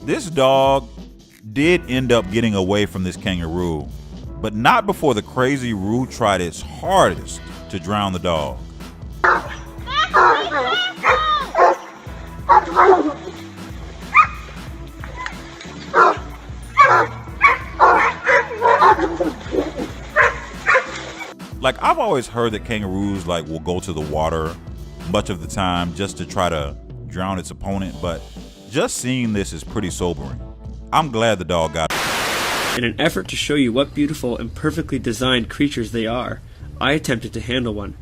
This dog did end up getting away from this kangaroo, but not before the crazy Roo tried its hardest to drown the dog. Like, I've always heard that kangaroos will go to the water much of the time just to try to drown its opponent, but just seeing this is pretty sobering. I'm glad the dog got it. In an effort to show you what beautiful and perfectly designed creatures they are, I attempted to handle one.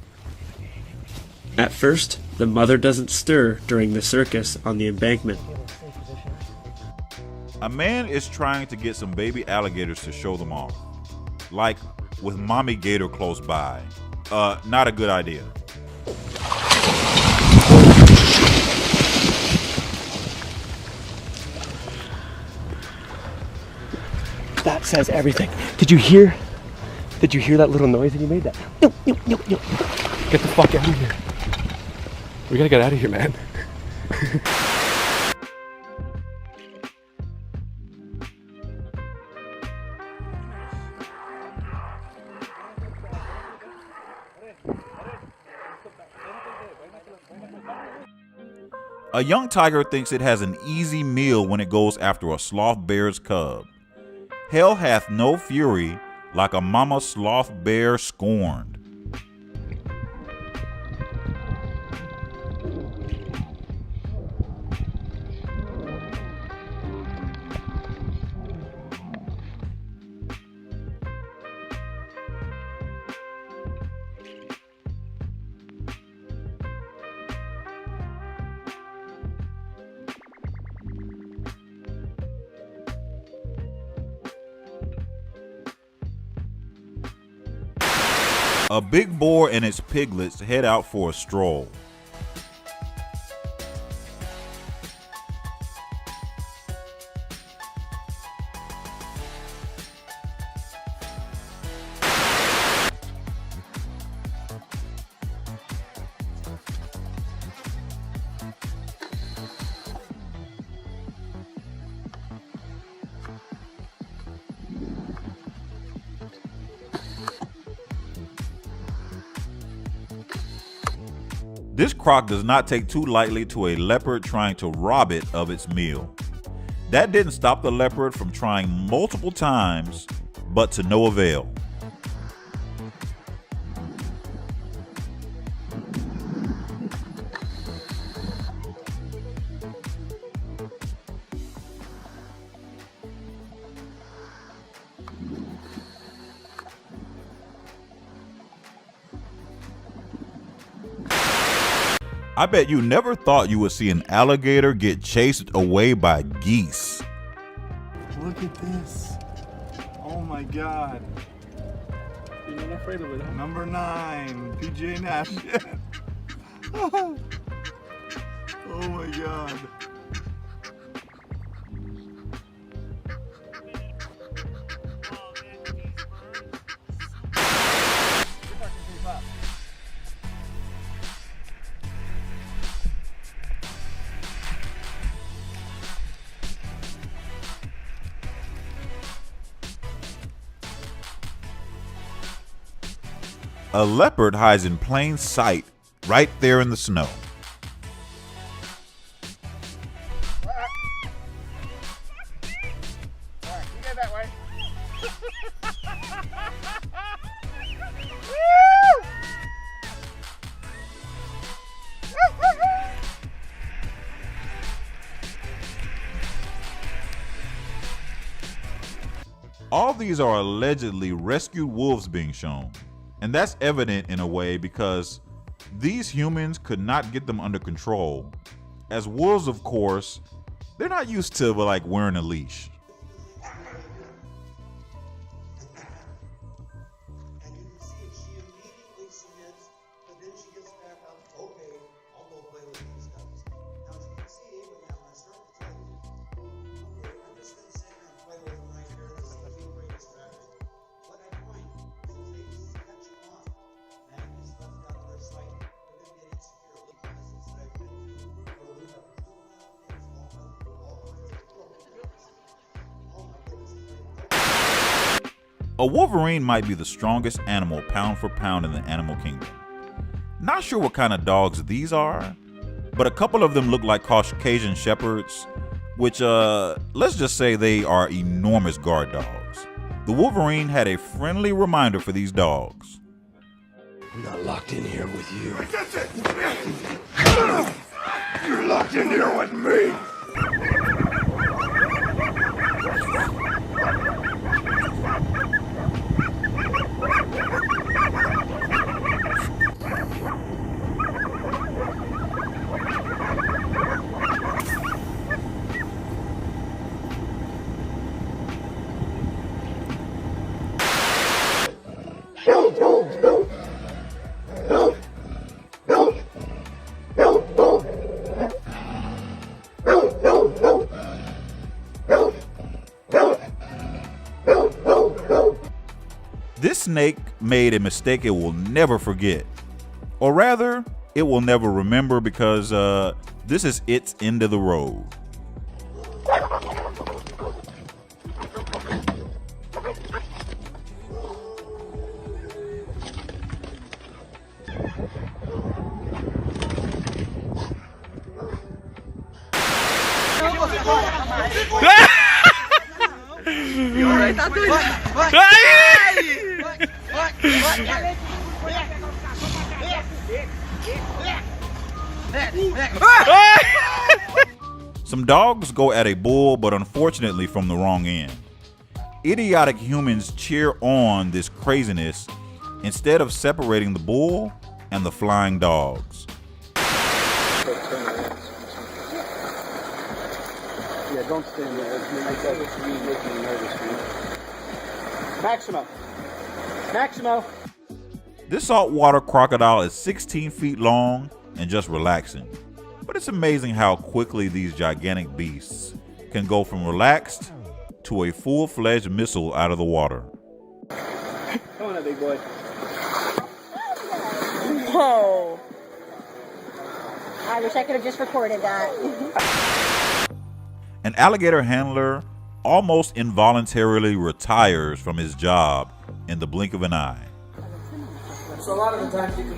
At first, the mother doesn't stir during the circus on the embankment. A man is trying to get some baby alligators to show them off, like with mommy gator close by. Not a good idea. That says everything. Did you hear that little noise that you made? That. Get the fuck out of here. We gotta get out of here, man. A young tiger thinks it has an easy meal when it goes after a sloth bear's cub. Hell hath no fury like a mama sloth bear scorned. A big boar and its piglets head out for a stroll. This croc does not take too lightly to a leopard trying to rob it of its meal. That didn't stop the leopard from trying multiple times, but to no avail. I bet you never thought you would see an alligator get chased away by geese. Look at this. Oh my God. You're not afraid of it, huh? Number 9, PJ Nash. Oh my God. A leopard hides in plain sight right there in the snow. All these are allegedly rescued wolves being shown. And that's evident in a way because these humans could not get them under control. As wolves, of course, they're not used to wearing a leash. A wolverine might be the strongest animal pound for pound in the animal kingdom. Not sure what kind of dogs these are, but a couple of them look like Caucasian shepherds, which let's just say they are enormous guard dogs. The wolverine had a friendly reminder for these dogs. I'm not locked in here with you. You're locked in here with me! This snake made a mistake it will never forget. Or rather, it will never remember because this is its end of the road. Some dogs go at a bull, but unfortunately from the wrong end. Idiotic humans cheer on this craziness instead of separating the bull and the flying dogs. Yeah, don't stand there. It's me making me nervous, man. Maximo! Maximo! This saltwater crocodile is 16 feet long and just relaxing. But it's amazing how quickly these gigantic beasts can go from relaxed to a full-fledged missile out of the water. Come on, big boy. Whoa. I wish I could have just recorded that. An alligator handler almost involuntarily retires from his job in the blink of an eye. So a lot of the times you can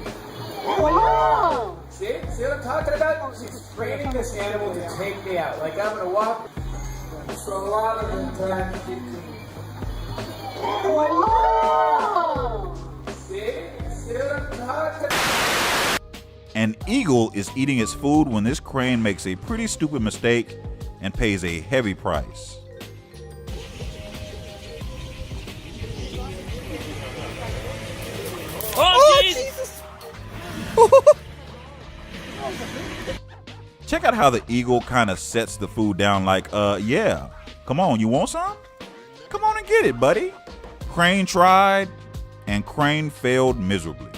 Whoa. see what I'm talking about? She's training this animal to take me out. Like I'm gonna walk. So a lot of the times you can Whoa. see what I'm talking about? An eagle is eating its food when this crane makes a pretty stupid mistake and pays a heavy price. Oh, Jesus! Check out how the eagle kind of sets the food down like, yeah, come on, you want some? Come on and get it, buddy. Crane tried, and Crane failed miserably.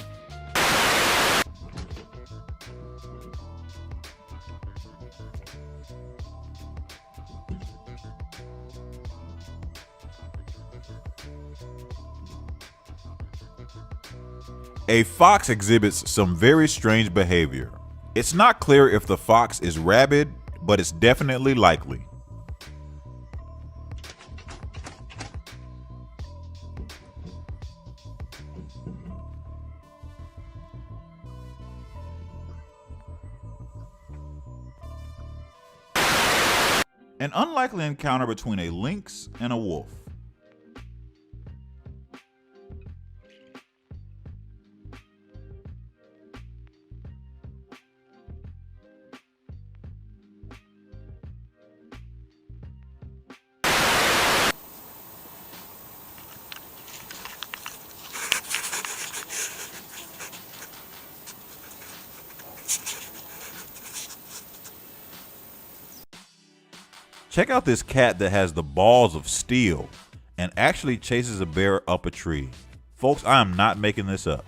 A fox exhibits some very strange behavior. It's not clear if the fox is rabid, but it's definitely likely. An unlikely encounter between a lynx and a wolf. Check out this cat that has the balls of steel and actually chases a bear up a tree. Folks, I am not making this up.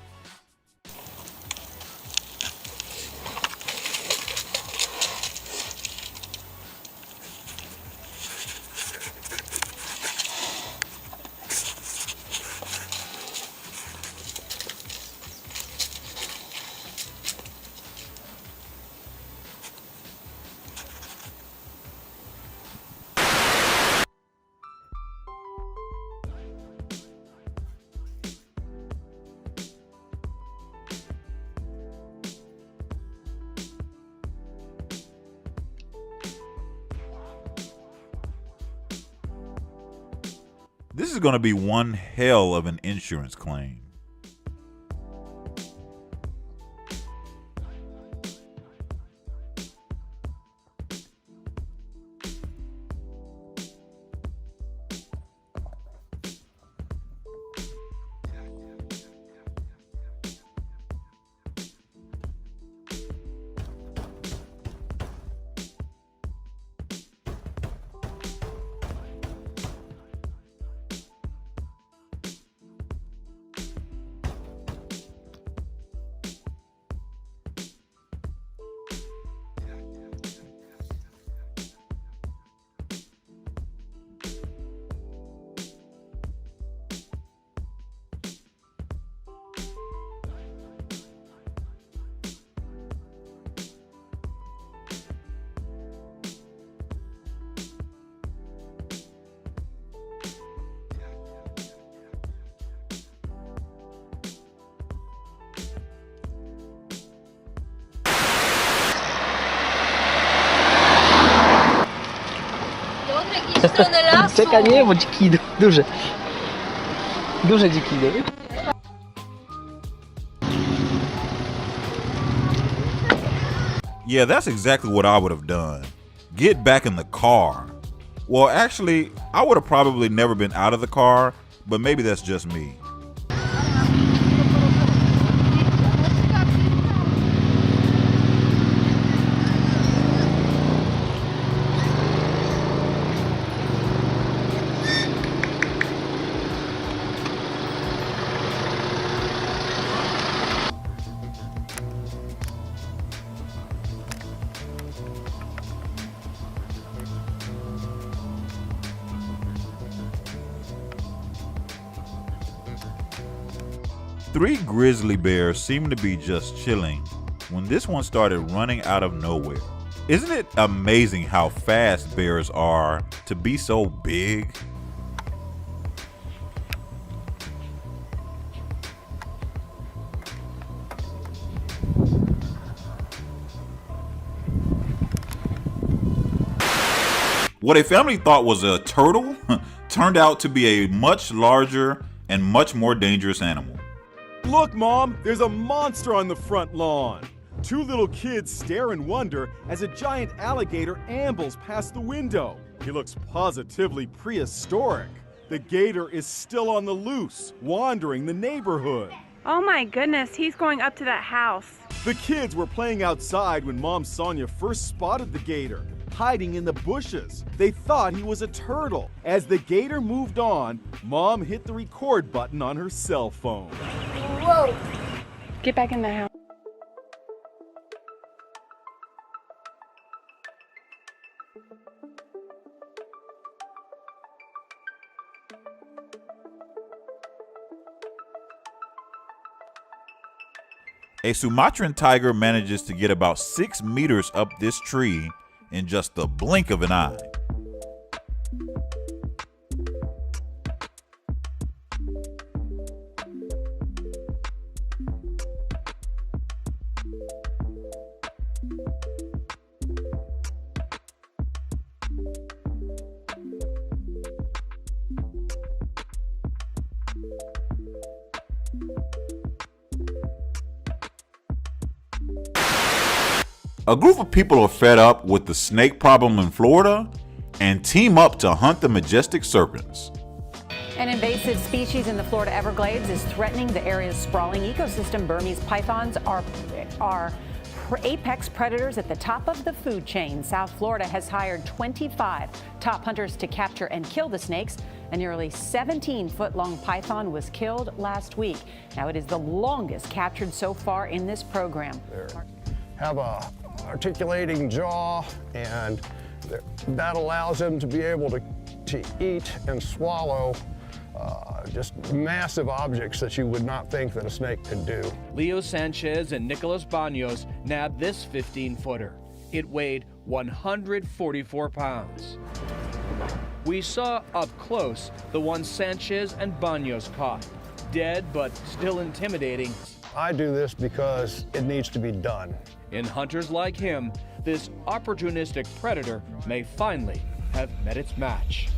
This is going to be one hell of an insurance claim. Czekaj, nie, bo dziki duże. Duże dziki, nie? Yeah, that's exactly what I would have done. Get back in the car. Well, actually, I would have probably never been out of the car, but maybe that's just me. Three grizzly bears seemed to be just chilling when this one started running out of nowhere. Isn't it amazing how fast bears are to be so big? What a family thought was a turtle turned out to be a much larger and much more dangerous animal. Look, Mom, there's a monster on the front lawn. Two little kids stare in wonder as a giant alligator ambles past the window. He looks positively prehistoric. The gator is still on the loose, wandering the neighborhood. Oh my goodness, he's going up to that house. The kids were playing outside when Mom Sonia first spotted the gator, hiding in the bushes. They thought he was a turtle. As the gator moved on, Mom hit the record button on her cell phone. Whoa! Get back in the house. A Sumatran tiger manages to get about 6 meters up this tree in just the blink of an eye. A group of people are fed up with the snake problem in Florida and team up to hunt the majestic serpents. An invasive species in the Florida Everglades is threatening the area's sprawling ecosystem. Burmese pythons are apex predators at the top of the food chain. South Florida has hired 25 top hunters to capture and kill the snakes. A nearly 17-foot-long python was killed last week. Now it is the longest captured so far in this program. Have a articulating jaw, and that allows them to be able to eat and swallow just massive objects that you would not think that a snake could do. Leo Sanchez and Nicolas Banos nabbed this 15-footer. It weighed 144 pounds. We saw up close the one Sanchez and Banos caught. Dead, but still intimidating. I do this because it needs to be done. In hunters like him, this opportunistic predator may finally have met its match.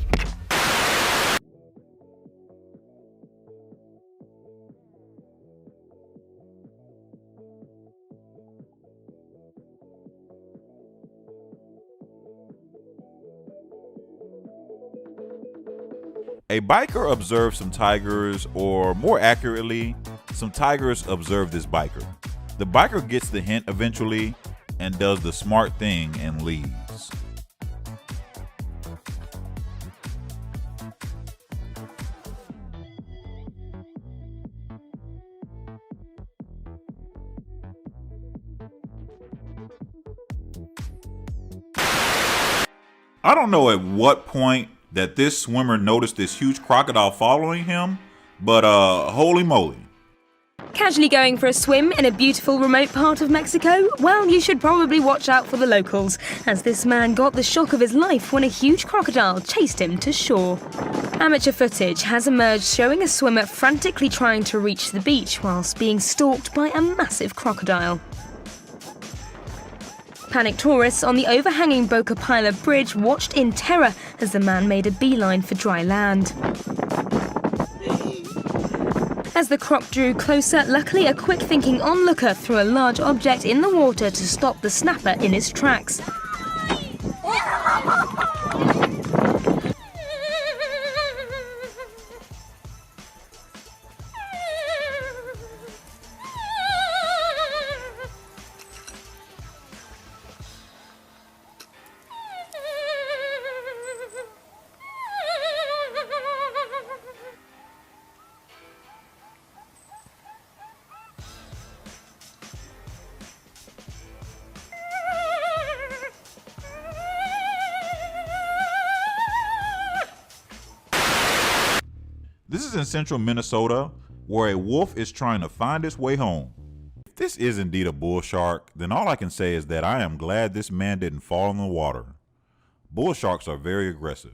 A biker observed some tigers, or more accurately, some tigers observed this biker. The biker gets the hint eventually and does the smart thing and leaves. I don't know at what point that this swimmer noticed this huge crocodile following him, but holy moly. Casually going for a swim in a beautiful remote part of Mexico? Well, you should probably watch out for the locals, as this man got the shock of his life when a huge crocodile chased him to shore. Amateur footage has emerged showing a swimmer frantically trying to reach the beach whilst being stalked by a massive crocodile. Panicked tourists on the overhanging Boca Pila Bridge watched in terror as the man made a beeline for dry land. As the croc drew closer, luckily a quick-thinking onlooker threw a large object in the water to stop the snapper in his tracks. This is in central Minnesota, where a wolf is trying to find its way home. If this is indeed a bull shark, then all I can say is that I am glad this man didn't fall in the water. Bull sharks are very aggressive.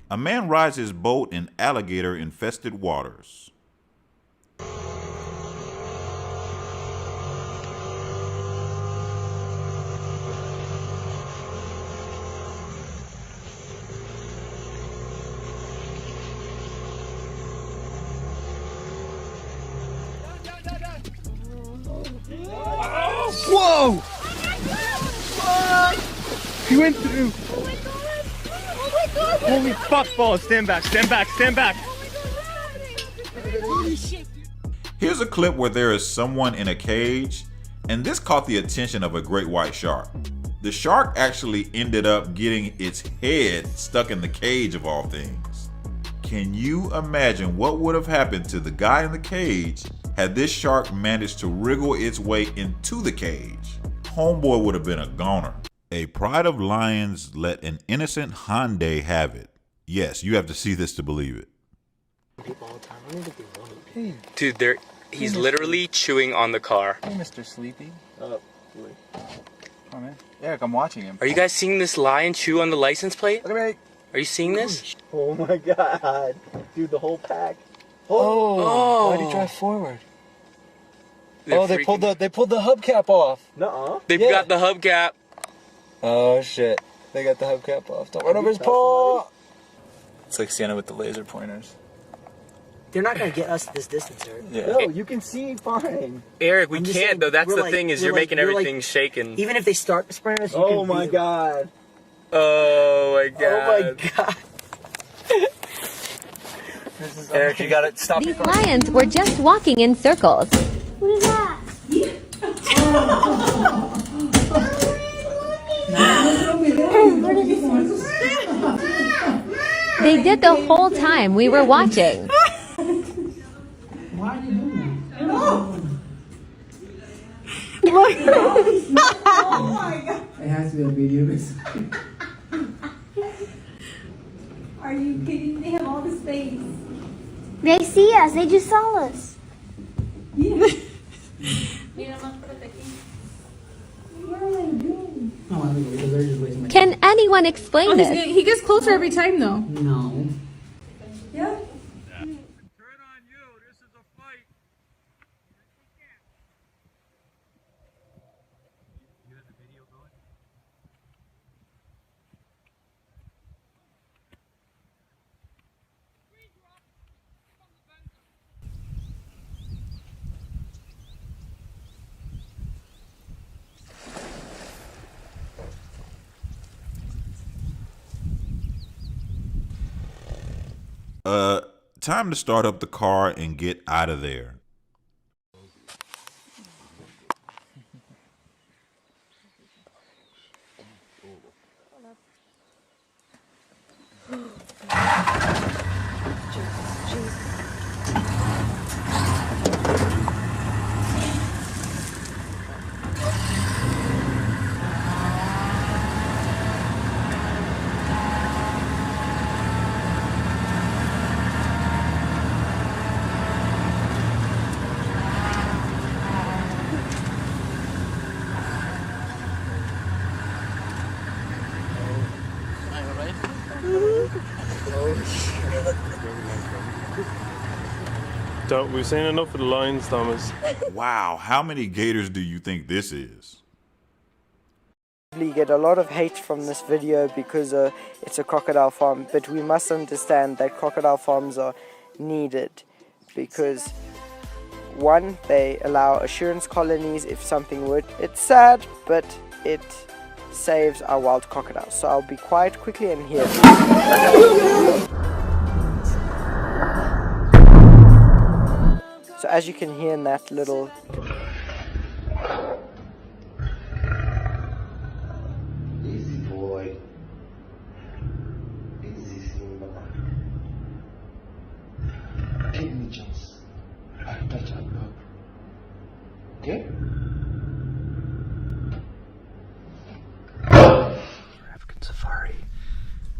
A man rides his boat in alligator-infested waters. Whoa! He went through. Holy fuck balls, stand back, stand back, stand back. Here's a clip where there is someone in a cage, and this caught the attention of a great white shark. The shark actually ended up getting its head stuck in the cage of all things. Can you imagine what would have happened to the guy in the cage had this shark managed to wriggle its way into the cage? Homeboy would have been a goner. A pride of lions let an innocent Hyundai have it. Yes, you have to see this to believe it. Dude, he's literally chewing on the car. Hey, Mr. Sleepy. Oh, boy. Come on, man. Eric, I'm watching him. Are you guys seeing this lion chew on the license plate? Look at me. Are you seeing this? Oh my god. Dude, the whole pack. Oh. Why'd he drive forward? They're they pulled the hubcap off. Nuh-uh. They've got the hubcap. Oh shit. They got the hubcap off. Don't run over his paw. It's like Santa with the laser pointers. They're not gonna get us this distance, Eric. Yeah. No, you can see fine. Eric, we I'm just can't saying, though. That's we're the like- thing is we're you're like- making we're like- everything shaken. Even if they start spraying us, you Oh can my beat them. god. Oh my god. Oh my god. Eric, you gotta stop. These lions were just walking in circles. What is that? They did the whole time we were watching. Why are you doing that? Oh my god. It has to be a video. Are you kidding? They have all the space. They see us. They just saw us. Can anyone explain this? He gets closer every time, though. No. Yeah. Time to start up the car and get out of there. We've seen enough of the lions, Thomas. Wow, how many gators do you think this is? We get a lot of hate from this video because it's a crocodile farm, but we must understand that crocodile farms are needed because, one, they allow assurance colonies if something would. It's sad, but it saves our wild crocodiles. So I'll be quiet quickly and hear. So as you can hear in that little... Easy boy. Easy Simba. Give me chance. I'll touch and go. Okay? African safari.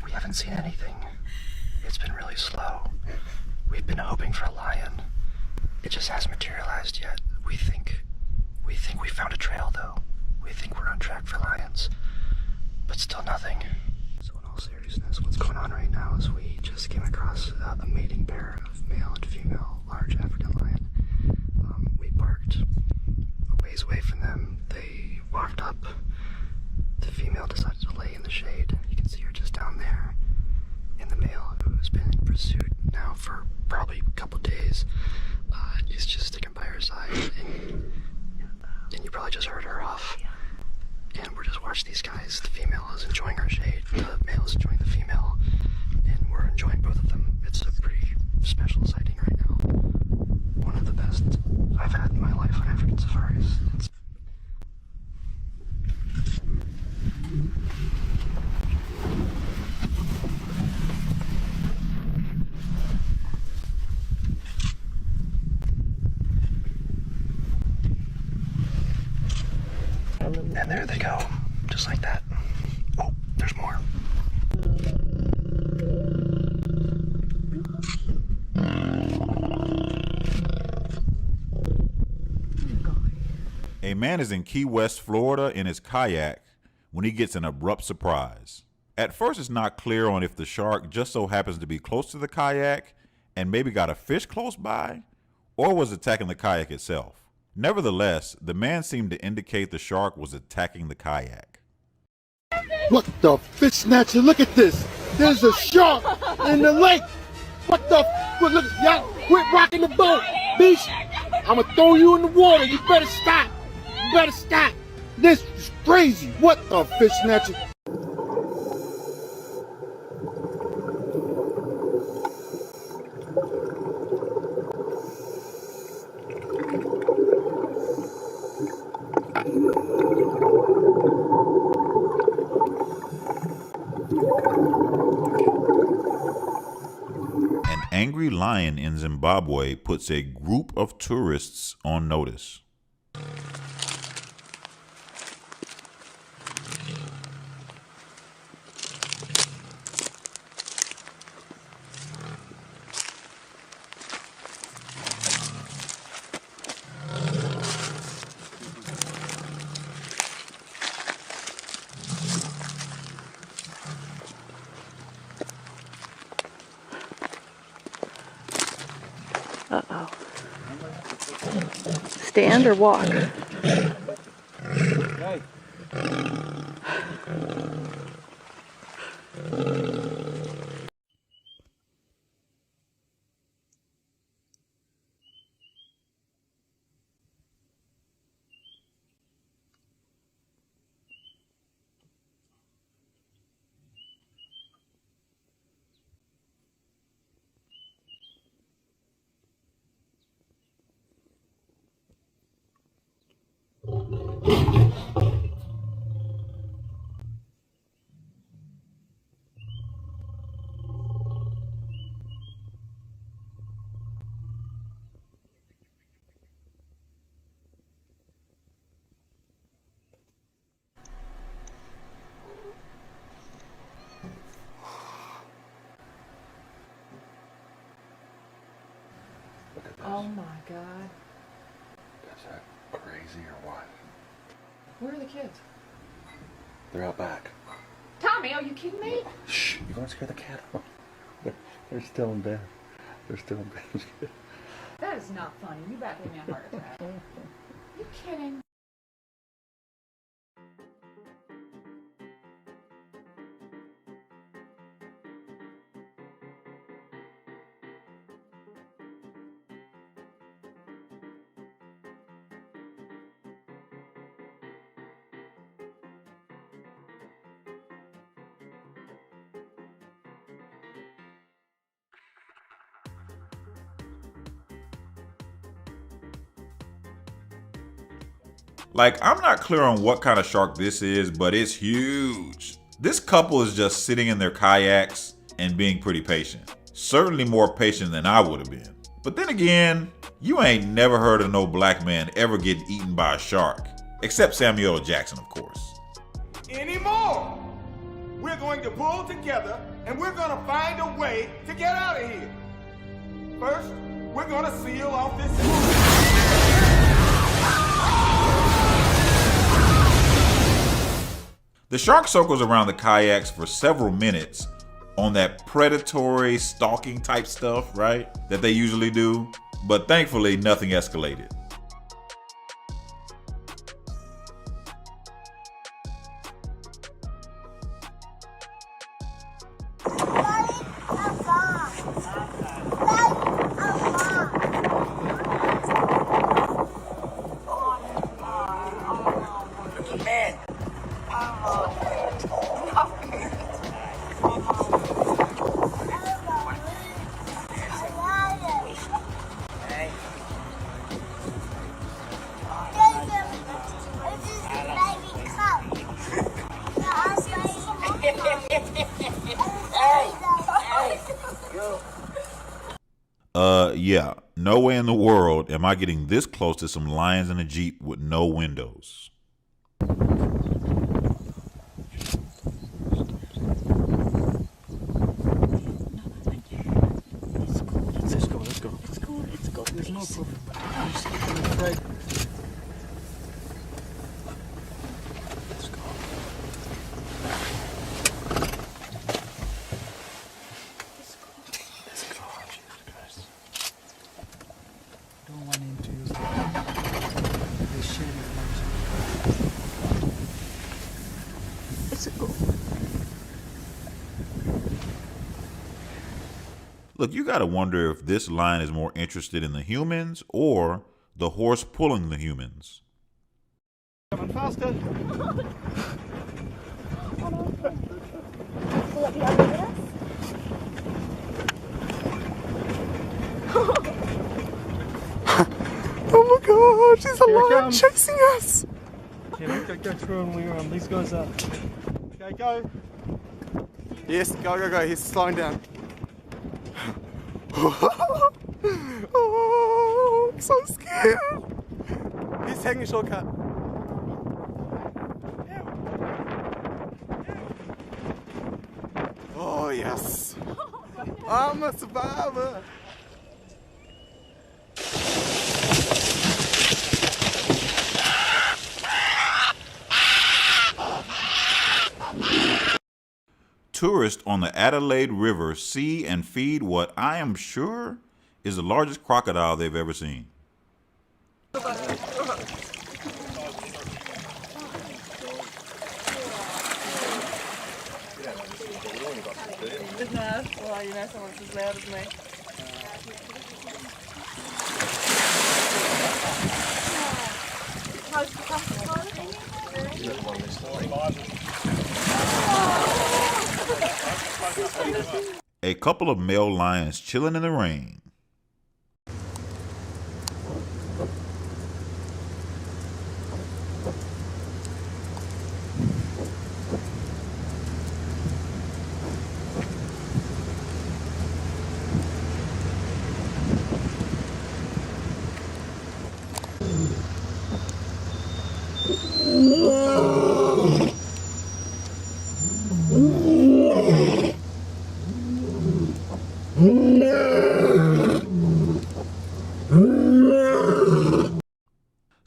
We haven't seen anything. It's been really slow. We've been hoping for a lion. It just hasn't materialized yet. We think we found a trail though. We think we're on track for lions, but still nothing. So in all seriousness, what's going on right now is we just came across a mating pair of male and female large African lion. We parked a ways away from them. They walked up. The female decided to lay in the shade. You can see her just down there. And the male, who's been in pursuit now for probably a couple days, is just sticking by her side, and you probably just heard her off. And we're just watching these guys. The female is enjoying her shade, the male is enjoying the female, and we're enjoying both of them. It's a pretty special sighting right now. One of the best I've had in my life on African safaris. And there they go, just like that. Oh, there's more. A man is in Key West, Florida in his kayak when he gets an abrupt surprise. At first, it's not clear on if the shark just so happens to be close to the kayak and maybe got a fish close by, or was attacking the kayak itself. Nevertheless, the man seemed to indicate the shark was attacking the kayak. What the fish snatcher? Look at this. There's a shark in the lake. What the? Look, y'all quit rocking the boat. Bitch, I'm gonna throw you in the water. You better stop. You better stop. This is crazy. What the fish snatcher? An angry lion in Zimbabwe puts a group of tourists on notice. Uh-oh. Stand or walk? Oh my god. Is that crazy or what? Where are the kids? They're out back. Tommy, are you kidding me? Shh, you want to scare the cat off. They're still in bed. They're still in bed. That is not funny. You about to give me a heart attack. You kidding? Like, I'm not clear on what kind of shark this is, but it's huge. This couple is just sitting in their kayaks and being pretty patient. Certainly more patient than I would have been. But then again, you ain't never heard of no black man ever getting eaten by a shark. Except Samuel L. Jackson, of course. Anymore. We're going to pull together and we're going to find a way to get out of here. First, we're going to seal off this. The shark circles around the kayaks for several minutes on that predatory stalking type stuff, right? That they usually do. But thankfully, nothing escalated. Yeah, no way in the world am I getting this close to some lions in a Jeep with no windows. Let's go. There's no problem. Right. Let's go. Let's go. Jesus Christ. Don't want him to use the shit as much. Let's go. Look, you gotta wonder if this lion is more interested in the humans or the horse pulling the humans. Come on, faster. Oh my God, she's alive, chasing us. Yeah, go through and we're on. These guys up. Okay, go. Yes, go. He's slowing down. Oh, I'm so scared. He's taking a shortcut. Oh, yes. I'm a survivor. Tourists on the Adelaide River see and feed what I am sure is the largest crocodile they've ever seen. Well, you know someone's as loud as me. A couple of male lions chilling in the rain.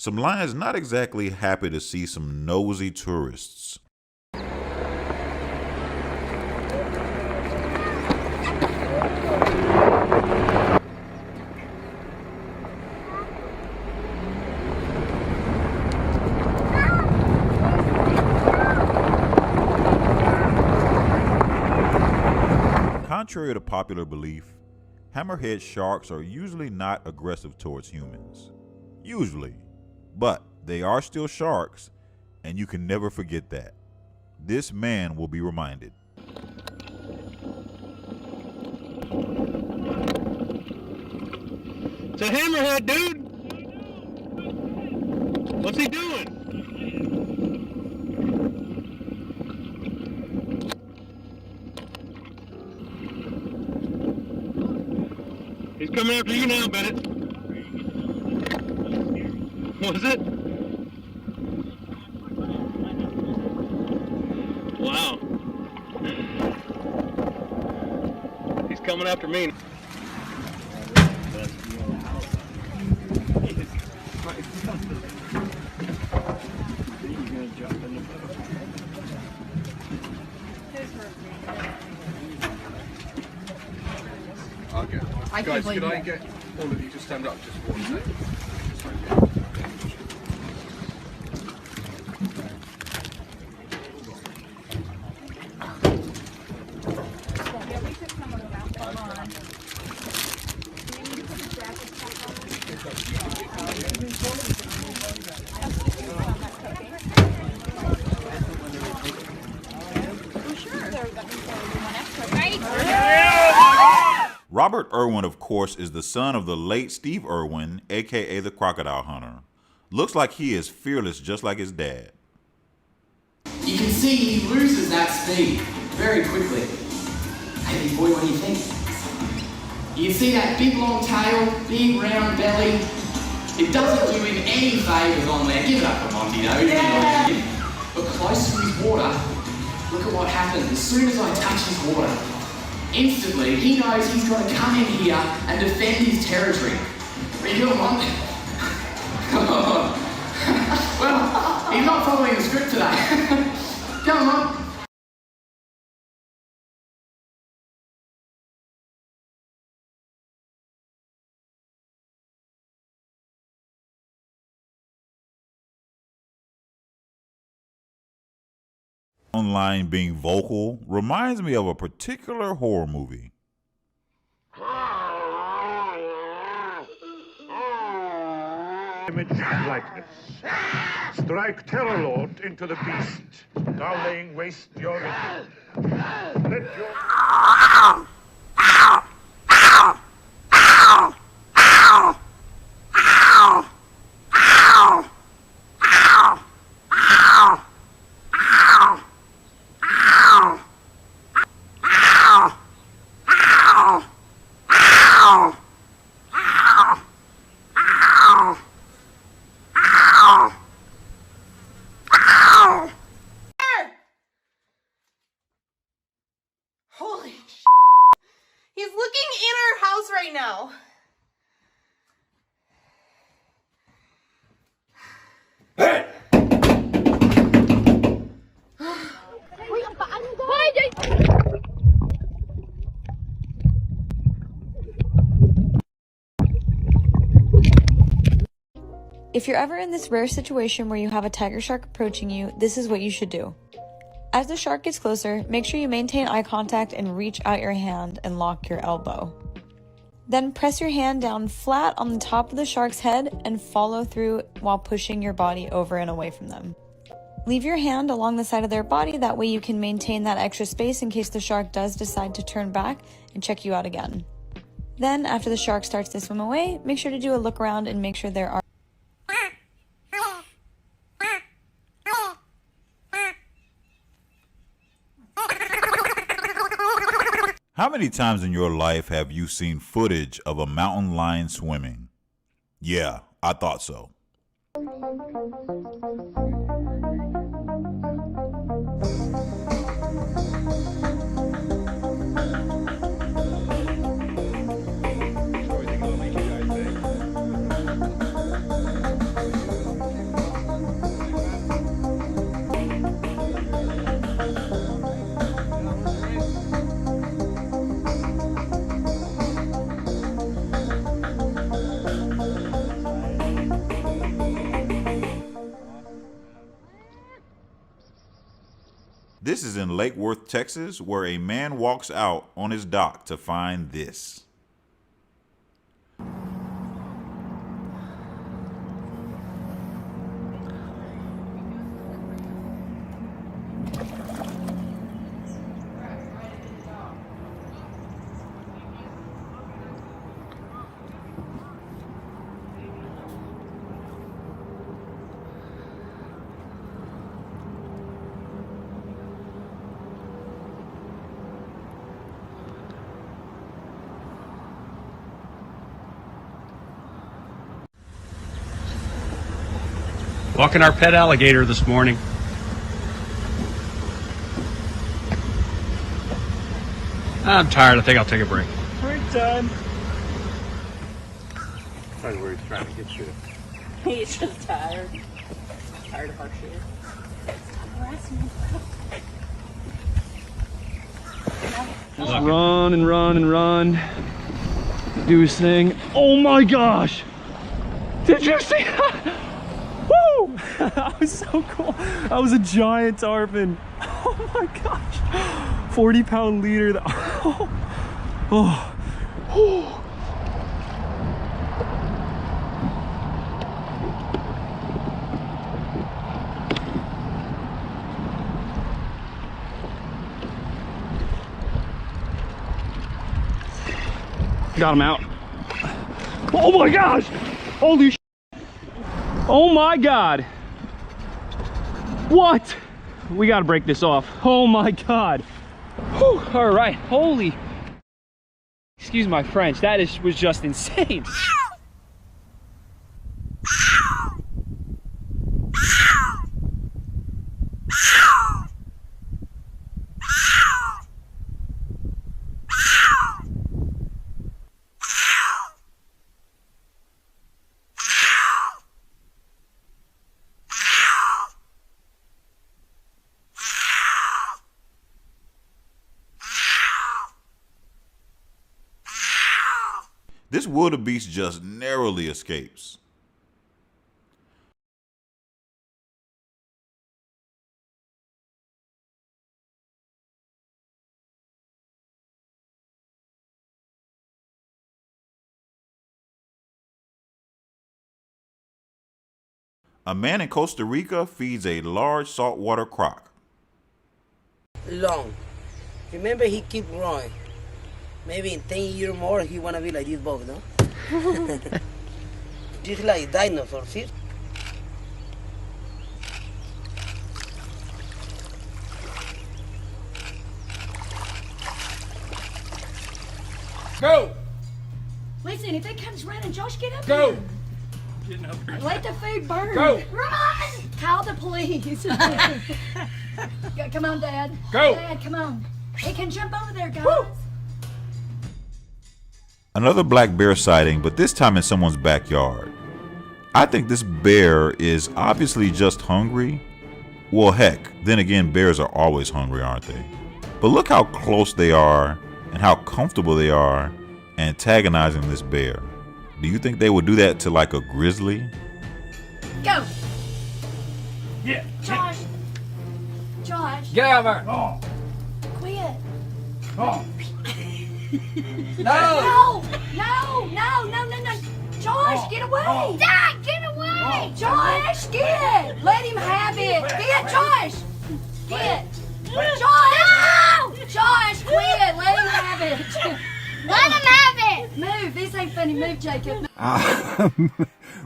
Some lions not exactly happy to see some nosy tourists. Contrary to popular belief, hammerhead sharks are usually not aggressive towards humans. Usually. But they are still sharks, and you can never forget that. This man will be reminded. It's a hammerhead, dude! What's he doing? He's coming after you now, Bennett. Was it? Wow. He's coming after me. Okay. Guys, could I get all of you to stand up just for 1 second? Robert Irwin, of course, is the son of the late Steve Irwin, aka the Crocodile Hunter. Looks like he is fearless just like his dad. You can see he loses that speed very quickly. Hey boy, what do you think? You see that big long tail, big round belly? It doesn't do him any favours on there. Give it up for Monty though, yeah. But close to his water, look at what happens. As soon as I touch his water, instantly he knows he's got to come in here and defend his territory. Are you doing one? Well, he's not following the script today. Come on. Online being vocal reminds me of a particular horror movie. Image likeness. Strike Terror Lord into the beast. Now laying waste your let your Holy sh**. He's looking in our house right now. If you're ever in this rare situation where you have a tiger shark approaching you, this is what you should do. As the shark gets closer, make sure you maintain eye contact and reach out your hand and lock your elbow. Then press your hand down flat on the top of the shark's head and follow through while pushing your body over and away from them. Leave your hand along the side of their body, that way you can maintain that extra space in case the shark does decide to turn back and check you out again. Then, after the shark starts to swim away, make sure to do a look around and make sure there are How many times in your life have you seen footage of a mountain lion swimming? Yeah, I thought so. This is in Lake Worth, Texas, where a man walks out on his dock to find this. Walking our pet alligator this morning. I'm tired. I think I'll take a break. Break time. Probably where he's trying to get you. He's just tired. Tired of our shit. Just run and run and run. Do his thing. Oh my gosh! Did you see that? Woo! That was so cool. That was a giant tarpon. Oh my gosh. 40-pound leader. Oh. Oh. Oh. Got him out. Oh my gosh! Holy sh! Oh my god! What? We gotta break this off. Oh my god! Whew. All right, holy! Excuse my French. That was just insane. This wildebeest just narrowly escapes. A man in Costa Rica feeds a large saltwater croc. Long. Remember, he keep growing. Maybe in 10 years more, he wanna be like this bug, no? Just like dinosaurs, see? Go! Listen, if it comes running, Josh, get up Go! here. Let the food burn. Go! Run! Call the police. Come on, Dad. Go! Dad, come on. He can jump over there, guys. Woo! Another black bear sighting, but this time in someone's backyard. I think this bear is obviously just hungry. Well, heck, then again, bears are always hungry, aren't they? But look how close they are and how comfortable they are antagonizing this bear. Do you think they would do that to like a grizzly? Go! Yeah. Josh! Josh! Get out of there! Oh. Quit! Oh. No! No! Josh, get away! Dad, get away! Josh, get! Let him have it! Get, Josh! Get! Josh! No! Josh, quit! Let him have it! Let him have it! Move! This ain't funny. Move, Jacob.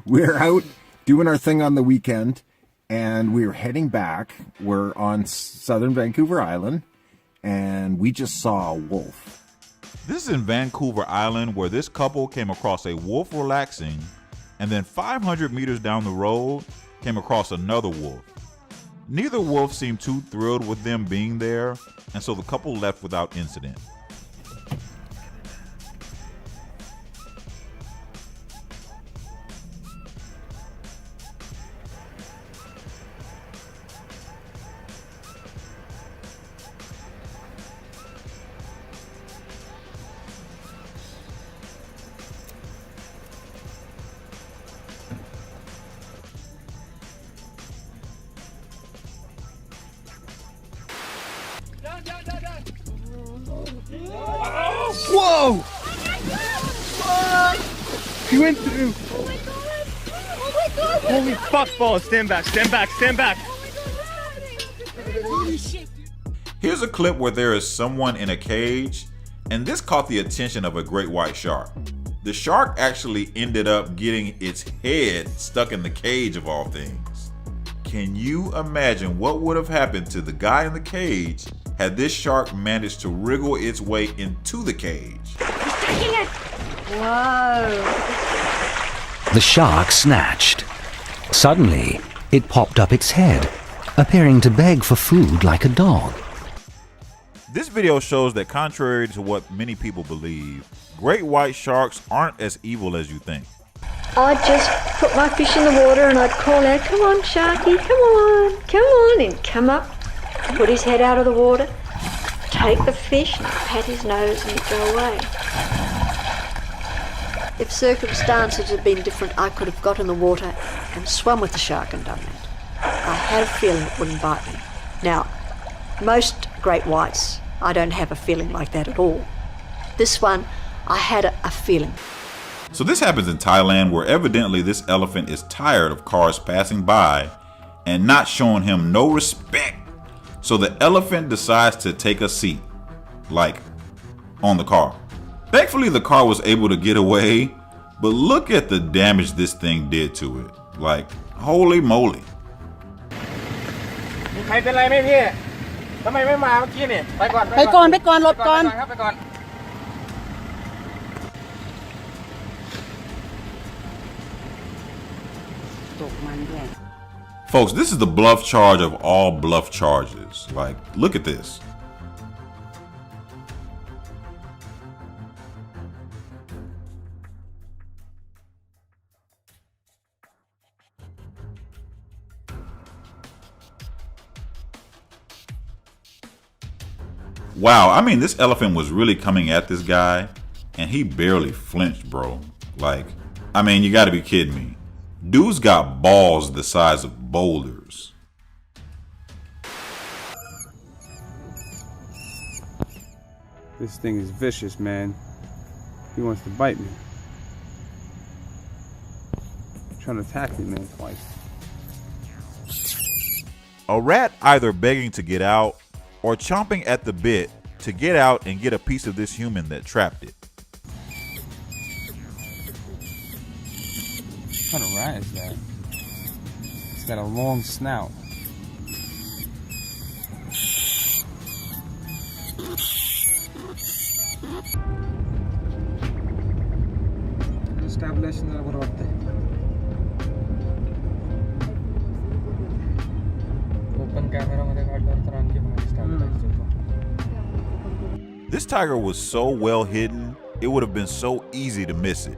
We're out doing our thing on the weekend, and we're heading back. We're on southern Vancouver Island, and we just saw a wolf. This is in Vancouver Island, where this couple came across a wolf relaxing, and then 500 meters down the road came across another wolf. Neither wolf seemed too thrilled with them being there, and so the couple left without incident. Whoa! He went through. Holy fuck balls. Stand back, stand back, stand back. Here's a clip where there is someone in a cage, and this caught the attention of a great white shark. The shark actually ended up getting its head stuck in the cage of all things. Can you imagine what would have happened to the guy in the cage had this shark managed to wriggle its way into the cage? Whoa. The shark snatched. Suddenly, it popped up its head, appearing to beg for food like a dog. This video shows that contrary to what many people believe, great white sharks aren't as evil as you think. I'd just put my fish in the water and I'd call out, come on Sharky, come on, and come up, put his head out of the water, take the fish and pat his nose and he'd go away. If circumstances had been different, I could have got in the water and swum with the shark and done that. I had a feeling it wouldn't bite me. Now, most great whites, I don't have a feeling like that at all. This one, I had a feeling. So this happens in Thailand, where evidently this elephant is tired of cars passing by and not showing him no respect. So the elephant decides to take a seat, like on the car. Thankfully the car was able to get away, but look at the damage this thing did to it. Like, holy moly. ใครเป็นไรไหมพี่ทำไมไม่มาเมื่อกี้นี่ไปก่อน ไปก่อนไปก่อนหลบก่อน ครับไปก่อน Folks, this is the bluff charge of all bluff charges. Like, look at this. Wow, I mean, this elephant was really coming at this guy, and he barely flinched, bro. Like, I mean, you gotta be kidding me. Dude's got balls the size of boulders. This thing is vicious, man. He wants to bite me. Trying to attack me, man, twice. A rat either begging to get out or chomping at the bit to get out and get a piece of this human that trapped it. What kind of rat is that? It's got a long snout. This tiger was so well hidden, it would have been so easy to miss it.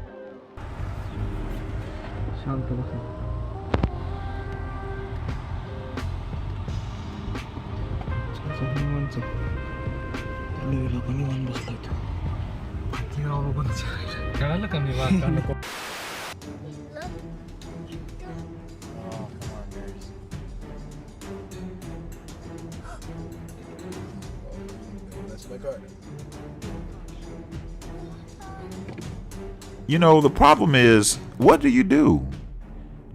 You know, the problem is, what do?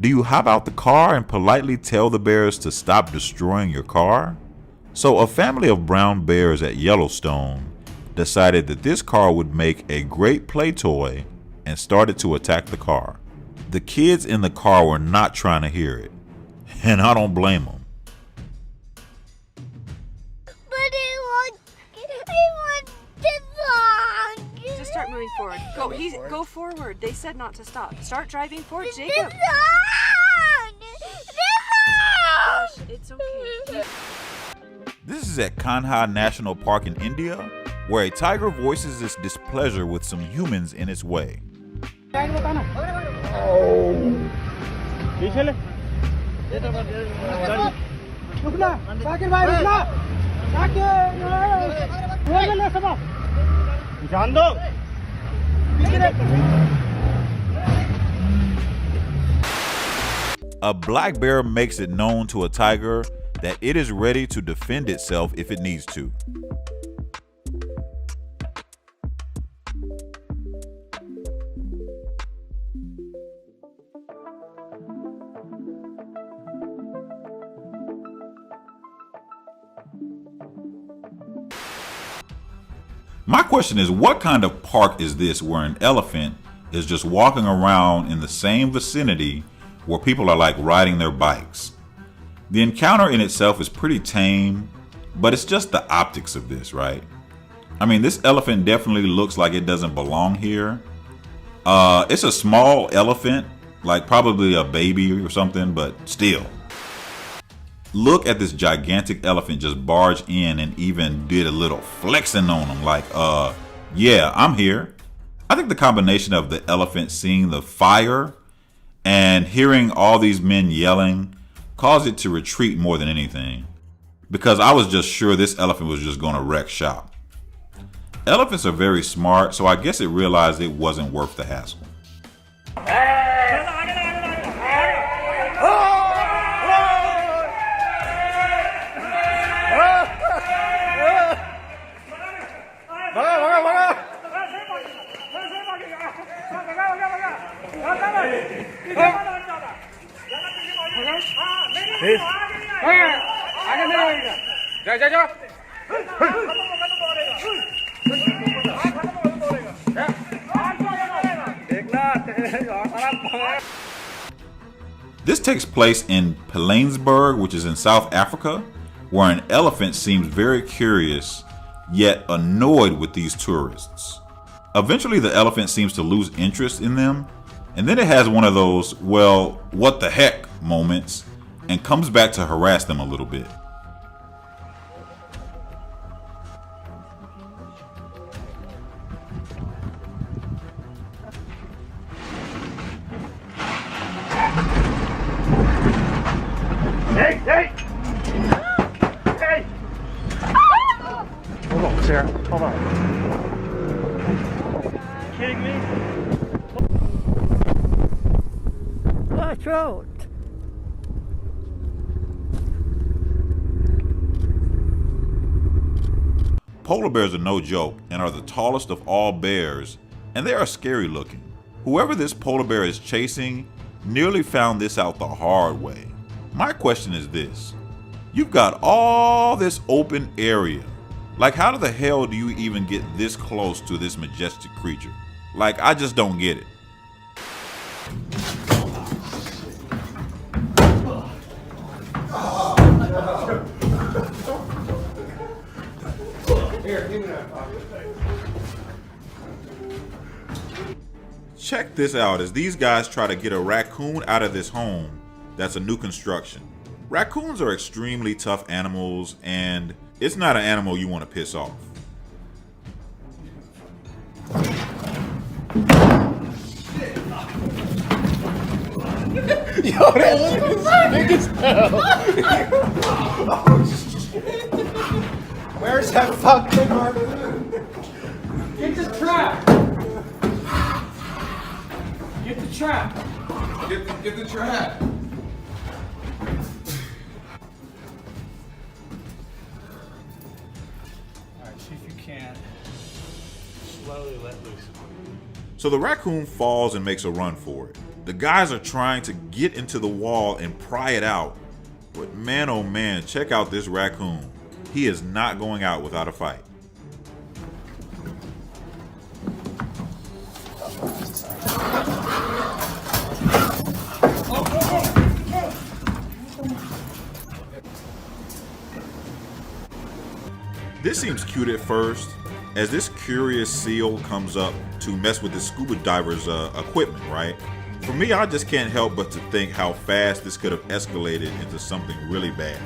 Do you hop out the car and politely tell the bears to stop destroying your car? So a family of brown bears at Yellowstone decided that this car would make a great play toy and started to attack the car. The kids in the car were not trying to hear it, and I don't blame them. Just start moving forward. Go forward. They said not to stop. Start driving forward, Jacob. Gosh, it's okay. This is at Kanha National Park in India, where a tiger voices its displeasure with some humans in its way. A black bear makes it known to a tiger that it is ready to defend itself if it needs to. My question is, what kind of park is this where an elephant is just walking around in the same vicinity where people are like riding their bikes? The encounter in itself is pretty tame, but it's just the optics of this, right? I mean, this elephant definitely looks like it doesn't belong here. It's a small elephant, like probably a baby or something, but still. Look at this gigantic elephant just barge in and even did a little flexing on him like, yeah, I'm here. I think the combination of the elephant seeing the fire and hearing all these men yelling caused it to retreat more than anything, because I was just sure this elephant was just going to wreck shop. Elephants are very smart, so I guess it realized it wasn't worth the hassle. This takes place in Pilanesberg, which is in South Africa, where an elephant seems very curious yet annoyed with these tourists. Eventually the elephant seems to lose interest in them, and then it has one of those, well, what the heck moments, and comes back to harass them a little bit. Hey! Hey! Hold on, Sarah. Hold on. Kidding me? Watch out. Polar bears are no joke and are the tallest of all bears, and they are scary looking. Whoever this polar bear is chasing nearly found this out the hard way. My question is this: you've got all this open area. Like, how the hell do you even get this close to this majestic creature? Like, I just don't get it. Check this out as these guys try to get a raccoon out of this home that's a new construction. Raccoons are extremely tough animals, and it's not an animal you want to piss off. Yo, that big as hell. Where's that fucking harpoon? Get the trap! Get the trap! Get the trap. Alright, see if you can slowly let loose. So the raccoon falls and makes a run for it. The guys are trying to get into the wall and pry it out. But man, oh man, check out this raccoon. He is not going out without a fight. This seems cute at first, as this curious seal comes up to mess with the scuba diver's equipment, right? For me, I just can't help but to think how fast this could have escalated into something really bad.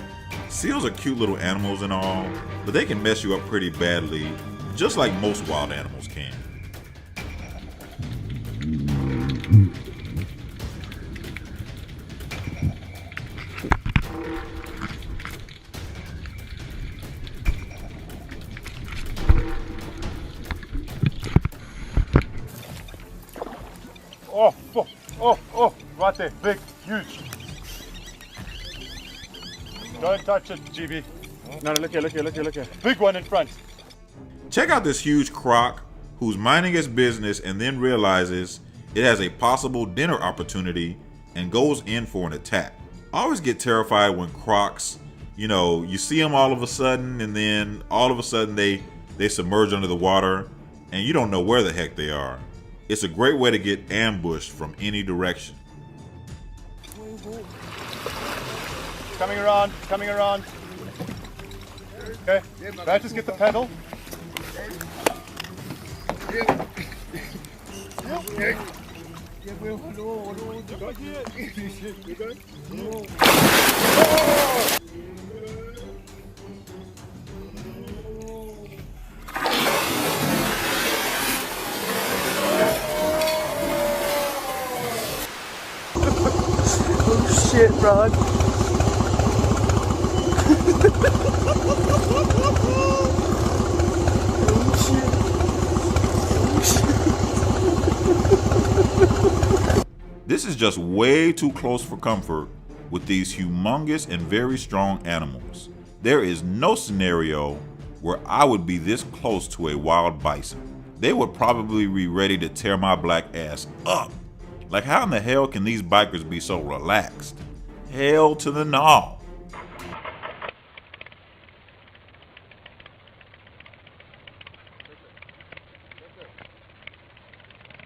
Seals are cute little animals and all, but they can mess you up pretty badly, just like most wild animals can. Oh, right there, big, huge. Don't touch it, GB. No, look here. Big one in front. Check out this huge croc who's minding its business and then realizes it has a possible dinner opportunity and goes in for an attack. I always get terrified when crocs You know, you see them all of a sudden, and then all of a sudden they submerge under the water, and you don't know where the heck they are. It's a great way to get ambushed from any direction. Coming around, coming around. Okay, right, just get the pedal. Oh shit, Rod. This is just way too close for comfort with these humongous and very strong animals. There is no scenario where I would be this close to a wild bison. They would probably be ready to tear my black ass up. Like, how in the hell can these bikers be so relaxed? Hell to the no.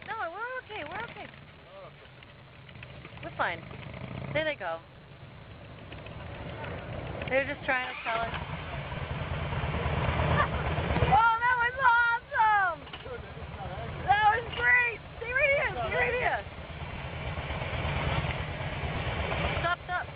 No, we're okay. We're okay. We're fine. There they go. They're just trying to tell us. Oh, that was awesome! That was great! See right here! See right here! Stop, stop.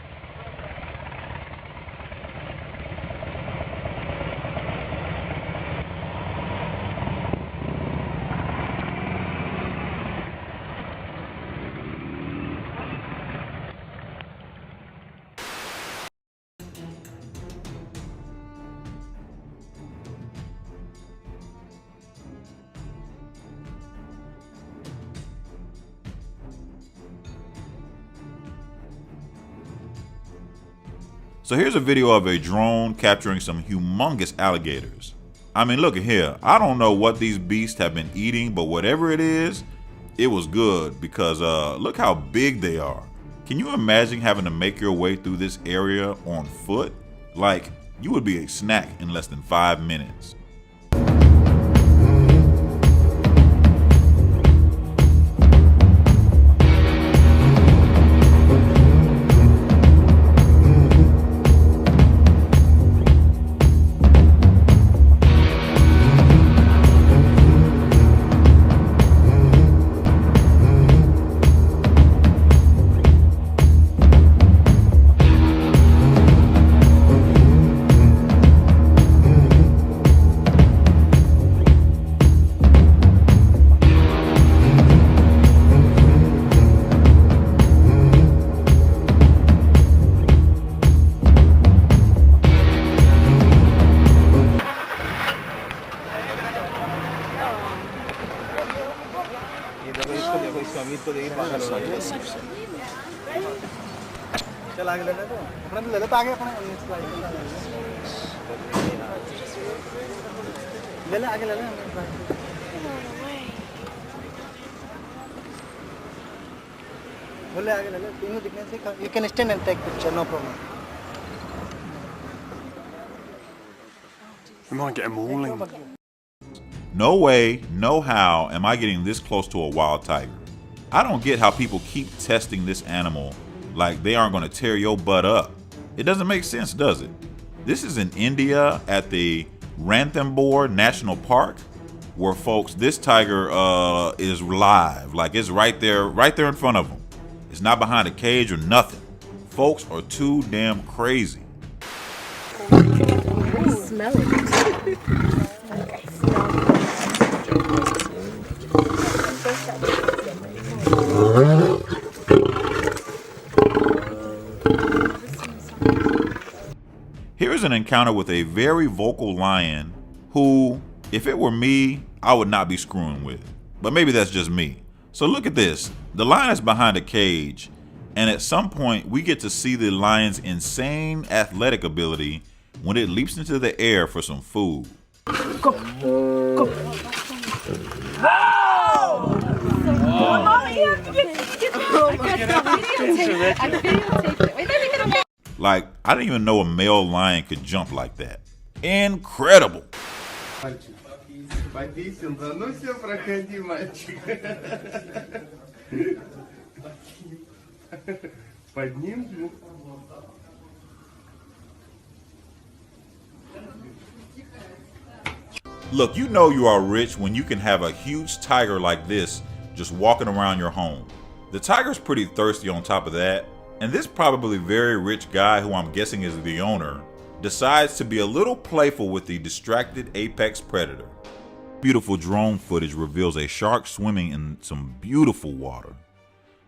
So here's a video of a drone capturing some humongous alligators. I mean, look at here. I don't know what these beasts have been eating, but whatever it is, it was good because look how big they are. Can you imagine having to make your way through this area on foot? Like, you would be a snack in less than 5 minutes. You can stand and take picture, no problem. We might get them all in. No way, no how am I getting this close to a wild tiger. I don't get how people keep testing this animal like they aren't going to tear your butt up. It doesn't make sense, does it? This is in India at the Ranthambore National Park, where folks, this tiger is live. Like, it's right there in front of them. It's not behind a cage or nothing. Folks are too damn crazy. Smell it. Here's an encounter with a very vocal lion who, if it were me, I would not be screwing with. But maybe that's just me. So look at this. The lion is behind a cage, and at some point we get to see the lion's insane athletic ability when it leaps into the air for some food. Go! Go! Wow! Mommy, you have to get I videotaped it. Wait, let me get him. Like, I didn't even know a male lion could jump like that. Incredible. Look, you know you are rich when you can have a huge tiger like this just walking around your home. The tiger's pretty thirsty on top of that, and this probably very rich guy, who I'm guessing is the owner, decides to be a little playful with the distracted apex predator. Beautiful drone footage reveals a shark swimming in some beautiful water.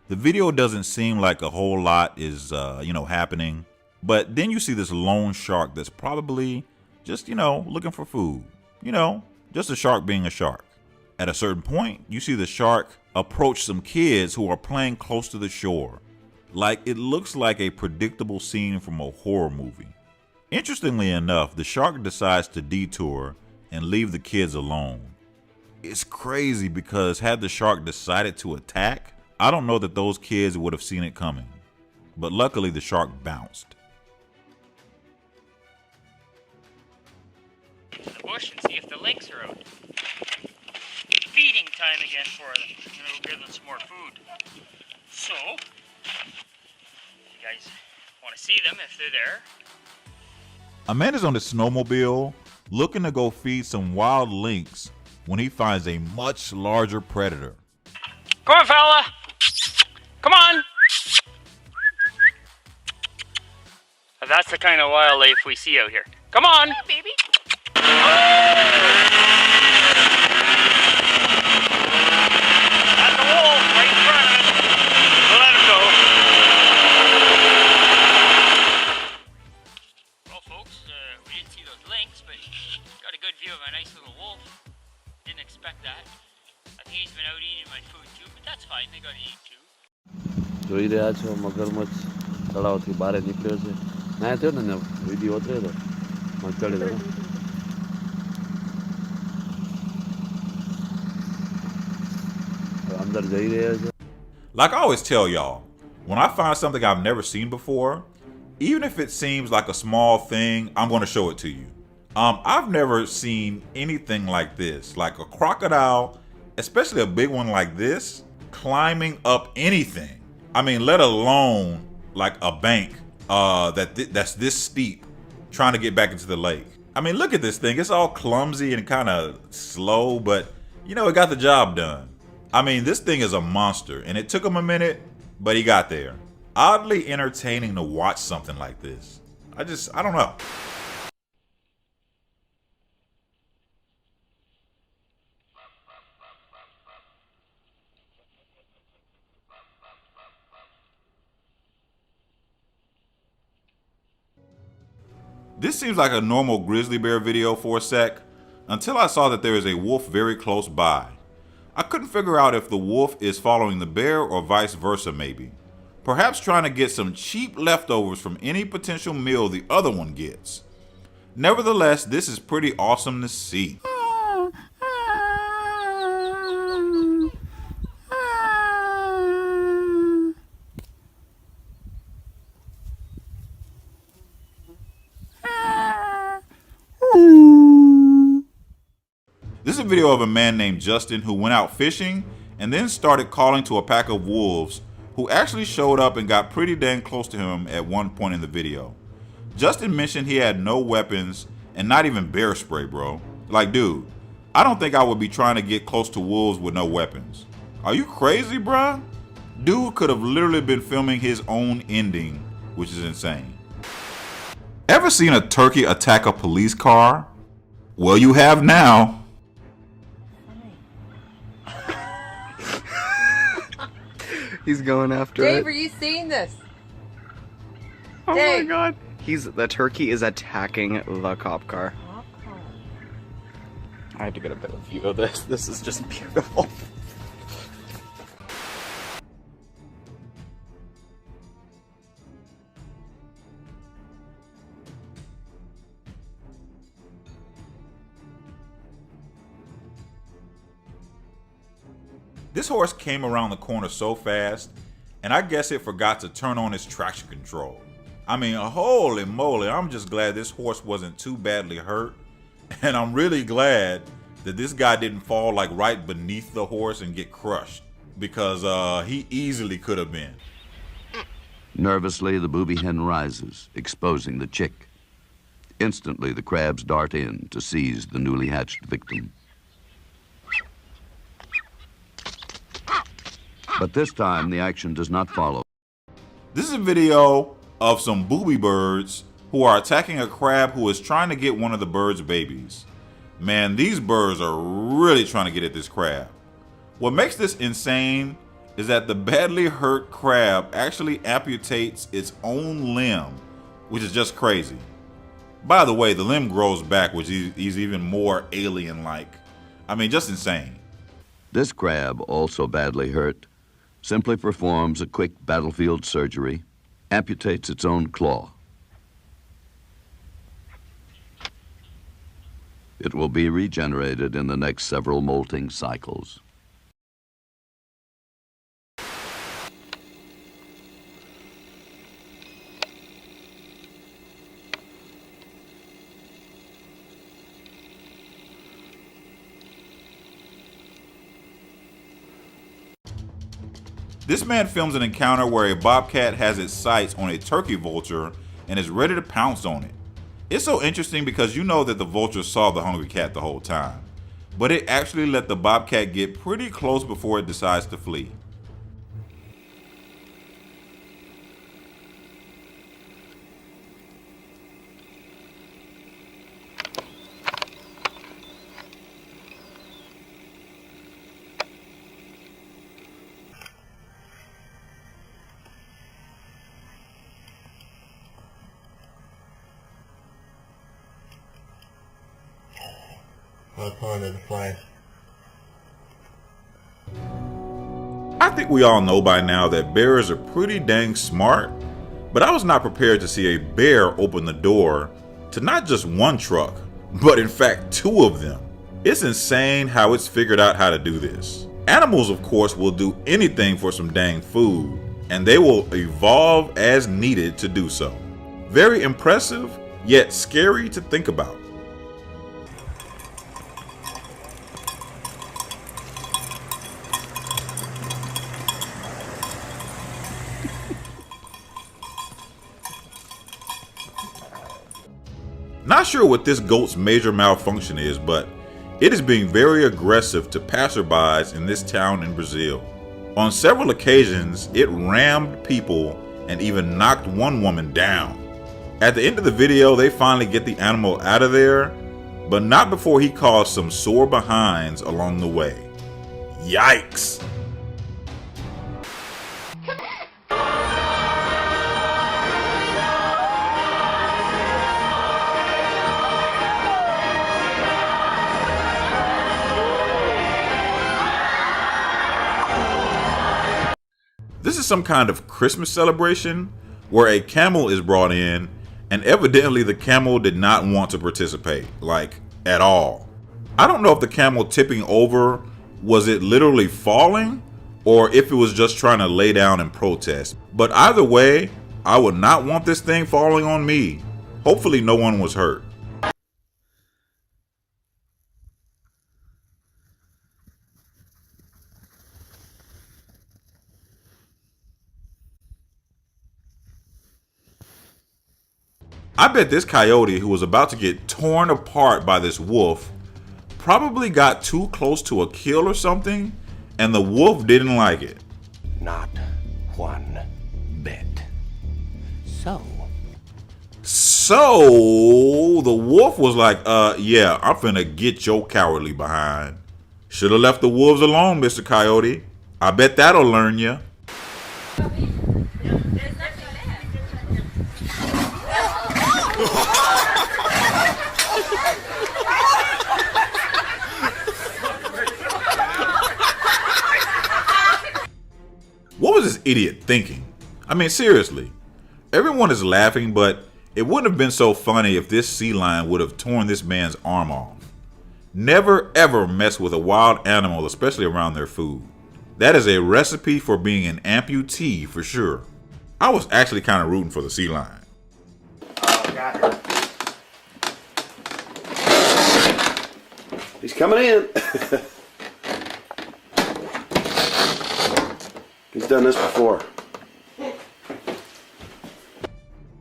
The video doesn't seem like a whole lot is, happening, but then you see this lone shark that's probably just, looking for food. Just a shark being a shark. At a certain point, you see the shark approach some kids who are playing close to the shore. Like, it looks like a predictable scene from a horror movie. Interestingly enough, the shark decides to detour and leave the kids alone. It's crazy because had the shark decided to attack, I don't know that those kids would have seen it coming. But luckily the shark bounced. The bush and see if the lynx are out. Feeding time again for them. It'll give them some more food. So, you guys want to see them if they're there? A man is on his snowmobile looking to go feed some wild lynx when he finds a much larger predator. Come on, fella! Come on! That's the kind of wildlife we see out here. Come on! Yeah, baby! That's a wolf right in front of us. We'll let him go. Well, folks, we didn't see those lynx, but got a good view of a nice little wolf. Didn't expect that. I think he's been out eating my food too, but that's fine. They gotta eat too. જોઈ રહ્યા છો મગરમચ્છ તળાવથી બહાર નીકળ્યો છે ના થયો ને video ઉતર્યો હતો મચડે તો અંદર જઈ રહ્યા છે. Like I always tell y'all, when I find something I've never seen before, even if it seems like a small thing, I'm going to show it to you. I've never seen anything like this, like a crocodile, especially a big one like this, climbing up anything. I mean, let alone like a bank that's this steep, trying to get back into the lake. I mean, look at this thing. It's all clumsy and kind of slow, but it got the job done. I mean, this thing is a monster, and it took him a minute, but he got there. Oddly entertaining to watch something like this. I don't know. This seems like a normal grizzly bear video for a sec, until I saw that there is a wolf very close by. I couldn't figure out if the wolf is following the bear or vice versa maybe. Perhaps trying to get some cheap leftovers from any potential meal the other one gets. Nevertheless, this is pretty awesome to see. This is a video of a man named Justin who went out fishing and then started calling to a pack of wolves who actually showed up and got pretty dang close to him at one point in the video. Justin mentioned he had no weapons and not even bear spray, bro. Like, dude, I don't think I would be trying to get close to wolves with no weapons. Are you crazy, bruh? Dude could have literally been filming his own ending, which is insane. Ever seen a turkey attack a police car? Well, you have now. He's going after Dave, it. are you seeing this? Oh Dave. my god. The turkey is attacking the cop car. I have to get a better view of this. This is just beautiful. This horse came around the corner so fast, and I guess it forgot to turn on its traction control. I mean, holy moly, I'm just glad this horse wasn't too badly hurt. And I'm really glad that this guy didn't fall like right beneath the horse and get crushed, because he easily could have been. Nervously, the booby hen rises, exposing the chick. Instantly, the crabs dart in to seize the newly hatched victim. But this time, the action does not follow. This is a video of some booby birds who are attacking a crab who is trying to get one of the bird's babies. Man, these birds are really trying to get at this crab. What makes this insane is that the badly hurt crab actually amputates its own limb, which is just crazy. By the way, the limb grows back, which is even more alien-like. I mean, just insane. This crab, also badly hurt, simply performs a quick battlefield surgery, amputates its own claw. It will be regenerated in the next several molting cycles. This man films an encounter where a bobcat has its sights on a turkey vulture and is ready to pounce on it. It's so interesting because you know that the vulture saw the hungry cat the whole time, but it actually let the bobcat get pretty close before it decides to flee. I think we all know by now that bears are pretty dang smart, but I was not prepared to see a bear open the door to not just one truck, but in fact 2 of them. It's insane how it's figured out how to do this. Animals, of course, will do anything for some dang food, and they will evolve as needed to do so. Very impressive, yet scary to think about. Not sure what this goat's major malfunction is, but it is being very aggressive to passerbys in this town in Brazil. On several occasions, it rammed people and even knocked one woman down. At the end of the video, they finally get the animal out of there, but not before he caused some sore behinds along the way. Yikes! This is some kind of Christmas celebration where a camel is brought in, and evidently the camel did not want to participate, like, at all. I don't know if the camel tipping over, was it literally falling, or if it was just trying to lay down and protest. But either way, I would not want this thing falling on me. Hopefully no one was hurt. I bet this coyote, who was about to get torn apart by this wolf, probably got too close to a kill or something, and the wolf didn't like it. Not one bit. So the wolf was like, yeah, I'm finna get your cowardly behind. Should've left the wolves alone, Mr. Coyote. I bet that'll learn ya. What was this idiot thinking? I mean, seriously. Everyone is laughing, but it wouldn't have been so funny if this sea lion would have torn this man's arm off. Never ever mess with a wild animal, especially around their food. That is a recipe for being an amputee for sure. I was actually kind of rooting for the sea lion. cat. He's coming in. He's done this before.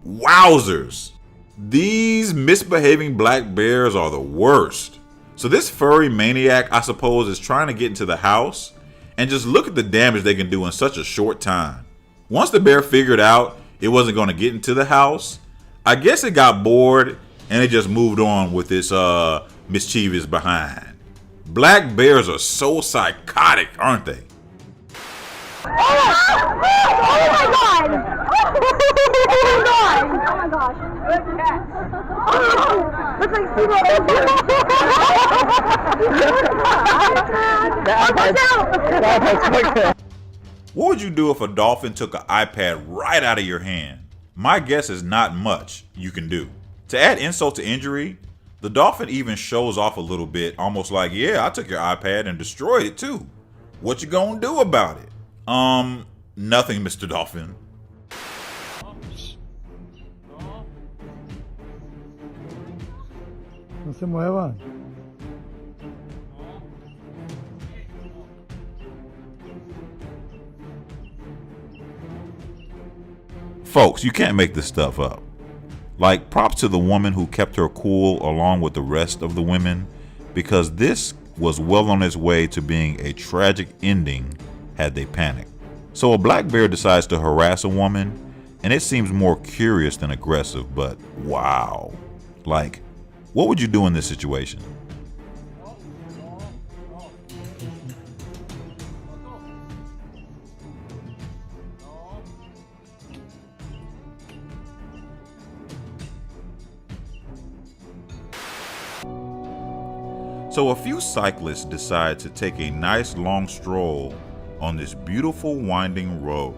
Wowzers! These misbehaving black bears are the worst. So this furry maniac, I suppose, is trying to get into the house, and just look at the damage they can do in such a short time. Once the bear figured out it wasn't going to get into the house, I guess it got bored and it just moved on with its mischievous behind. Black bears are so psychotic, aren't they? Oh my god! Oh my god! Oh my gosh! Good cat! Oh, looks like Steve. What would you do if a dolphin took an iPad right out of your hand? My guess is not much you can do. To add insult to injury, the dolphin even shows off a little bit, almost like, yeah, I took your iPad and destroyed it too. What you gonna do about it? Nothing, Mr. Dolphin. No se mueva. Folks, you can't make this stuff up. Like, props to the woman who kept her cool along with the rest of the women, because this was well on its way to being a tragic ending had they panicked. So a black bear decides to harass a woman, and it seems more curious than aggressive, but wow. Like, what would you do in this situation? So a few cyclists decide to take a nice long stroll on this beautiful winding road.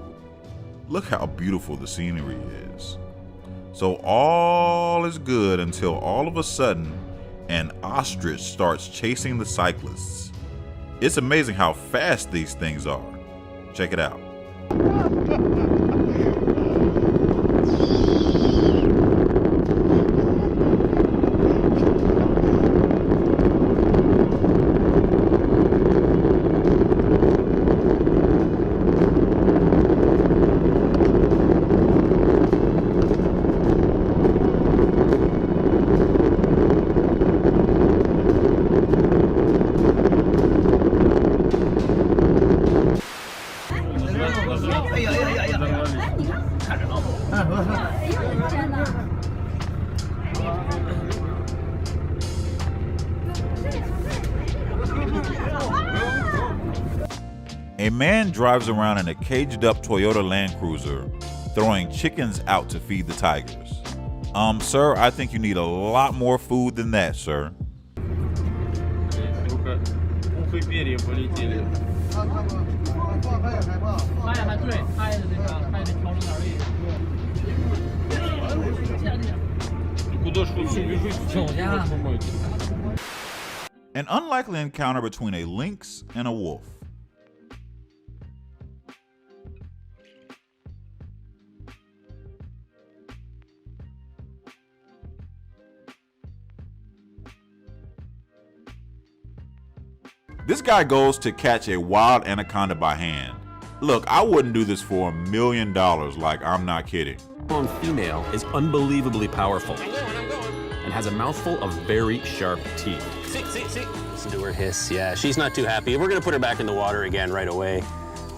Look how beautiful the scenery is. So all is good until all of a sudden an ostrich starts chasing the cyclists. It's amazing how fast these things are. Check it out. A man drives around in a caged-up Toyota Land Cruiser, throwing chickens out to feed the tigers. Sir, I think you need a lot more food than that, sir. An unlikely encounter between a lynx and a wolf. This guy goes to catch a wild anaconda by hand. Look, I wouldn't do this for $1 million, like, I'm not kidding. Long female is unbelievably powerful and has a mouthful of very sharp teeth. See. Listen to her hiss. Yeah, she's not too happy. We're gonna put her back in the water again right away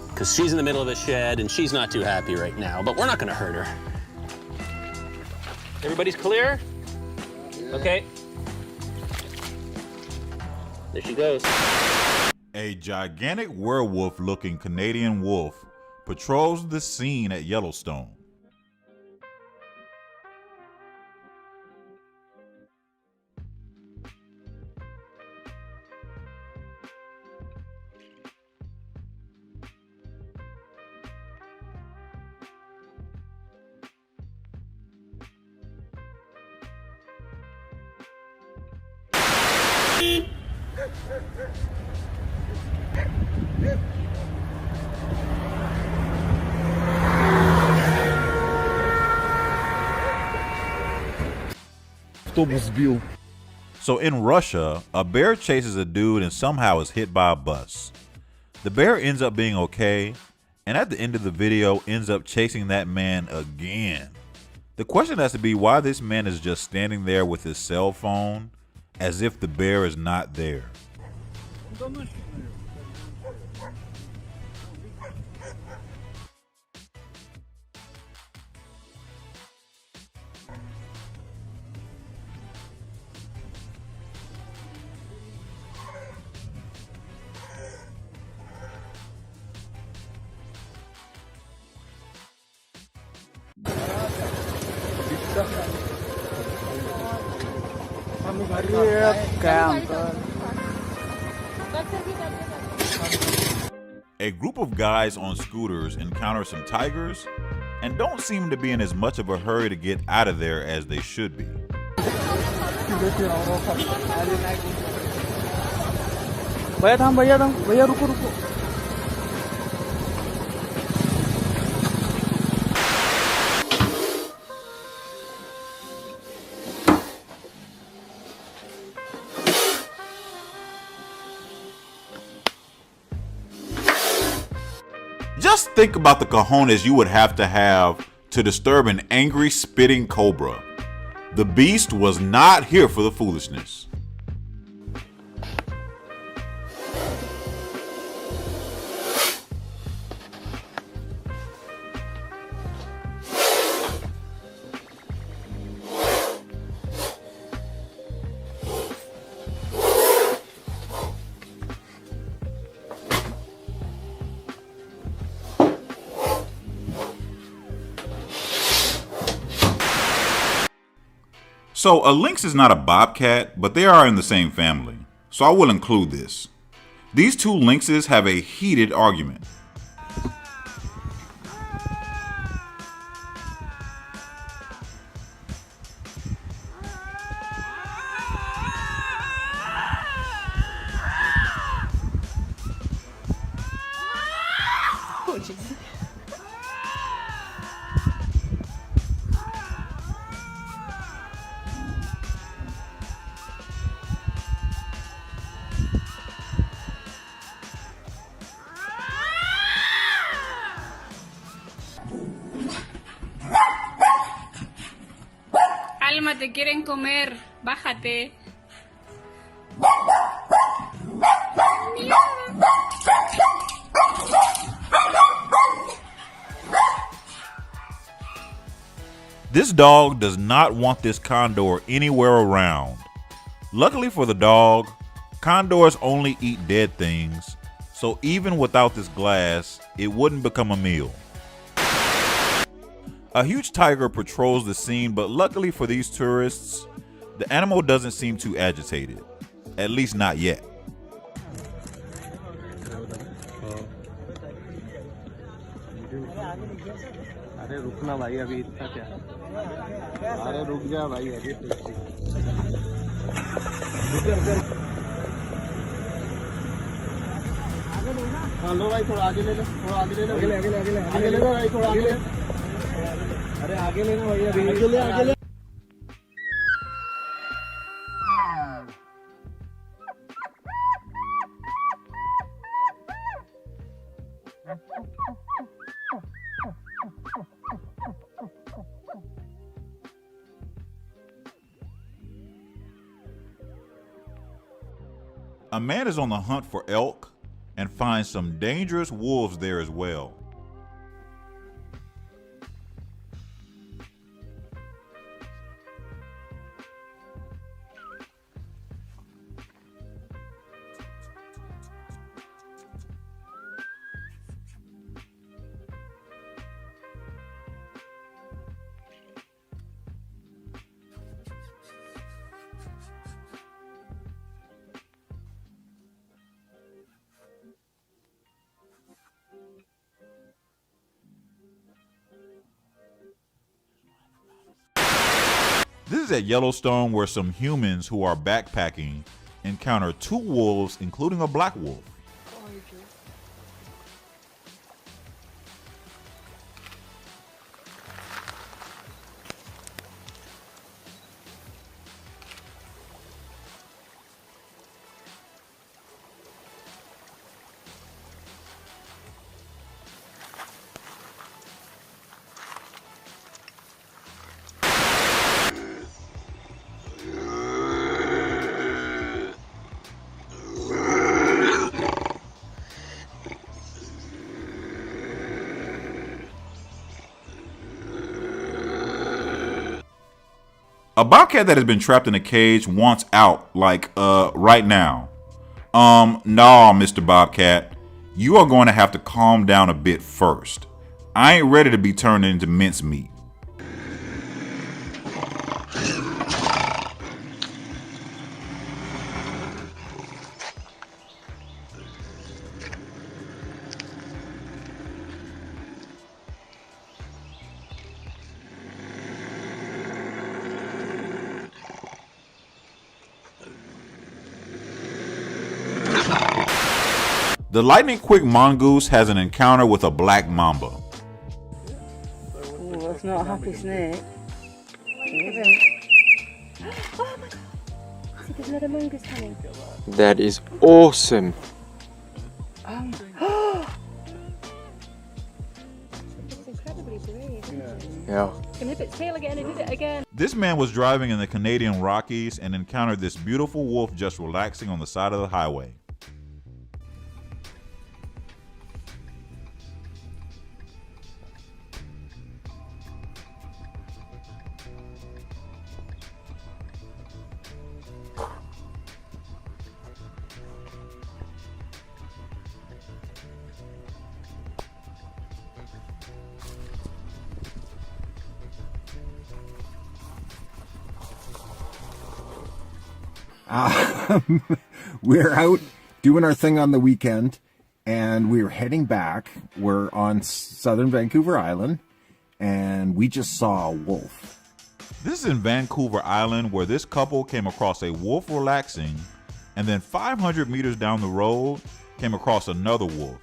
because she's in the middle of a shed and she's not too happy right now, but we're not gonna hurt her. Everybody's clear? Okay. There she goes. A gigantic werewolf-looking Canadian wolf patrols the scene at Yellowstone. автобус сбил. So in Russia, a bear chases a dude and somehow is hit by a bus. The bear ends up being okay, and at the end of the video ends up chasing that man again. The question has to be why this man is just standing there with his cell phone as if the bear is not there. A group of guys on scooters encounter some tigers and don't seem to be in as much of a hurry to get out of there as they should be. भैया थाम भैया रुको Just think about the cojones you would have to disturb an angry, spitting cobra. The beast was not here for the foolishness. So a lynx is not a bobcat, but they are in the same family, so I will include this. These two lynxes have a heated argument. Alma, te quieren comer. Bájate. This dog does not want this condor anywhere around. Luckily for the dog, condors only eat dead things, so even without this glass, it wouldn't become a meal. A huge tiger patrols the scene, but luckily for these tourists, the animal doesn't seem too agitated. At least not yet. अरे रुकना भाई अभी इतना क्या अरे रुक जा भाई अभी हाँ लो भाई थोड़ा आगे ले लो आगे ले लो भाई थोड़ा आगे ले अरे आगे लेना भाई आगे ले A man is on the hunt for elk and finds some dangerous wolves there as well. This is at Yellowstone, where some humans who are backpacking encounter two wolves, including a black wolf. A bobcat that has been trapped in a cage wants out, like, right now. Nah, Mr. Bobcat. You are going to have to calm down a bit first. I ain't ready to be turned into mincemeat. The lightning-quick mongoose has an encounter with a black mamba. Oh, that's not a happy snake. Oh my god. See, there's another mongoose coming. That is awesome. It's incredibly brave, isn't it? Yeah. Can hit its tail again and hit it again. This man was driving in the Canadian Rockies and encountered this beautiful wolf just relaxing on the side of the highway. We're out doing our thing on the weekend, and we're heading back. We're on southern Vancouver Island, and we just saw a wolf. This is in Vancouver Island, where this couple came across a wolf relaxing, and then 500 meters down the road came across another wolf.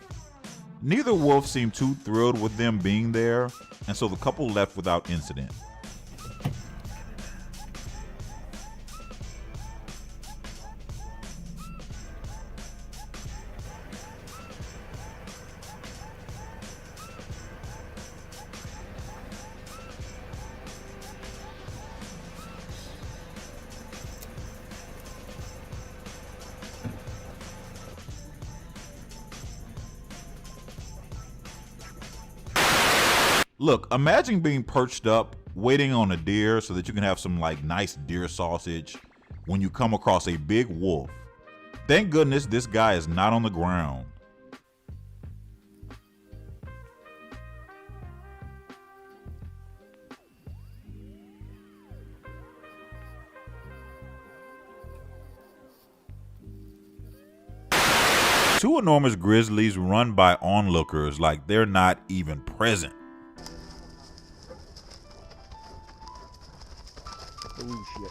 Neither wolf seemed too thrilled with them being there, and so the couple left without incident. Look, imagine being perched up, waiting on a deer so that you can have some like nice deer sausage when you come across a big wolf. Thank goodness this guy is not on the ground. Two enormous grizzlies run by onlookers like they're not even present. Oh shit.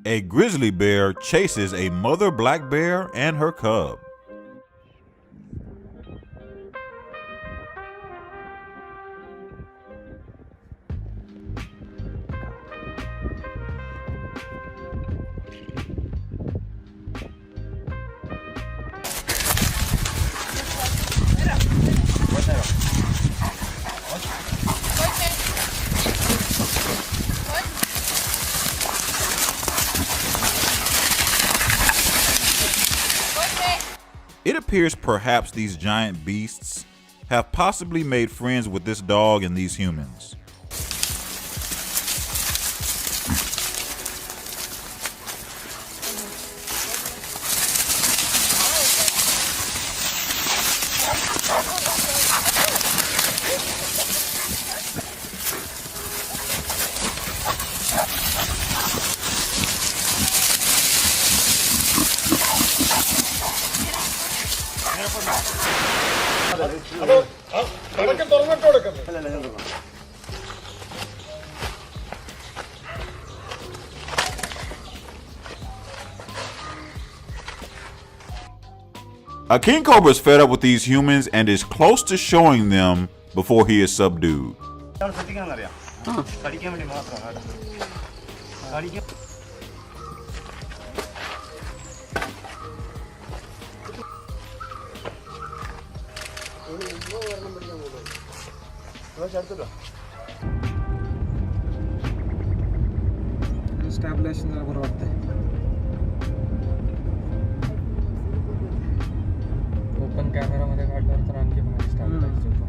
A grizzly bear chases a mother black bear and her cub. It appears perhaps these giant beasts have possibly made friends with this dog and these humans. A king cobra is fed up with these humans and is close to showing them before he is subdued. Stabilization जरा बरं वाटतंय. Open कॅमेरामध्ये काढल्यावर तर आणखी भारी स्टॅबिलाइज होतो.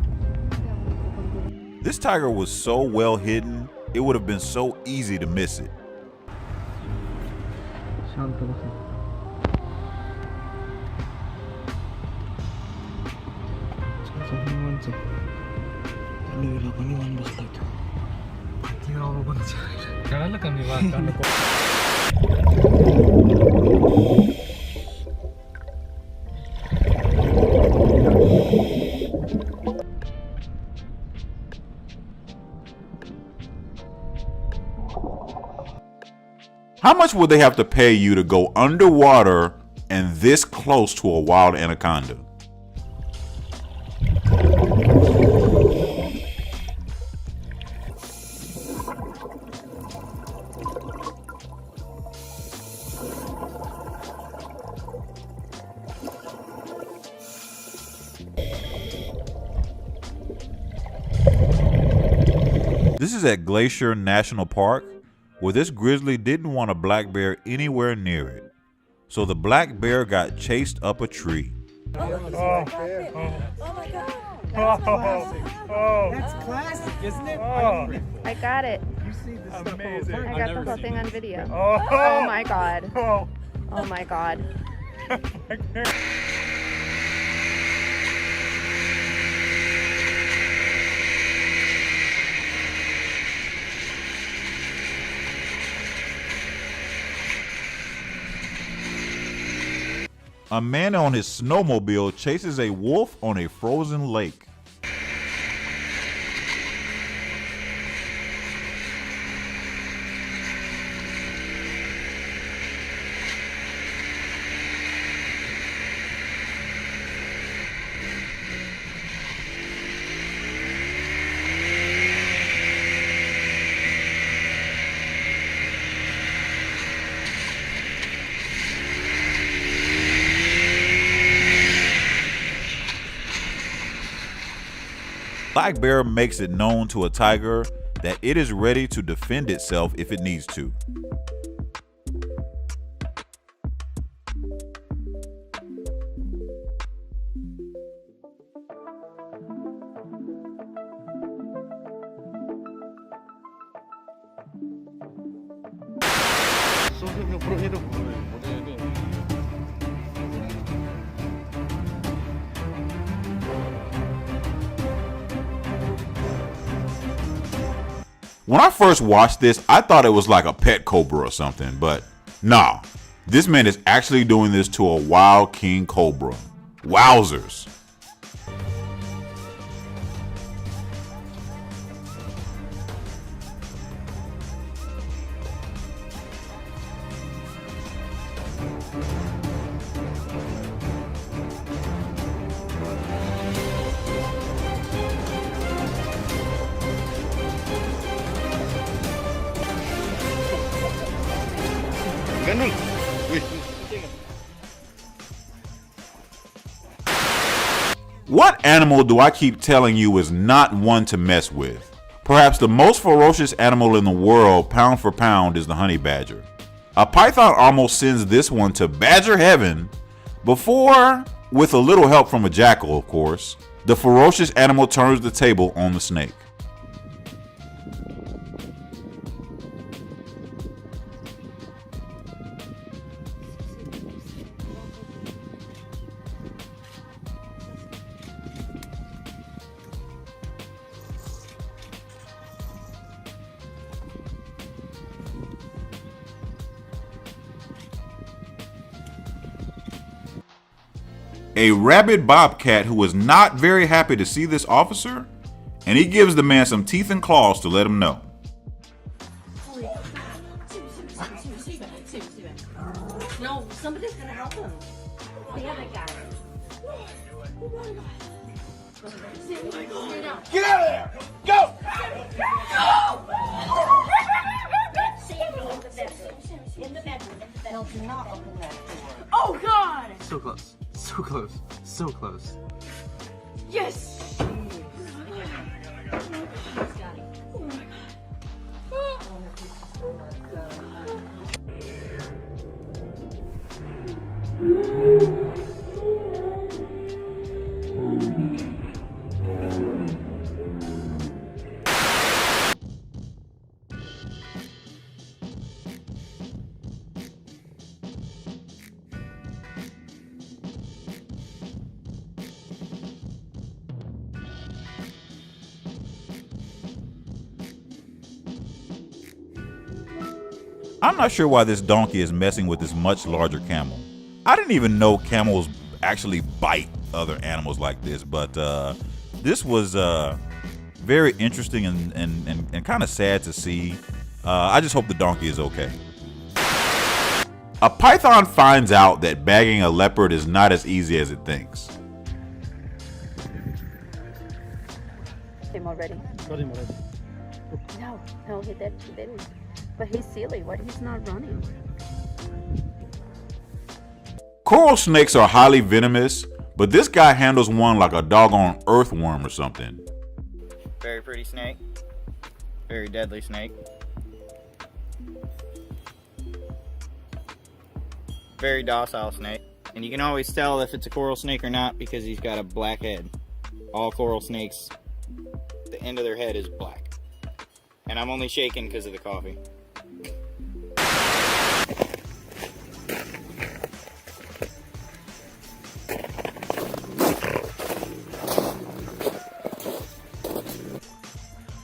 This tiger was so well hidden, it would have been so easy to miss it. शांत बसा. कळालं का मी वाट नको. How much would they have to pay you to go underwater and this close to a wild anaconda? This is at Glacier National Park, where this grizzly didn't want a black bear anywhere near it. So the black bear got chased up a tree. Oh my god. That's classic, isn't it? I got it. You see this stuff Amazing. I got the whole thing on video. Oh my god. Oh my god. A man on his snowmobile chases a wolf on a frozen lake. Black bear makes it known to a tiger that it is ready to defend itself if it needs to. When I first watched this, I thought it was like a pet cobra or something, but nah, this man is actually doing this to a wild king cobra. Wowzers. What animal do I keep telling you is not one to mess with? Perhaps the most ferocious animal in the world, pound for pound, is the honey badger. A python almost sends this one to badger heaven before, with a little help from a jackal of course, the ferocious animal turns the table on the snake. A rabid bobcat who is not very happy to see this officer, and he gives the man some teeth and claws to let him know. No, somebody's gonna help him. The other guy. Get out of there! Go! In the bedroom. No, do not open that door. Oh God! So close. So close. So close. Yes! I'm not sure why this donkey is messing with this much larger camel. I didn't even know camels actually bite other animals like this, but this was very interesting and kind of sad to see. I just hope the donkey is okay. A python finds out that bagging a leopard is not as easy as it thinks. Him already. Got him already. No, he did. But he's silly. What? He's not running. Coral snakes are highly venomous, but this guy handles one like a doggone earthworm or something. Very pretty snake. Very deadly snake. Very docile snake. And you can always tell if it's a coral snake or not because he's got a black head. All coral snakes, the end of their head is black. And I'm only shaking because of the coffee.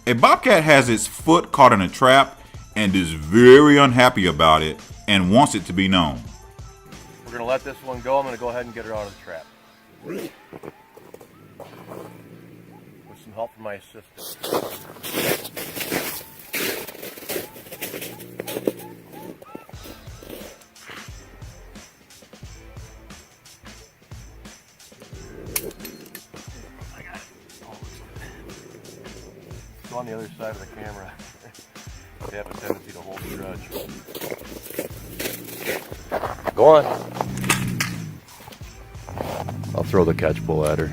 A bobcat has its foot caught in a trap and is very unhappy about it and wants it to be known. We're going to let this one go. I'm going to go ahead and get her out of the trap. With some help from my assistant. On the other side of the camera. They have a tendency to hold the grudge. Go on. I'll throw the catch pole at her.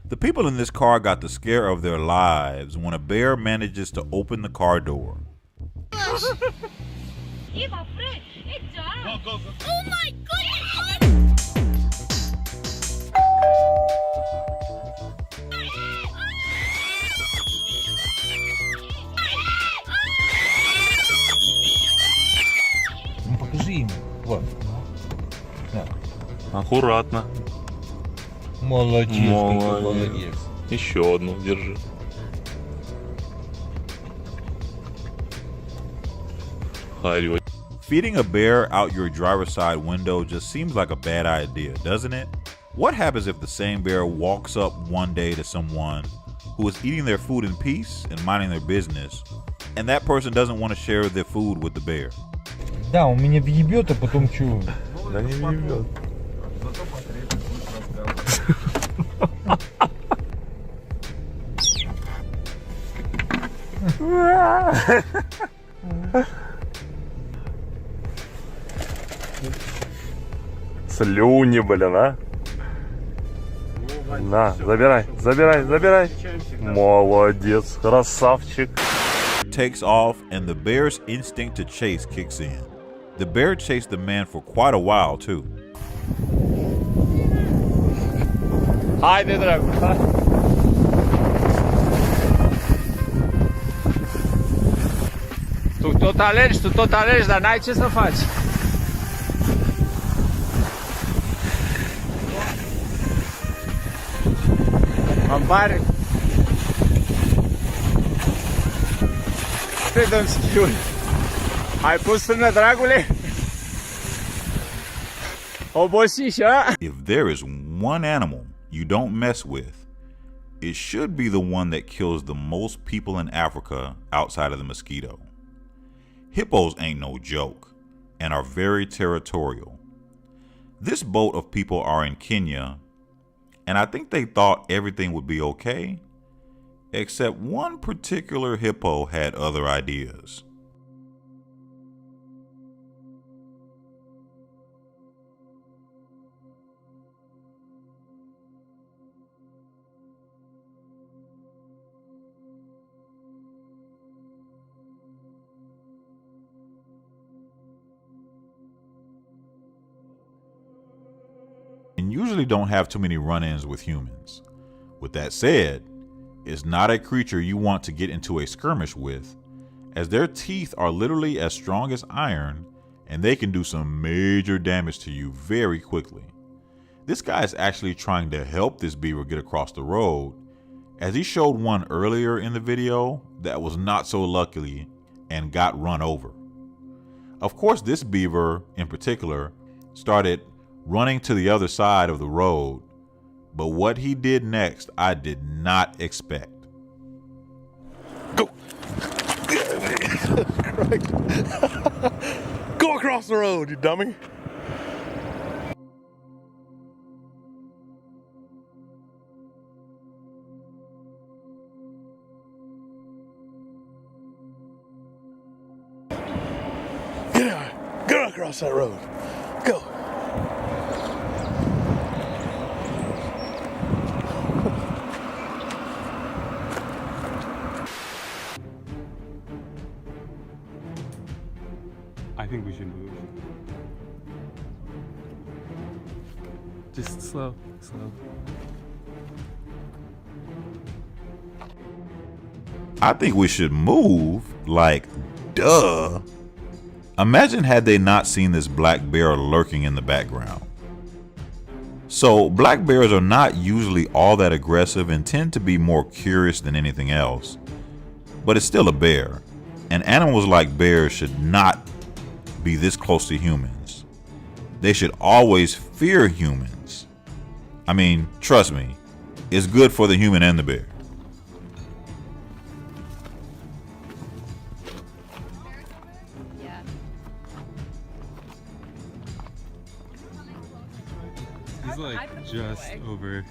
The people in this car got the scare of their lives when a bear manages to open the car door. Go, go, go. Oh my goodness! Ну покажи ему. Вот. Да. Аккуратно. Молодец, молодец. Еще одну держи. Хорёть. Feeding a bear out your driver's side window just seems like a bad idea, doesn't it? What happens if the same bear walks up one day to someone who is eating their food in peace and minding their business, and that person doesn't want to share their food with the bear? Да, он меня въебет, а потом чё? Да не въебет. Слюни, блин, а? На, забирай, забирай, забирай. Молодец, красавчик. Takes off and the bear's instinct to chase kicks in. The bear chased the man for quite a while too. Haydi Drago. Tu tot alegi, dar n-ai ce să faci. Îmi pare. Te dăm schiuri. Ai pus frână, dragule? Obosișa? If there is one animal you don't mess with, it should be the one that kills the most people in Africa outside of the mosquito. Hippos ain't no joke and are very territorial. This boat of people are in Kenya, and I think they thought everything would be okay, except one particular hippo had other ideas. and usually don't have too many run-ins with humans. With that said, it's not a creature you want to get into a skirmish with, as their teeth are literally as strong as iron and they can do some major damage to you very quickly. This guy is actually trying to help this beaver get across the road, as he showed one earlier in the video that was not so lucky and got run over. Of course, this beaver in particular started running to the other side of the road, but what he did next, I did not expect. Go! Go across the road, you dummy! Get across that road. Go. I think we should move. Just slow. I think we should move? Like, duh. Imagine had they not seen this black bear lurking in the background. So, black bears are not usually all that aggressive and tend to be more curious than anything else. But it's still a bear, and animals like bears should not be this close to humans. They should always fear humans. I mean, trust me, it's good for the human and the bear. He's like just over.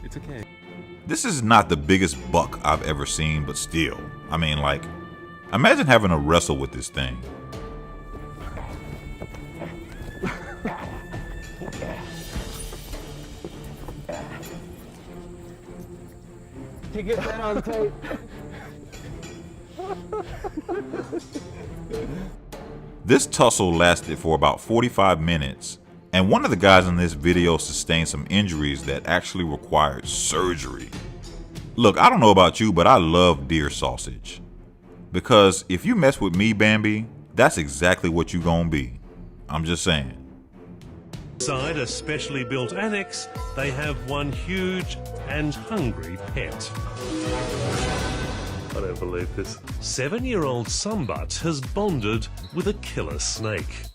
It's okay. This is not the biggest buck I've ever seen, but still. I mean, like, imagine having to wrestle with this thing. To get that on tape. This tussle lasted for about 45 minutes, and one of the guys in this video sustained some injuries that actually required surgery. Look, I don't know about you, but I love deer sausage. Because if you mess with me, Bambi, that's exactly what you gonna be. I'm just saying. Inside a specially built annex, they have one huge and hungry pet. I don't believe this. 7-year-old Sumbat has bonded with a killer snake.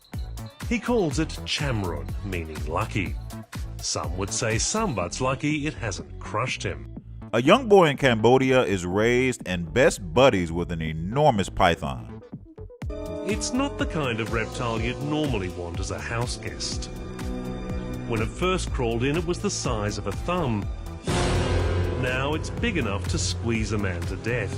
He calls it Chamrun, meaning lucky. Some would say Sumbat's lucky it hasn't crushed him. A young boy in Cambodia is raised and best buddies with an enormous python. It's not the kind of reptile you'd normally want as a house guest. When it first crawled in, it was the size of a thumb. Now it's big enough to squeeze a man to death.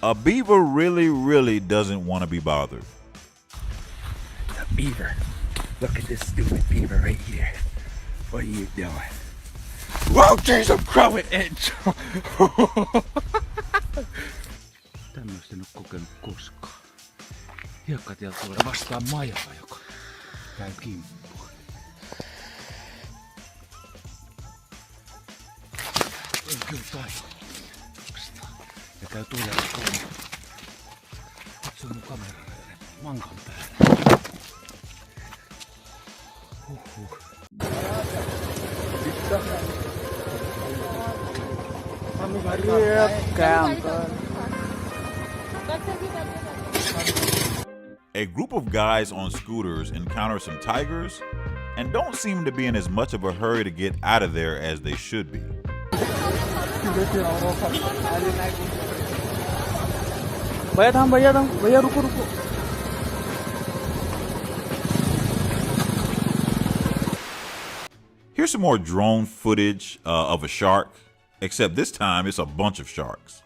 A beaver really doesn't want to be bothered. The beaver. Look at this stupid beaver right here. What are you doing? Whoa, jeez, I'm growing edge. Tämmöistä en ole kokenut koskaan. Hiekkatieltä tulee vastaan majaa, joka käy kimppuun. En kyllä tajua. Ja käy tuljalla kulma. Katso mun kameraa mankan päällä. Huhhuh. A group of guys on scooters encounter some tigers and don't seem to be in as much of a hurry to get out of there as they should be. भैया रुको रुको. Here's some more drone footage of a shark. except this time it's a bunch of sharks.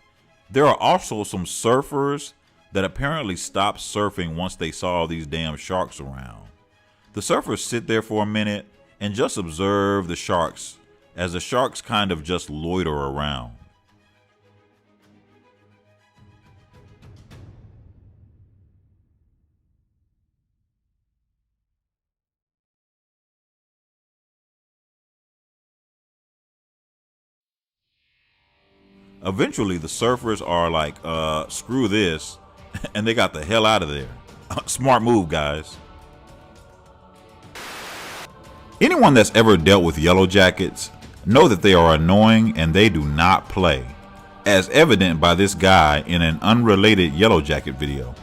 There are also some surfers that apparently stopped surfing once they saw these damn sharks around. The surfers sit there for a minute and just observe the sharks as the sharks kind of just loiter around. Eventually, the surfers are like, screw this, and they got the hell out of there. Smart move, guys. Anyone that's ever dealt with yellow jackets know that they are annoying and they do not play, as evident by this guy in an unrelated yellow jacket video.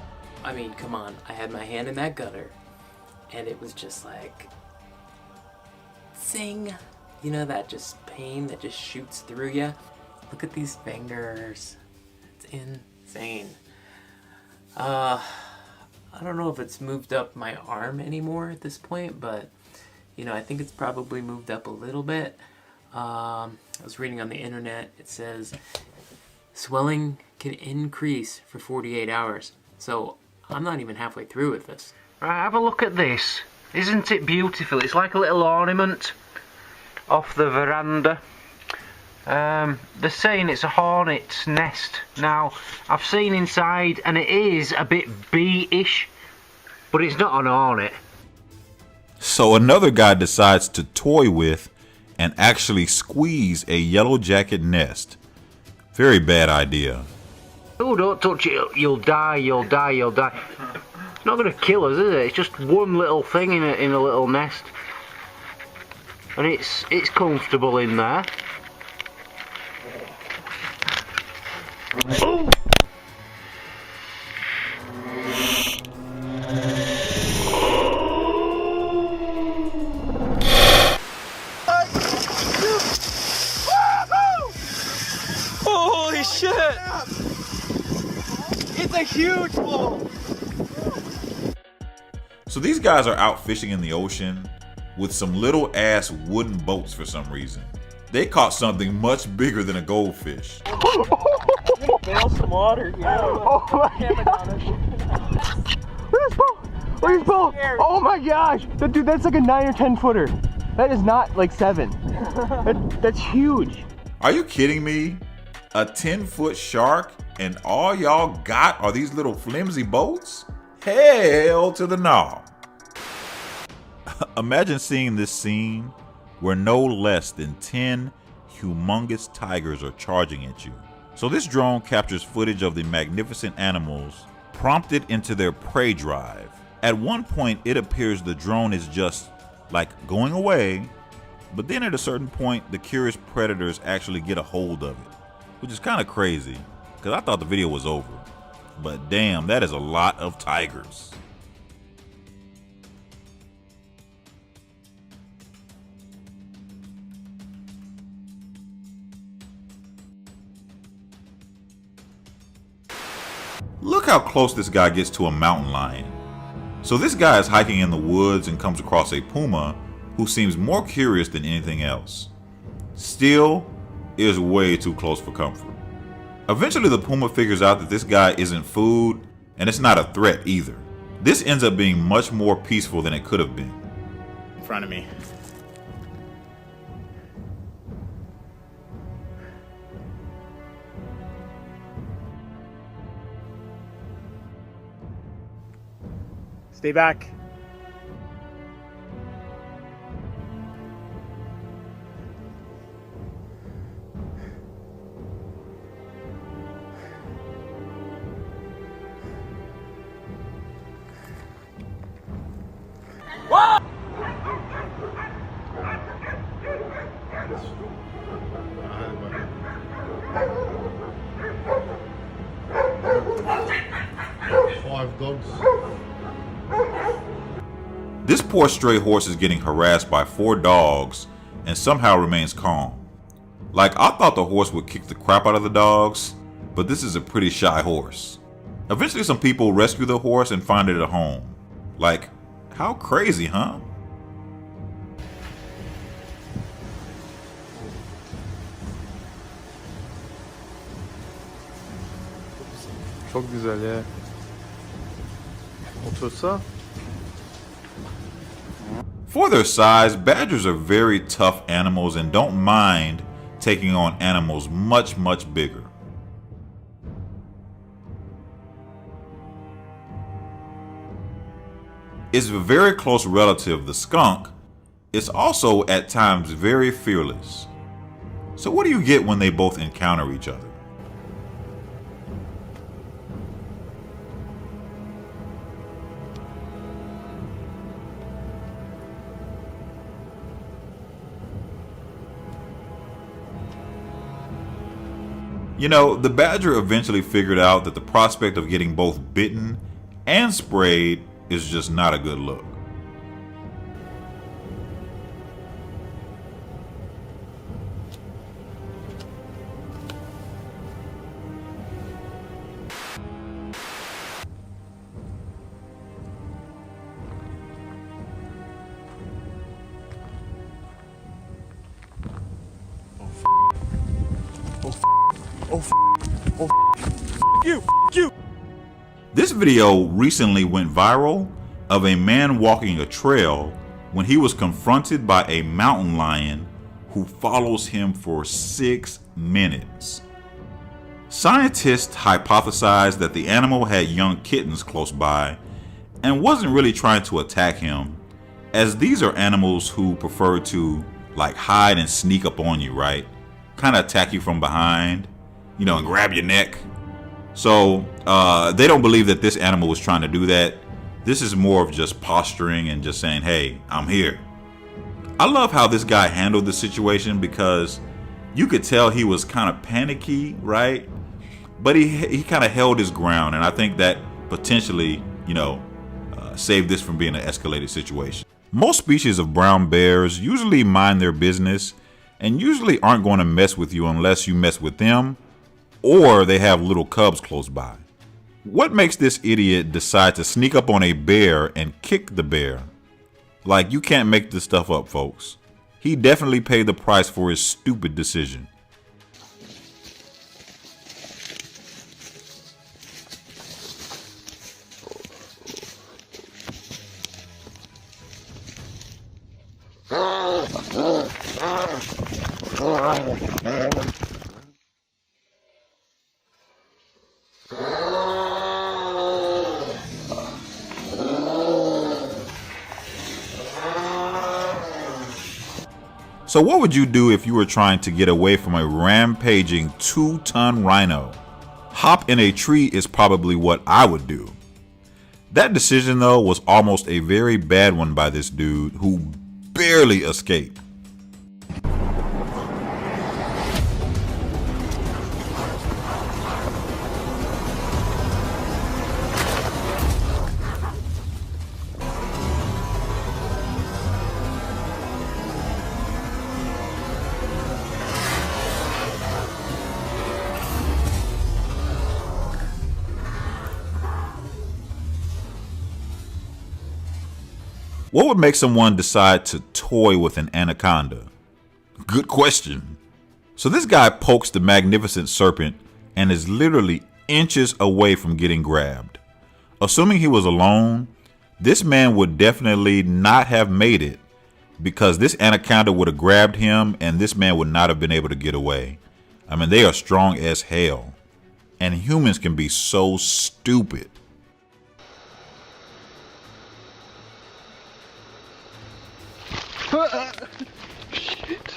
I mean, come on, I had my hand in that gutter, and it was just like, zing. You know, that just pain that just shoots through you? Look at these fingers. It's insane. I don't know if it's moved up my arm anymore at this point, but you know, I think it's probably moved up a little bit. I was reading on the internet, it says swelling can increase for 48 hours. So I'm not even halfway through with this. Right, have a look at this. Isn't it beautiful? It's like a little ornament off the veranda. They're saying it's a hornet's nest. Now, I've seen inside and it is a bit bee-ish, but it's not an hornet. So another guy decides to toy with and actually squeeze a yellow jacket nest. Very bad idea. Oh, don't touch it. You'll die, you'll die, you'll die. It's not going to kill us, is it? It's just one little thing in a little nest. And it's comfortable in there. Oh! Holy shit! It's a huge one! So these guys are out fishing in the ocean with some little ass wooden boats for some reason. They caught something much bigger than a goldfish. Bail some water here. Oh my gosh. Look at this boat! Oh my gosh! Dude, that's like a 9 or 10 footer. That is not like 7. That's huge. Are you kidding me? A 10-foot shark and all y'all got are these little flimsy boats? Hell to the no. Imagine seeing this scene where no less than 10 humongous tigers are charging at you. So this drone captures footage of the magnificent animals prompted into their prey drive. At one point, it appears the drone is just like going away, but then at a certain point, the curious predators actually get a hold of it, which is kind of crazy because I thought the video was over. But damn, that is a lot of tigers. Look how close this guy gets to a mountain lion. So this guy is hiking in the woods and comes across a puma who seems more curious than anything else. Still, is way too close for comfort. Eventually the puma figures out that this guy isn't food and it's not a threat either. This ends up being much more peaceful than it could have been. In front of me. Stay back. Five dogs. This poor stray horse is getting harassed by 4 dogs and somehow remains calm. Like, I thought the horse would kick the crap out of the dogs, but this is a pretty shy horse. Eventually some people rescue the horse and find it at home. Like, how crazy, huh? Çok güzel ya. Otursa. For their size, badgers are very tough animals and don't mind taking on animals much, much bigger. It's a very close relative, the skunk. It's also at times very fearless. So what do you get when they both encounter each other? You know, the badger eventually figured out that the prospect of getting both bitten and sprayed is just not a good look. You. This video recently went viral of a man walking a trail when he was confronted by a mountain lion who follows him for 6 minutes. Scientists hypothesized that the animal had young kittens close by and wasn't really trying to attack him, as these are animals who prefer to like hide and sneak up on you, right? Kind of attack you from behind, you know, and grab your neck. So they don't believe that this animal was trying to do that. This is more of just posturing and just saying, hey, I'm here. I love how this guy handled the situation, because you could tell he was kind of panicky, right? But he kind of held his ground, and I think that potentially, you know, saved this from being an escalated situation. Most species of brown bears usually mind their business and usually aren't going to mess with you unless you mess with them, or they have little cubs close by. What makes this idiot decide to sneak up on a bear and kick the bear? Like, you can't make this stuff up, folks. He definitely paid the price for his stupid decision. So what would you do if you were trying to get away from a rampaging 2-ton rhino? Hop in a tree is probably what I would do. That decision, though, was almost a very bad one by this dude who barely escaped. What would make someone decide to toy with an anaconda? Good question. So this guy pokes the magnificent serpent and is literally inches away from getting grabbed. Assuming he was alone, this man would definitely not have made it, because this anaconda would have grabbed him and this man would not have been able to get away. I mean, they are strong as hell. And humans can be so stupid. Shit.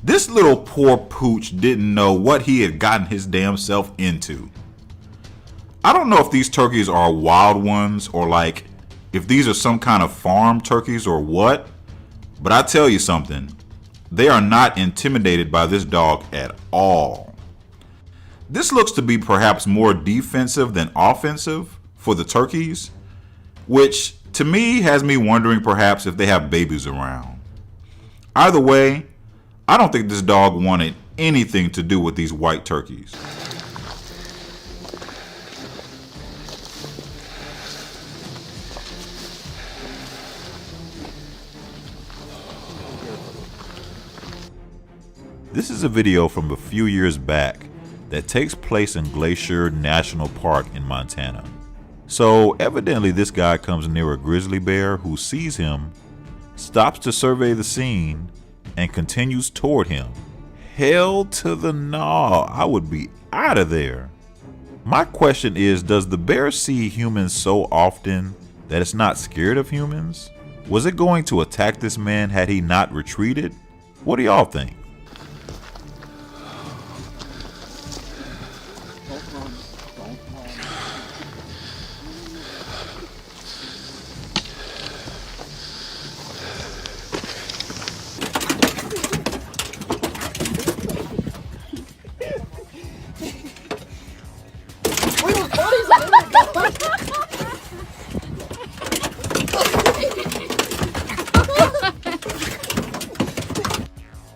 This little poor pooch didn't know what he had gotten his damn self into. I don't know if these turkeys are wild ones or like if these are some kind of farm turkeys or what, but I tell you something, they are not intimidated by this dog at all. This looks to be perhaps more defensive than offensive for the turkeys, which to me has me wondering perhaps if they have babies around. Either way, I don't think this dog wanted anything to do with these white turkeys. This is a video from a few years back that takes place in Glacier National Park in Montana. So evidently this guy comes near a grizzly bear who sees him, stops to survey the scene, and continues toward him. Hell to the no, I would be out of there. My question is, does the bear see humans so often that it's not scared of humans? Was it going to attack this man had he not retreated? What do y'all think?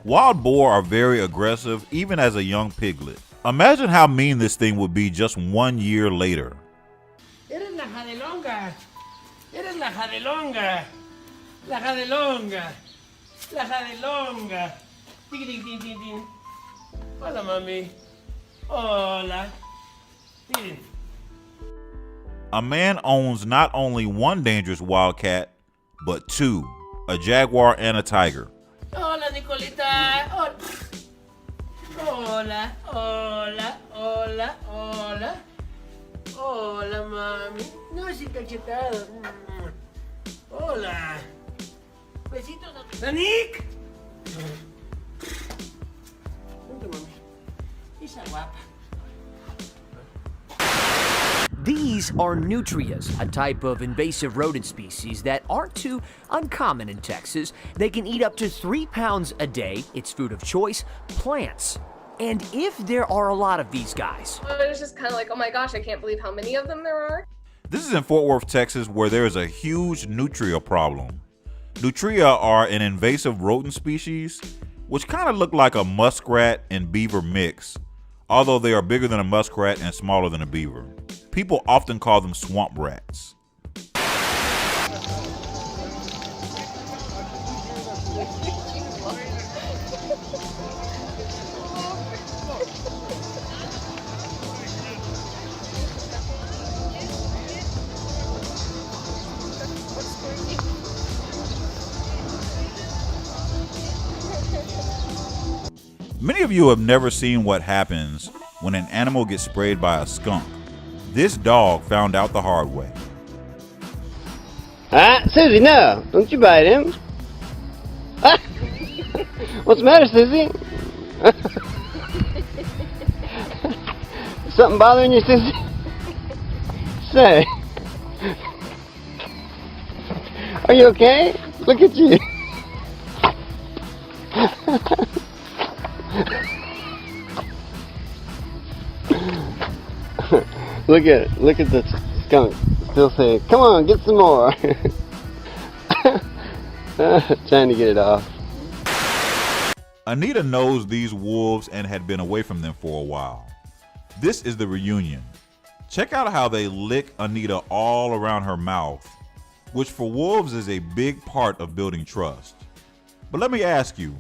Wild boar are very aggressive even as a young piglet. Imagine how mean this thing would be just 1 year later. Eres la jadelonga. Eres la jadelonga. La jadelonga. La jadelonga. Ding ding ding ding ding. Hola, mami. Hola. Ding. A man owns not only one dangerous wildcat, but two, a jaguar and a tiger. Hola, Nicolita. Hola, hola, hola, hola. Hola, mami. No, si cachetado. Hola. Besitos a Danik. Vente, mami. Esa guapa. These are nutrias, a type of invasive rodent species that aren't too uncommon in Texas. They can eat up to 3 pounds a day. It's food of choice, plants. And if there are a lot of these guys. It was just kind of like, oh my gosh, I can't believe how many of them there are. This is in Fort Worth, Texas, where there is a huge nutria problem. Nutria are an invasive rodent species, which kind of look like a muskrat and beaver mix, although they are bigger than a muskrat and smaller than a beaver. People often call them swamp rats. Many of you have never seen what happens when an animal gets sprayed by a skunk. This dog found out the hard way. Susie, no, don't you bite him. What's the matter, Susie? Something bothering you, Susie? Say, are you okay? Look at you. Look at it. Look at the skunk. Still saying, come on, get some more. Trying to get it off. Anita knows these wolves and had been away from them for a while. This is the reunion. Check out how they lick Anita all around her mouth, which for wolves is a big part of building trust. But let me ask you,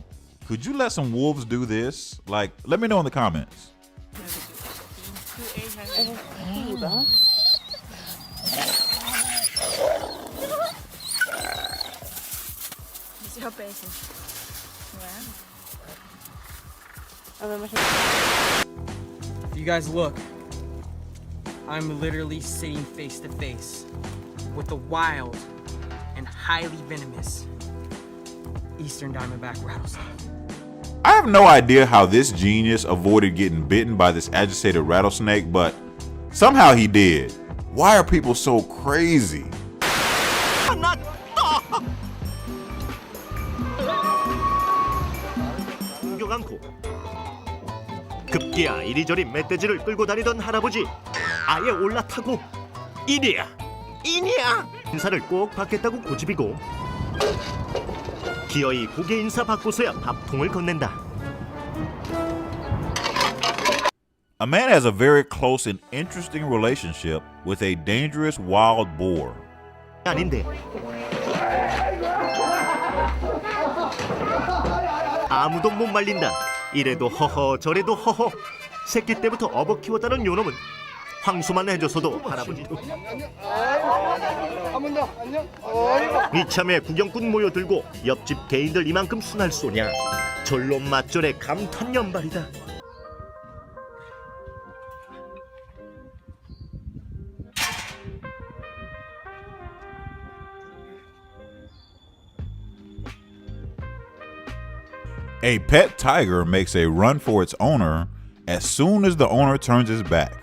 could you let some wolves do this? Like, let me know in the comments. If you guys look, I'm literally sitting face to face with the wild and highly venomous Eastern Diamondback rattlesnake. I have no idea how this genius avoided getting bitten by this agitated rattlesnake, but somehow he did. Why are people so crazy? 급기야 이리저리 멧돼지를 끌고 다니던 할아버지 아예 올라타고 이리야 인사를 꼭 받겠다고 고집이고 기어이 고개 인사 받고서야 밥통을 건넨다. A man has a very close and interesting relationship with a dangerous wild boar. 아닌데 아무도 못 말린다. 이래도 허허 저래도 허허. 새끼 때부터 업어 키웠다는 요놈은 황소만 해줘서도 할아버지 이참에 구경꾼 모여들고 옆집 개인들 이만큼 순할 쏘냐. 절로 맛절에 감탄 연발이다. A pet tiger makes a run for its owner as soon as the owner turns his back.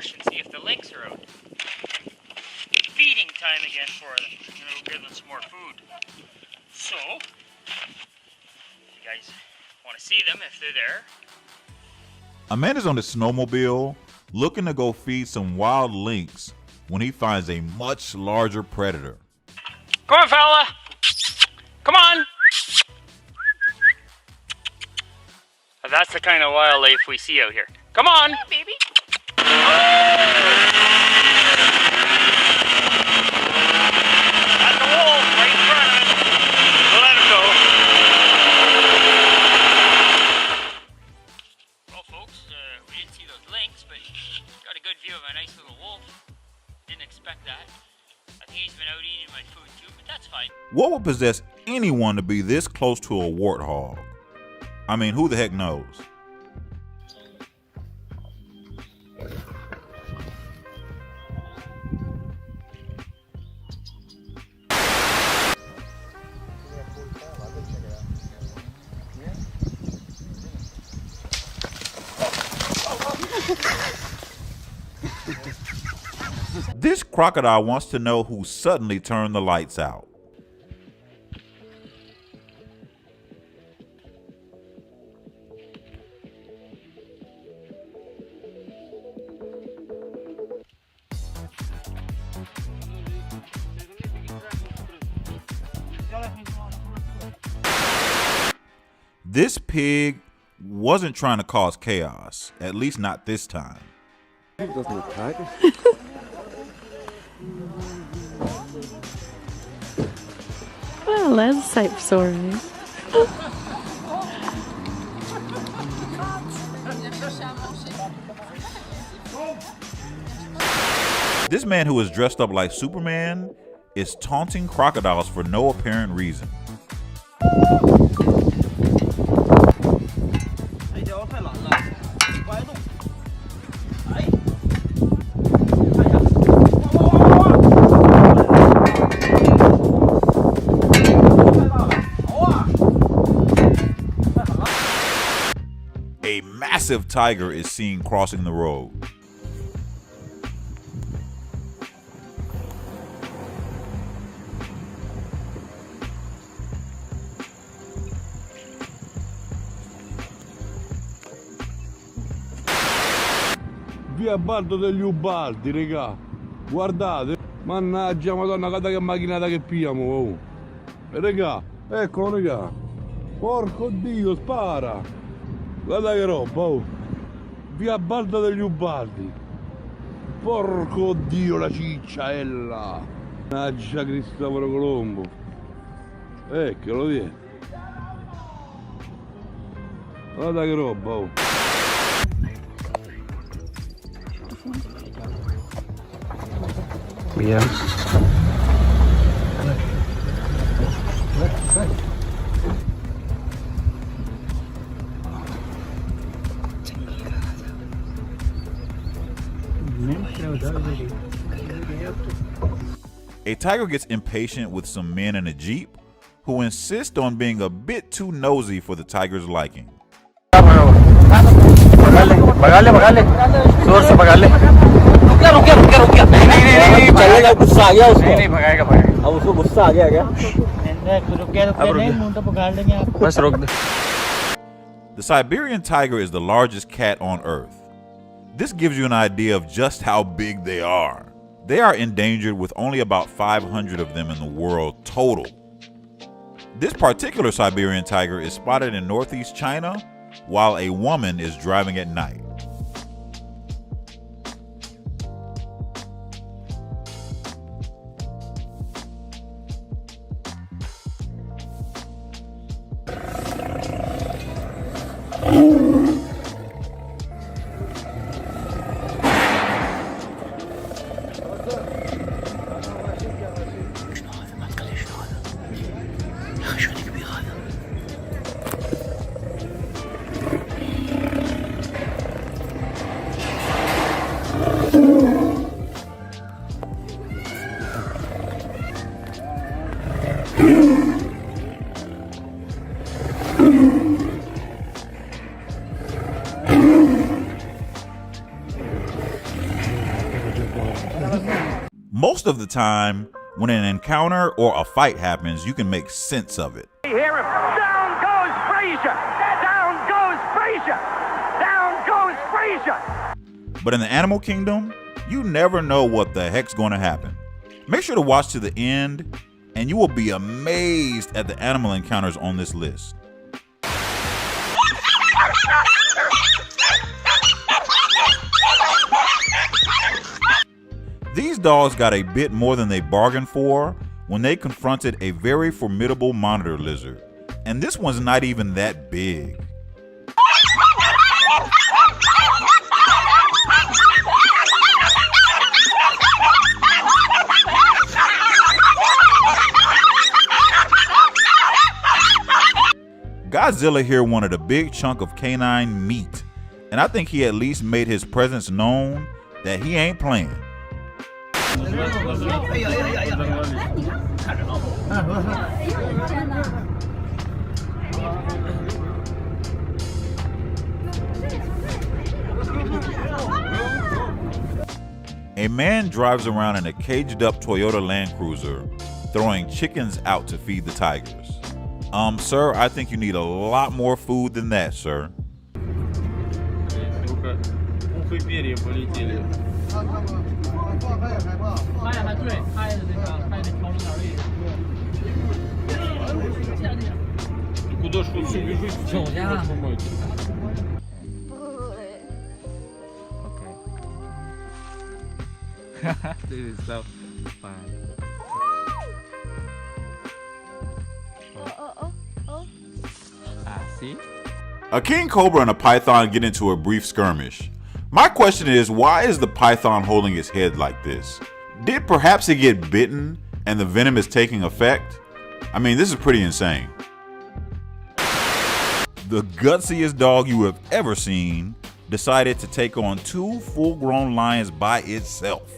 And see if the lynx are out. Feeding time again for them. We'll give them some more food. So, you guys want to see them if they're there? A man is on his snowmobile looking to go feed some wild lynx when he finds a much larger predator. Come on, fella! Come on! That's the kind of wildlife we see out here. Come on! Hey, baby! That's a wolf right in front of it. We'll let him go. Well, folks, we didn't see those lynx, but got a good view of a nice little wolf. Didn't expect that. I think he's been out eating my food too, but that's fine. What would possess anyone to be this close to a warthog? I mean, who the heck knows? This crocodile wants to know who suddenly turned the lights out. This pig wasn't trying to cause chaos, at least not this time. Well, that's a sight for sore eyes. This man who is dressed up like Superman is taunting crocodiles for no apparent reason. A massive tiger is seen crossing the road. Via Baldo degli Ubaldi, regà. Guardate. Mannaggia, madonna, guarda che macchinata che pigliamo. Oh. Regà, eccolo, regà. Porco Dio, spara. Guarda che roba, oh. Via Baldo degli Ubaldi. Porco Dio, la cicciaella. Mannaggia Cristoforo Colombo. Eccolo, via. Guarda che roba, oh. Via. A tiger gets impatient with some men in a Jeep who insist on being a bit too nosy for the tiger's liking. The Siberian tiger is the largest cat on Earth. This gives you an idea of just how big they are. They are endangered with only about 500 of them in the world total. This particular Siberian tiger is spotted in northeast China while a woman is driving at night. Most of the time, when an encounter or a fight happens, you can make sense of it. You hear him? Down goes Frazier! Down goes Frazier! Down goes Frazier! But in the animal kingdom, you never know what the heck's going to happen. Make sure to watch to the end, and you will be amazed at the animal encounters on this list. These dogs got a bit more than they bargained for when they confronted a very formidable monitor lizard. And this one's not even that big. Godzilla here wanted a big chunk of canine meat, and I think he at least made his presence known that he ain't playing. A man drives around in a caged-up Toyota Land Cruiser, throwing chickens out to feed the tigers. Sir, I think you need a lot more food than that, sir. This is so fun. See? A king cobra and a python get into a brief skirmish. My question is, why is the python holding its head like this? Did perhaps it get bitten and the venom is taking effect? I mean, this is pretty insane. The gutsiest dog you have ever seen decided to take on 2 full-grown lions by itself.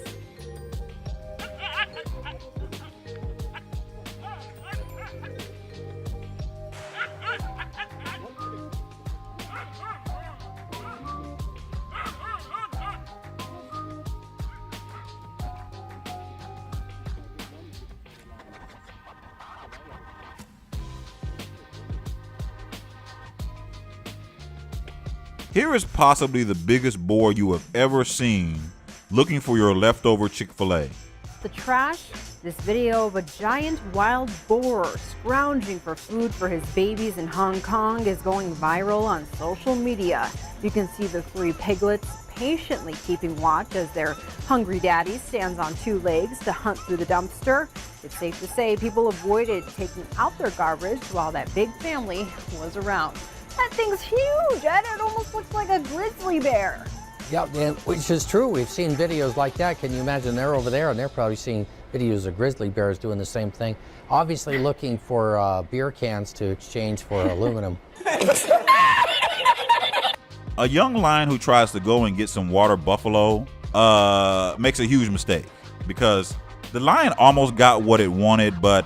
Here is possibly the biggest boar you have ever seen looking for your leftover Chick-fil-A. The trash, this video of a giant wild boar scrounging for food for his babies in Hong Kong is going viral on social media. You can see the 3 piglets patiently keeping watch as their hungry daddy stands on 2 legs to hunt through the dumpster. It's safe to say people avoided taking out their garbage while that big family was around. That thing's huge, Ed. It almost looks like a grizzly bear. Yeah, which is true. We've seen videos like that. Can you imagine they're over there and they're probably seeing videos of grizzly bears doing the same thing. Obviously looking for beer cans to exchange for aluminum. A young lion who tries to go and get some water buffalo makes a huge mistake because the lion almost got what it wanted, but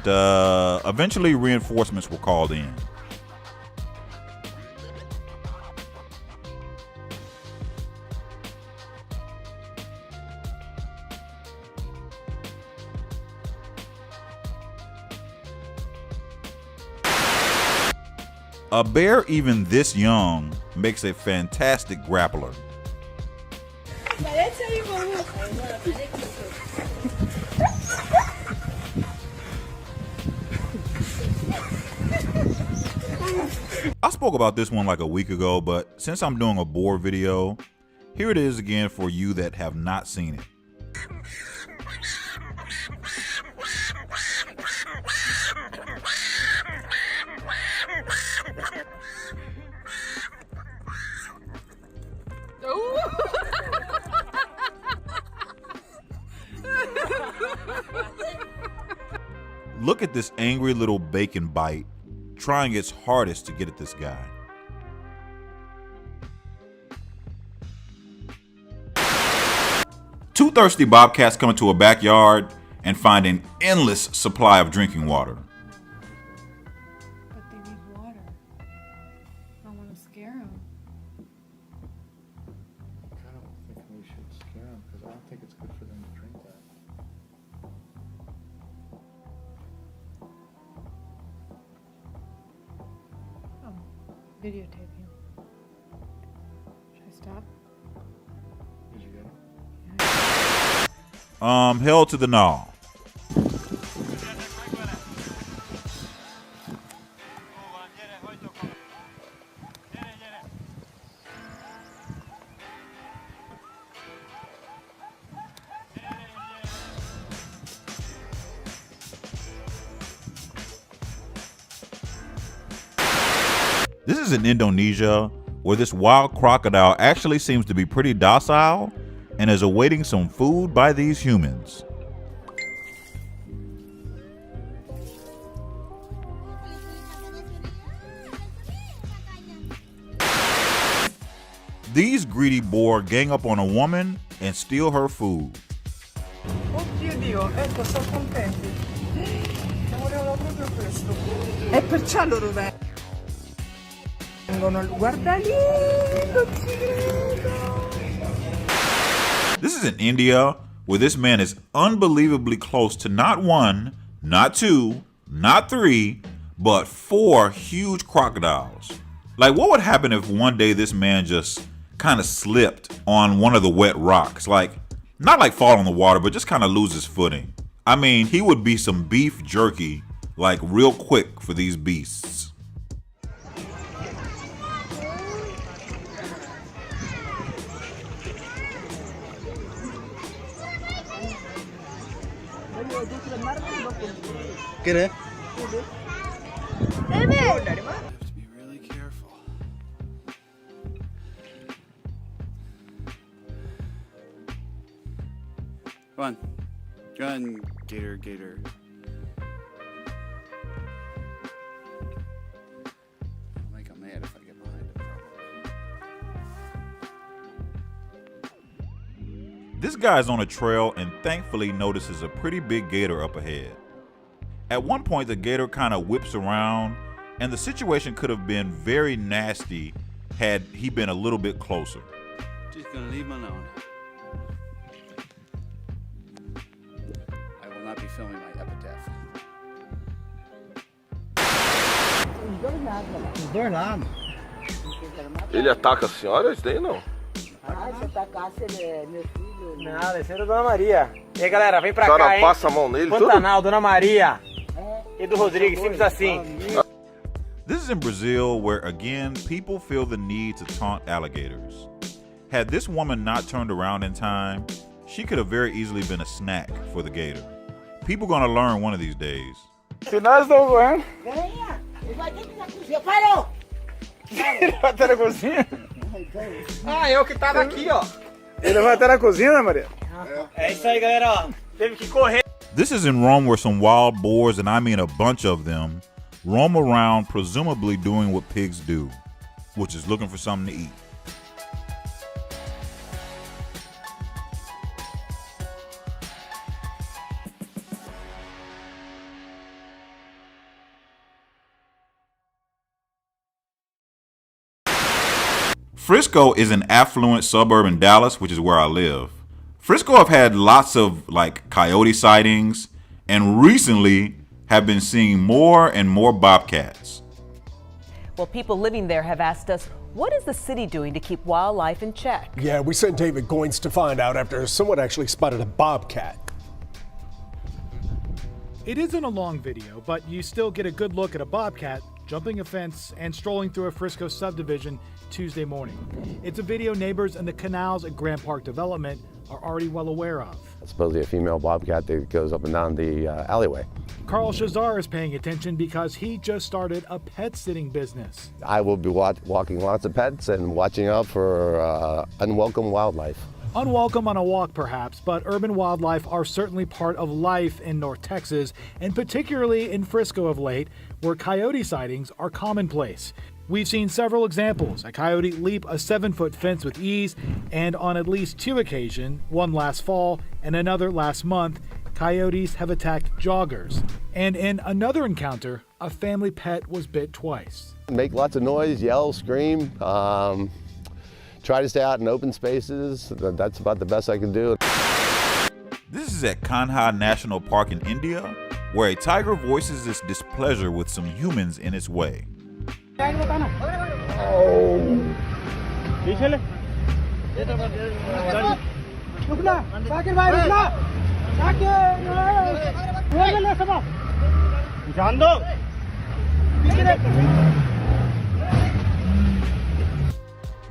eventually reinforcements were called in. A bear even this young makes a fantastic grappler. I spoke about this one like a week ago, but since I'm doing a boar video, here it is again for you that have not seen it. Look at this angry little bacon bite trying its hardest to get at this guy. Two thirsty bobcats come into a backyard and find an endless supply of drinking water. But they need water. I don't want to scare them. I don't think we should scare them because I don't think it's good for them to drink that. Videotape you. Should I stop? Did you get it? Hell to the gnaw. This is in Indonesia, where this wild crocodile actually seems to be pretty docile and is awaiting some food by these humans. These greedy boar gang up on a woman and steal her food. Oddio Dio, ecco, sono contenti. Volevano proprio questo. E perciò loro vengono. Guarda lì, non ci credo. This is in India, where this man is unbelievably close to not one, not two, not three, but 4 huge crocodiles. Like, what would happen if one day this man just kind of slipped on one of the wet rocks? Like, not like fall in the water, but just kind of lose his footing. I mean, he would be some beef jerky, like real quick for these beasts. Get it? Have to be really careful. Come on, gator, gator. I'll make him mad if I get behind him. This guy's on a trail and thankfully notices a pretty big gator up ahead. At one point, the gator kind of whips around, and the situation could have been very nasty had he been a little bit closer. Just gonna leave him alone. I will not be filming my epitaph. Os dois lados. Ele ataca a senhora? Isso daí não. Ah, se atacasse meu filho. Não, esse era Dona Maria. E aí, galera, vem pra A senhora cá, hein? passa a mão nele, Pantanal, Dona Maria. E do Rodrigues, simples assim. This is in Brazil, where again, people feel the need to taunt alligators. Had this woman not turned around in time, she could have very easily been a snack for the gator. People gonna learn one of these days. Se nós não correndo. Venha, ele vai ter que ir na cozinha. Parou! Ele vai até na cozinha? Ah, eu que tava aqui, ó. Ele vai até na cozinha, né, Maria? É isso aí, galera, ó. Teve que correr. This is in Rome, where some wild boars, and I mean a bunch of them, roam around presumably doing what pigs do, which is looking for something to eat. Frisco is an affluent suburb in Dallas, which is where I live. Frisco have had lots of coyote sightings and recently have been seeing more and more bobcats. Well, people living there have asked us, what is the city doing to keep wildlife in check? Yeah, we sent David Goins to find out after someone actually spotted a bobcat. It isn't a long video, but you still get a good look at a bobcat jumping a fence and strolling through a Frisco subdivision Tuesday morning. It's a video neighbors in the canals at Grand Park Development are already well aware of. It's supposedly a female bobcat that goes up and down the alleyway. Carl Shazar is paying attention because he just started a pet sitting business. I will be walking lots of pets and watching out for unwelcome wildlife. Unwelcome on a walk, perhaps, but urban wildlife are certainly part of life in North Texas, and particularly in Frisco of late, where coyote sightings are commonplace. We've seen several examples. A coyote leap a 7-foot fence with ease, and on at least 2 occasions, one last fall and another last month, coyotes have attacked joggers. And in another encounter, a family pet was bit twice. Make lots of noise, yell, scream, try to stay out in open spaces. That's about the best I can do. This is at Kanha National Park in India, where a tiger voices its displeasure with some humans in its way.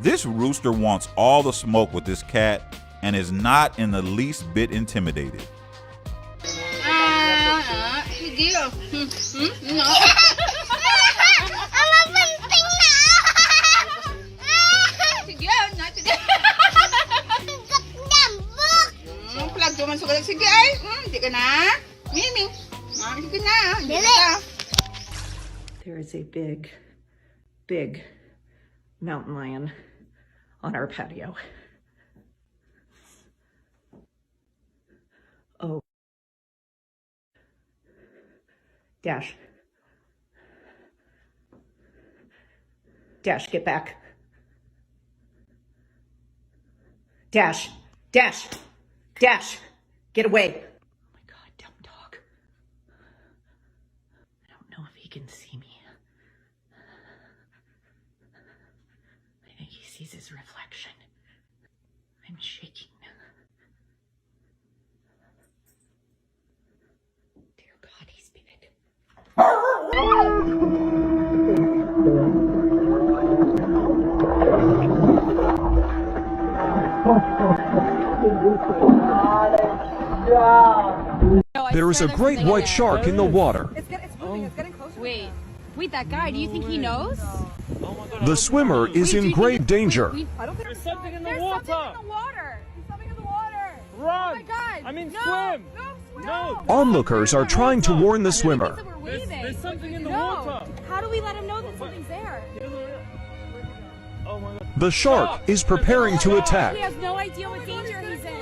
This rooster wants all the smoke with this cat and is not in the least bit intimidated. There is a big mountain lion on our patio. Oh. Dash. Dash, get back. Dash, Dash, Dash, get away. Oh my God, dumb dog. I don't know if he can see me. I think he sees his reflection. I'm shaking. Dear God, he's big. There is a great white shark in the water. It's moving, it's getting closer. Wait, that guy, do you think he knows? The swimmer is in grave danger. I don't think there's something in the water. There's something in the water. Run! Oh my God! I mean, no, swim! No! Onlookers are trying to warn the swimmer. There's something in the No. water. How do we let him know that something's there? Oh my God. The shark is preparing to attack. We have no idea what danger he's in.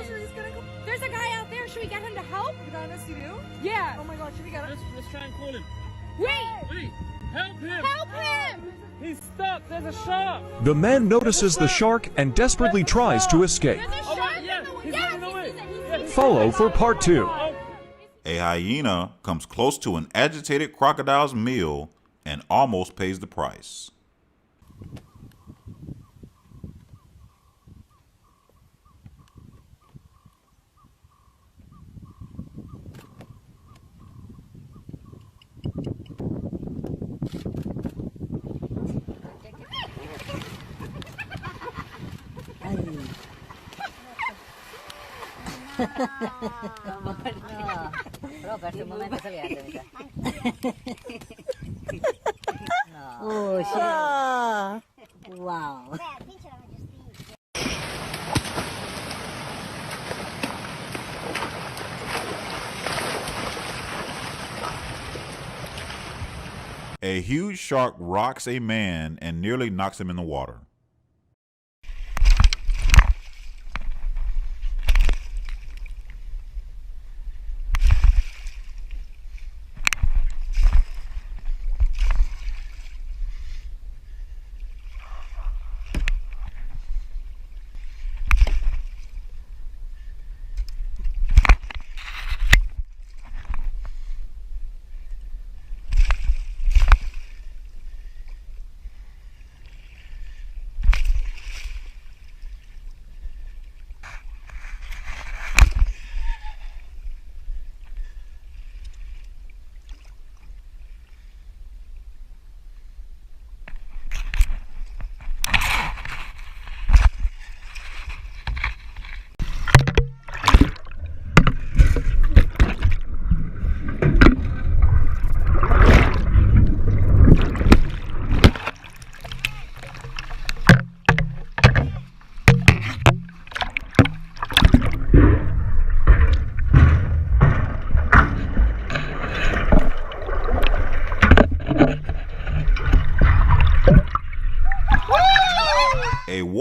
There's a guy out there. Should we get him to help? The guy in SCU? Yeah. Oh my God, should we get him? Let's try and call him. Wait! Help him! Help him! He's stuck. There's a shark. The man notices the shark and desperately tries to escape. Follow for part 2. A hyena comes close to an agitated crocodile's meal and almost pays the price. Oh, shit. Wow. A huge shark rocks a man and nearly knocks him in the water.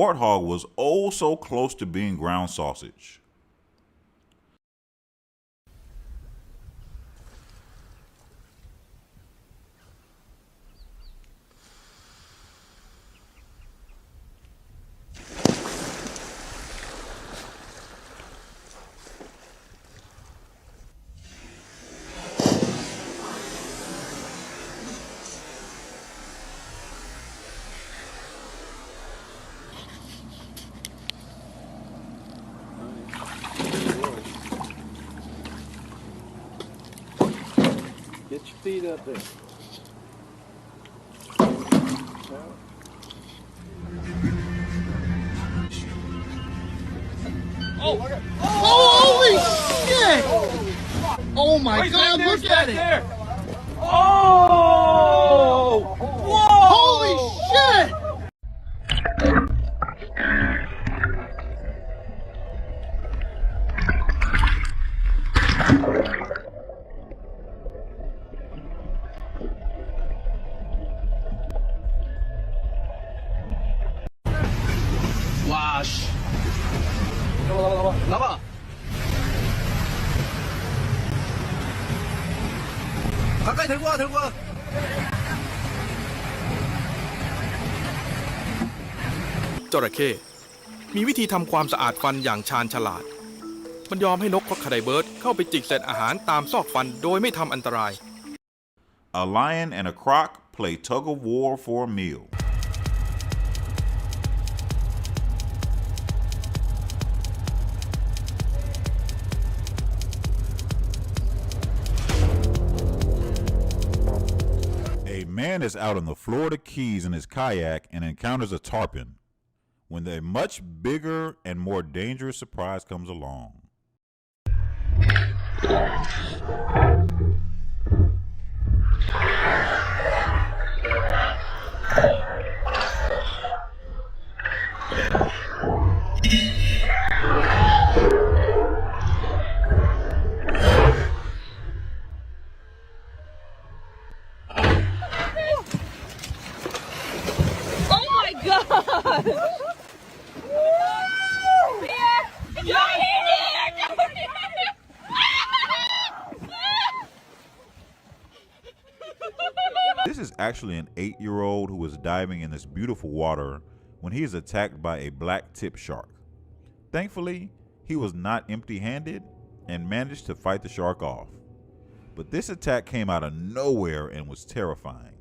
warthog was oh so close to being ground sausage. Get your feet up there. Holy shit! Oh my God, look at it! Oh! Whoa! Holy shit! Wash. Lava. 가까이 들고 와, 들고 와.จระเข้มีวิธีทำความสะอาดฟันอย่างชาญฉลาด มันยอมให้นกคอคาไดเบิร์ดเข้าไปจิกเศษอาหารตามซอกฟันโดยไม่ทำอันตราย A lion and a croc play tug of war for a meal. A man is out in the Florida Keys in his kayak and encounters a tarpon when a much bigger and more dangerous surprise comes along. Oh my God! This is actually an 8-year-old who was diving in this beautiful water when he is attacked by a black tip shark. Thankfully, he was not empty-handed and managed to fight the shark off. But this attack came out of nowhere and was terrifying.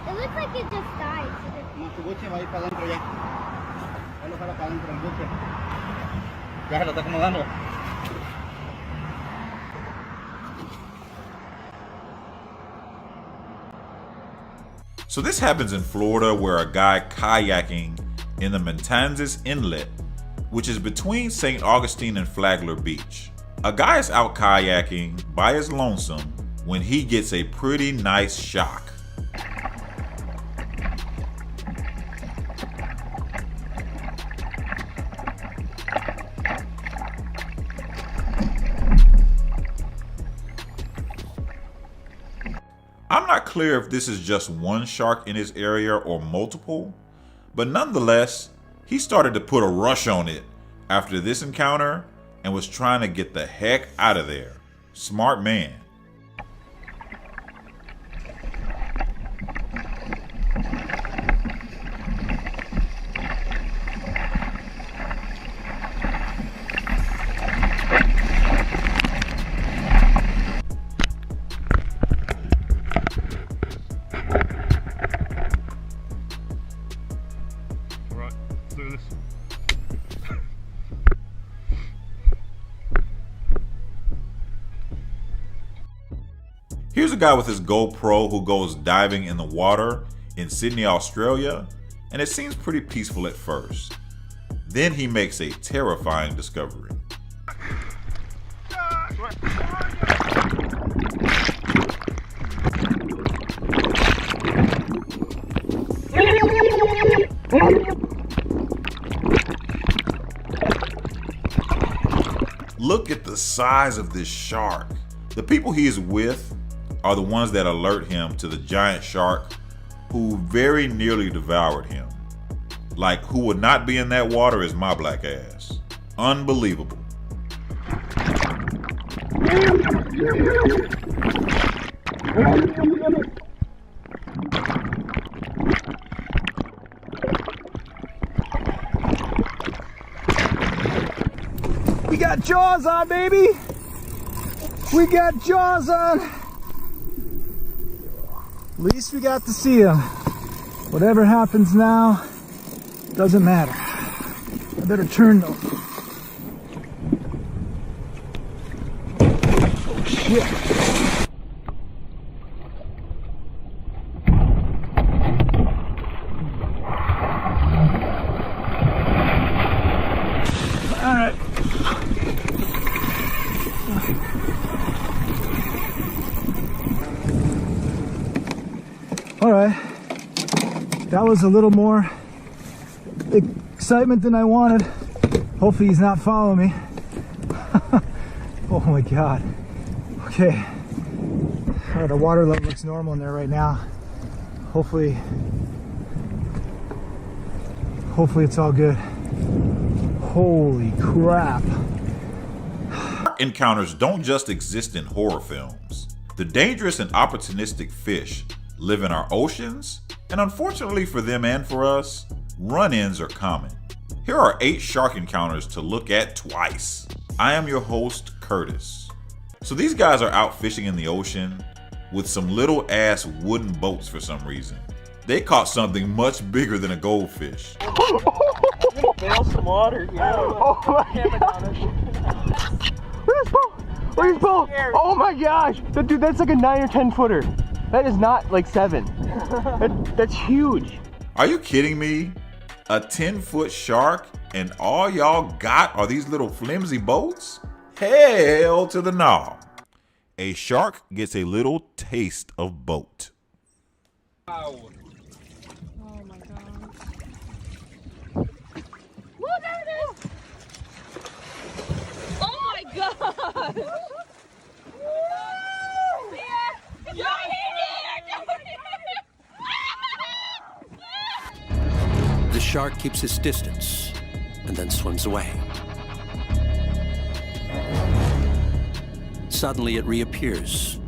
It looks like it just died. Buche va a ir para adentro ya. Ya lo jala para adentro el buche. Ya se lo está acomodando. So this happens in Florida where a guy kayaking in the Matanzas Inlet, which is between St. Augustine and Flagler Beach. A guy is out kayaking by his lonesome when he gets a pretty nice shock. I'm not clear if this is just one shark in his area or multiple, but nonetheless, he started to put a rush on it after this encounter and was trying to get the heck out of there. Smart man. Here's a guy with his GoPro who goes diving in the water in Sydney, Australia, and it seems pretty peaceful at first. Then he makes a terrifying discovery. Look at the size of this shark. The people he is with are the ones that alert him to the giant shark who very nearly devoured him. Like, who would not be in that water is my black ass. Unbelievable. We got jaws on, baby! We got jaws on! At least we got to see them. Whatever happens now, doesn't matter. I better turn though. Oh shit. Alright. Alright. That was a little more excitement than I wanted. Hopefully he's not following me. Oh my god. Okay. Alright, the water level looks normal in there right now. Hopefully it's all good. Holy crap. Encounters don't just exist in horror films. The dangerous and opportunistic fish live in our oceans, and unfortunately for them and for us, run-ins are common. Here are 8 shark encounters to look at twice. I am your host, Curtis. So these guys are out fishing in the ocean with some little ass wooden boats for some reason. They caught something much bigger than a goldfish. Bail some water here. Oh my god. Look at this boat. Look at this boat. Oh my gosh. Dude, that's like a 9 or 10 footer. That is not like 7. That's huge. Are you kidding me? A 10-foot shark and all y'all got are these little flimsy boats? Hell to the no. A shark gets a little taste of boat. Oh my god. Whoa, there it is! Oh my god! The shark keeps his distance and then swims away. Suddenly it reappears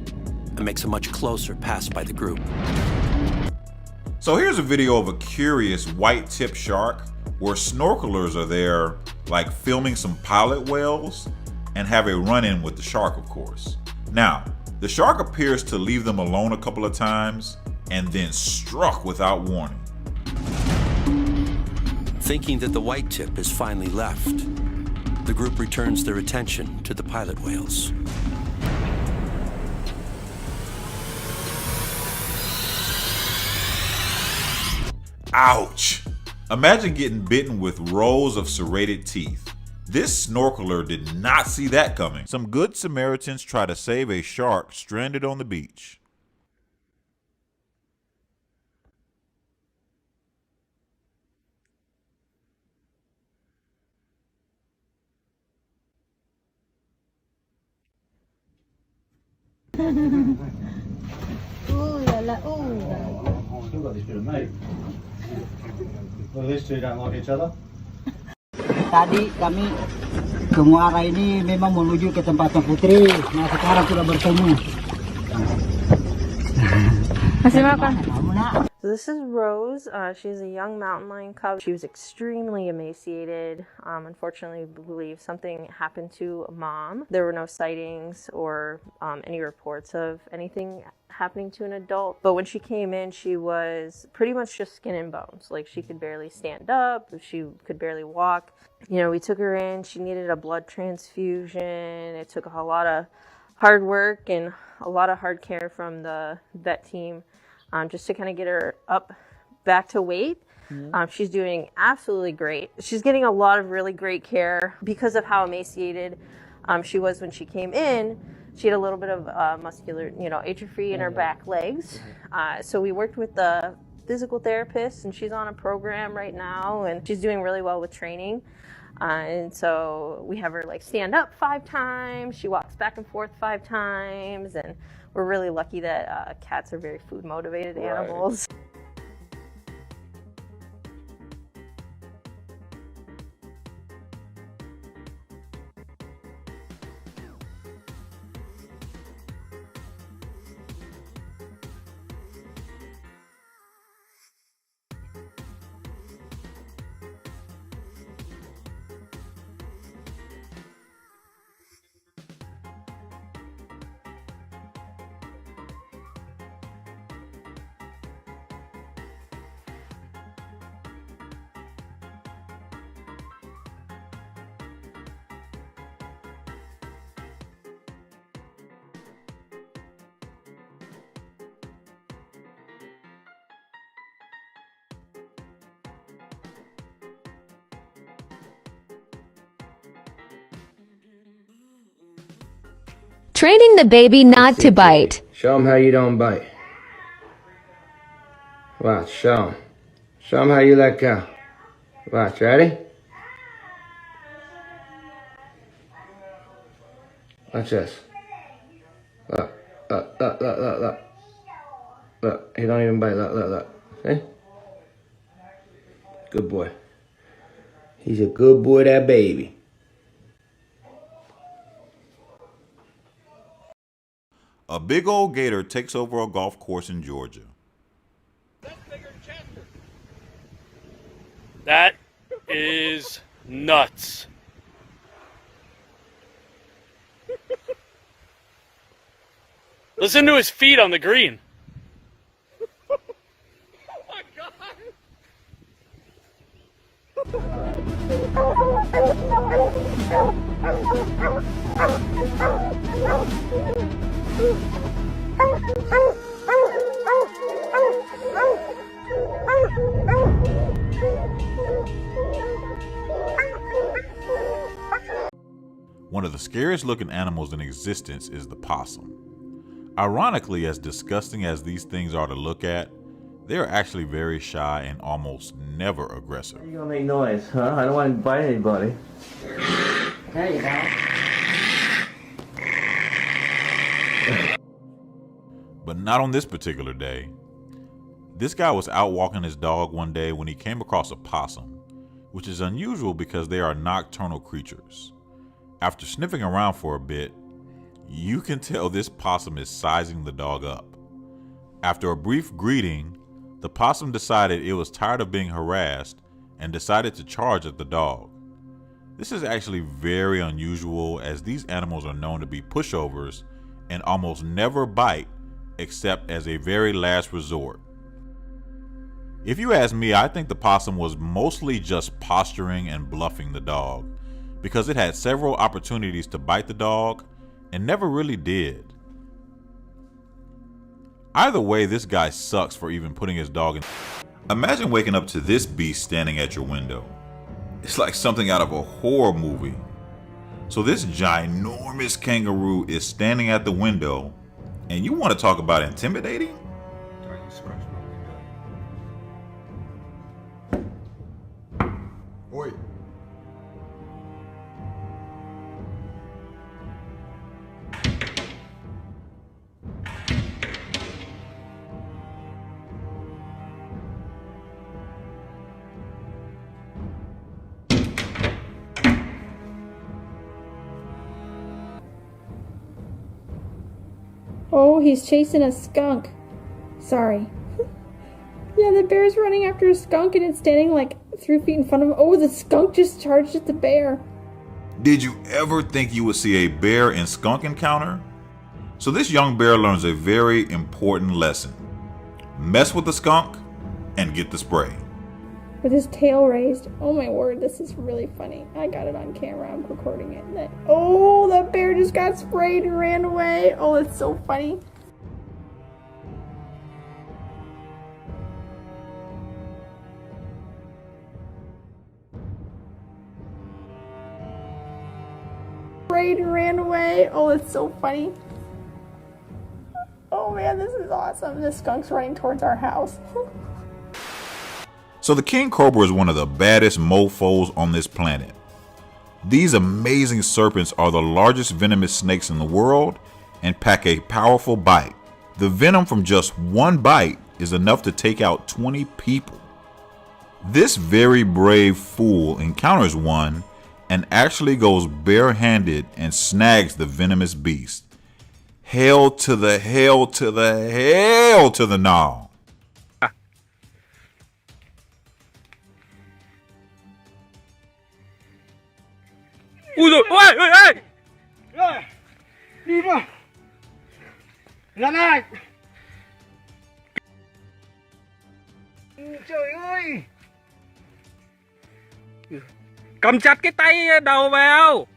and makes a much closer pass by the group. So here's a video of a curious white-tip shark where snorkelers are there, like filming some pilot whales, and have a run-in with the shark, of course. Now, the shark appears to leave them alone a couple of times and then struck without warning. Thinking that the white tip is finally left, the group returns their attention to the pilot whales. Ouch! Imagine getting bitten with rows of serrated teeth. This snorkeler did not see that coming. Some good Samaritans try to save a shark stranded on the beach. Ooh la la, ooh la la. Still got this bit of meat. Well, these two don't like each other. Tadi kami ke muara ini memang menuju ke tempatnya Putri. Nah sekarang sudah bertemu. Masih makan? So this is Rose. She's a young mountain lion cub. She was extremely emaciated. Unfortunately, we believe something happened to Mom. There were no sightings or any reports of anything happening to an adult. But when she came in, she was pretty much just skin and bones. Like, she could barely stand up. She could barely walk. You know, we took her in. She needed a blood transfusion. It took a lot of hard work and a lot of hard care from the vet team, just to kind of get her up back to weight. She's doing absolutely great. She's getting a lot of really great care because of how emaciated she was when she came in. She had a little bit of muscular, atrophy in her back legs. So we worked with the physical therapist, and she's on a program right now, and she's doing really well with training. And so we have her like stand up 5 times. She walks back and forth 5 times, and we're really lucky that cats are very food motivated animals. Training the baby not to bite. Show him how you don't bite. Watch, show him. Show him how you let go. Watch, ready? Watch this. Look, look, look, look, look, look. Look, he don't even bite, look, look, look. See? Good boy. He's a good boy, that baby. A big old gator takes over a golf course in Georgia. That is nuts. Listen to his feet on the green. Oh my God. One of the scariest looking animals in existence is the possum. Ironically, as disgusting as these things are to look at, they are actually very shy and almost never aggressive. You gonna make noise, huh? I don't want to bite anybody. There you go. But not on this particular day. This guy was out walking his dog one day when he came across a possum, which is unusual because they are nocturnal creatures. After sniffing around for a bit, you can tell this possum is sizing the dog up. After a brief greeting, the possum decided it was tired of being harassed and decided to charge at the dog. This is actually very unusual, as these animals are known to be pushovers and almost never bite except as a very last resort. If you ask me, I think the possum was mostly just posturing and bluffing the dog, because it had several opportunities to bite the dog and never really did. Either way, this guy sucks for even putting his dog in. Imagine waking up to this beast standing at your window. It's like something out of a horror movie. So this ginormous kangaroo is standing at the window, and you want to talk about intimidating? Oi. Oh, he's chasing a skunk. Sorry. Yeah, the bear's running after a skunk and it's standing like 3 feet in front of him. Oh, the skunk just charged at the bear. Did you ever think you would see a bear and skunk encounter? So this young bear learns a very important lesson. Mess with the skunk and get the spray. with his tail raised. Oh my word, this is really funny. I got it on camera. I'm recording it. Oh, the bear just got sprayed and ran away. Oh, it's so funny. Sprayed and ran away. Oh, it's so funny. Oh man, this is awesome. The skunk's running towards our house. So the king cobra is one of the baddest mofos on this planet. These amazing serpents are the largest venomous snakes in the world and pack a powerful bite. The venom from just one bite is enough to take out 20 people. This very brave fool encounters one and actually goes barehanded and snags the venomous beast. Hail to the hail to the hail to the gnaw. Ui rồi, ôi, ôi, ôi. Rồi, đi rồi. Lần này. Trời ơi. Cầm chặt cái tay đầu vào.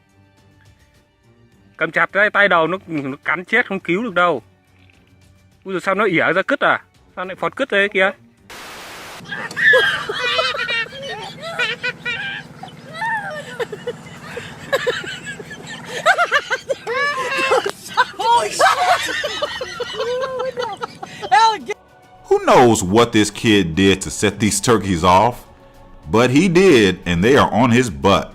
Cầm chặt cái tay đầu nó cắn chết không cứu được đâu. Ui rồi sao nó ỉa ra cứt à? Sao lại phọt cứt thế kìa? Who knows what this kid did to set these turkeys off? But he did, and they are on his butt.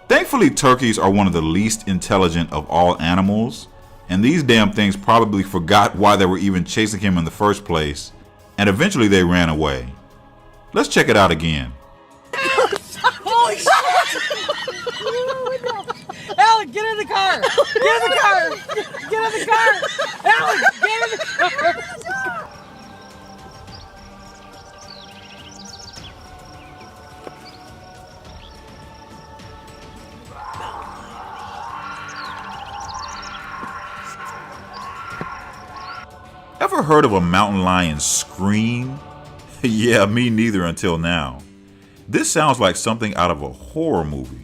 Thankfully, turkeys are one of the least intelligent of all animals, and these damn things probably forgot why they were even chasing him in the first place, and eventually they ran away. Let's check it out again. Holy shit! Alan, get in the car! Get in the car! Get in the car! Alan, get in the car! Ever heard of a mountain lion scream? Yeah, me neither until now. This sounds like something out of a horror movie.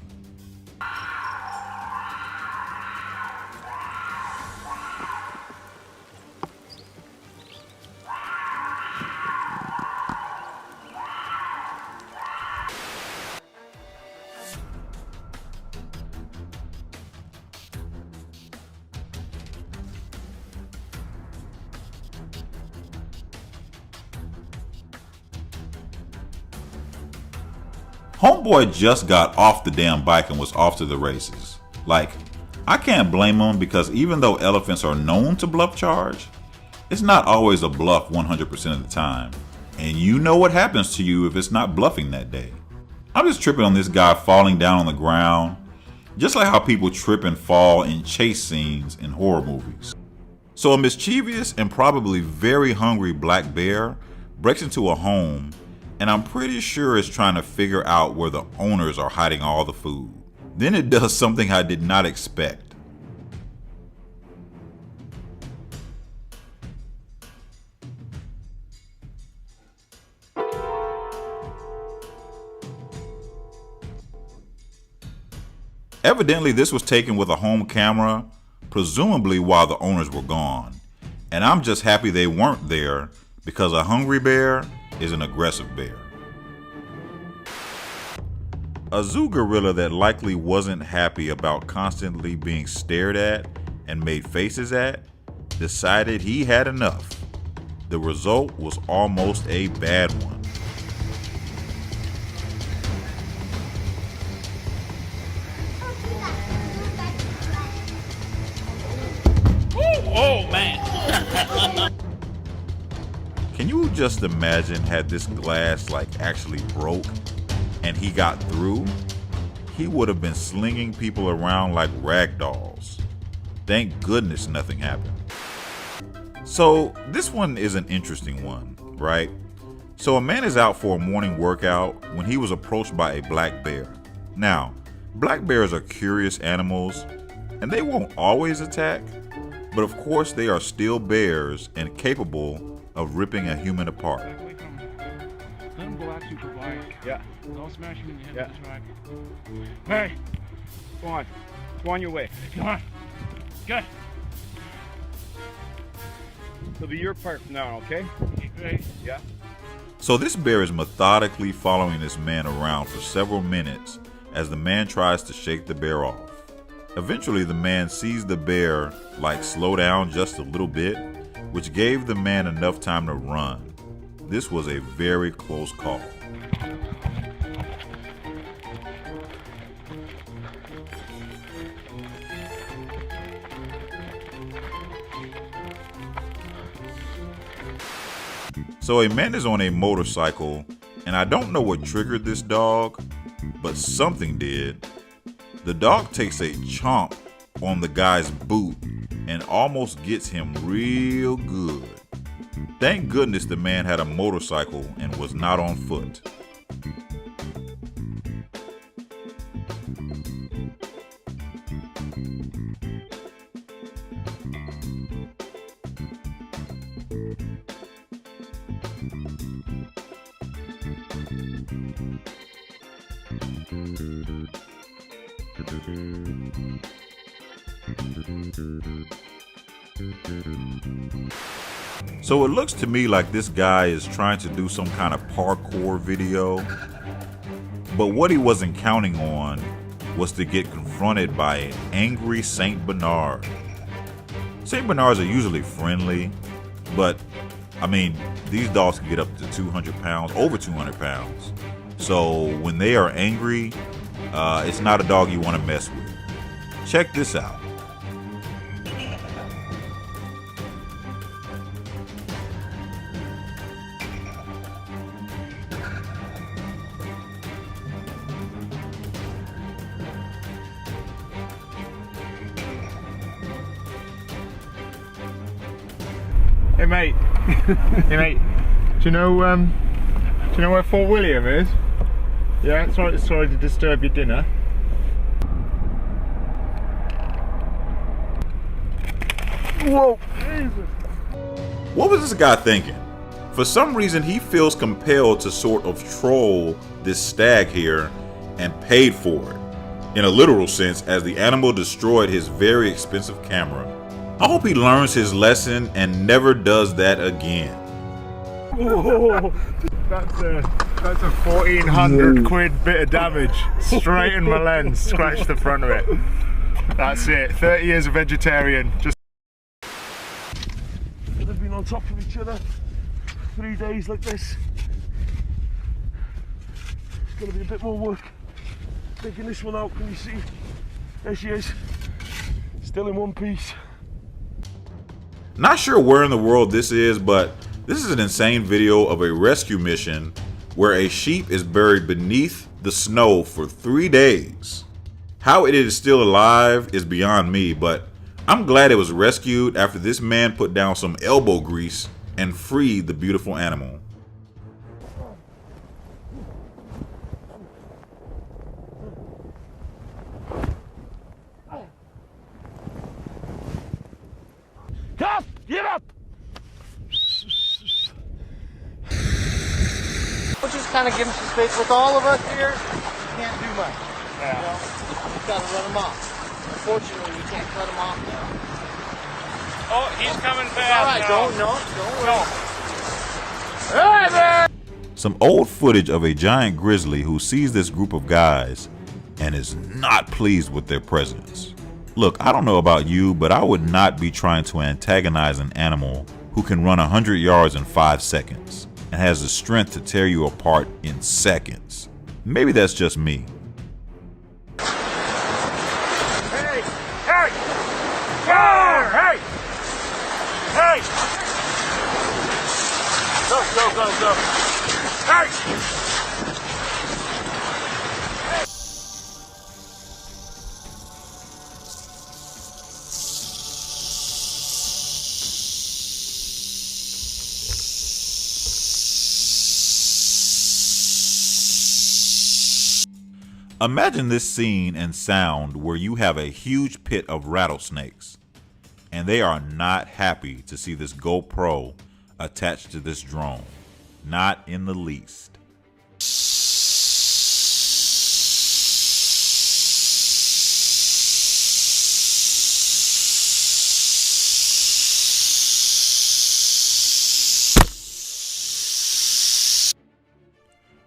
Homeboy just got off the damn bike and was off to the races. Like, I can't blame him because even though elephants are known to bluff charge, it's not always a bluff 100% of the time. And you know what happens to you if it's not bluffing that day. I'm just tripping on this guy falling down on the ground, just like how people trip and fall in chase scenes in horror movies. So a mischievous and probably very hungry black bear breaks into a home, and I'm pretty sure it's trying to figure out where the owners are hiding all the food. Then it does something I did not expect. Evidently, this was taken with a home camera, presumably while the owners were gone. And I'm just happy they weren't there because a hungry bear is an aggressive bear. A zoo gorilla that likely wasn't happy about constantly being stared at and made faces at decided he had enough. The result was almost a bad one. Oh man! Can you just imagine had this glass actually broke and he got through? He would have been slinging people around like rag dolls. Thank goodness nothing happened. So this one is an interesting one, right? So a man is out for a morning workout when he was approached by a black bear. Now, black bears are curious animals and they won't always attack, but of course they are still bears and capable of ripping a human apart. Let him go out. super wide. Yeah. Don't smash him in the head Yeah. with the drive. Hey, go on. Go on your way. Come on. Good. It'll be your part from now on, okay? Great. Yeah. So this bear is methodically following this man around for several minutes as the man tries to shake the bear off. Eventually the man sees the bear slow down just a little bit, which gave the man enough time to run. This was a very close call. So a man is on a motorcycle, and I don't know what triggered this dog, but something did. The dog takes a chomp on the guy's boot and almost gets him real good. Thank goodness the man had a motorcycle and was not on foot. So it looks to me like this guy is trying to do some kind of parkour video, but what he wasn't counting on was to get confronted by an angry Saint Bernard. Saint Bernards are usually friendly, but I mean, these dogs can get up to 200 pounds, over 200 pounds. So when they are angry, it's not a dog you want to mess with. Check this out. Hey mate, hey mate, do you know where Fort William is? Yeah, sorry to disturb your dinner. Whoa! What was this guy thinking? For some reason, he feels compelled to sort of troll this stag here and paid for it, in a literal sense, as the animal destroyed his very expensive camera. I hope he learns his lesson and never does that again. Whoa, that's a 1,400 quid bit of damage straight in my lens. Scratched the front of it. That's it. 30 years of vegetarian. Just Could have been on top of each other 3 days like this. It's going to be a bit more work taking this one out. Can you see? There she is, still in one piece. Not sure where in the world this is, but this is an insane video of a rescue mission where a sheep is buried beneath the snow for 3 days. How it is still alive is beyond me, but I'm glad it was rescued after this man put down some elbow grease and freed the beautiful animal. Up! Get up! We'll just kind of give him some space. With all of us here, you can't do much. Yeah. You know, you've got to run him off. Unfortunately, we can't cut him off now. Oh, he's coming fast. All right, don't worry. Some old footage of a giant grizzly who sees this group of guys and is not pleased with their presence. Look, I don't know about you, but I would not be trying to antagonize an animal who can run 100 yards in 5 seconds and has the strength to tear you apart in seconds. Maybe that's just me. Hey! Hey! Hey! Hey! Go! Hey! Imagine this scene and sound where you have a huge pit of rattlesnakes, and they are not happy to see this GoPro attached to this drone. Not in the least.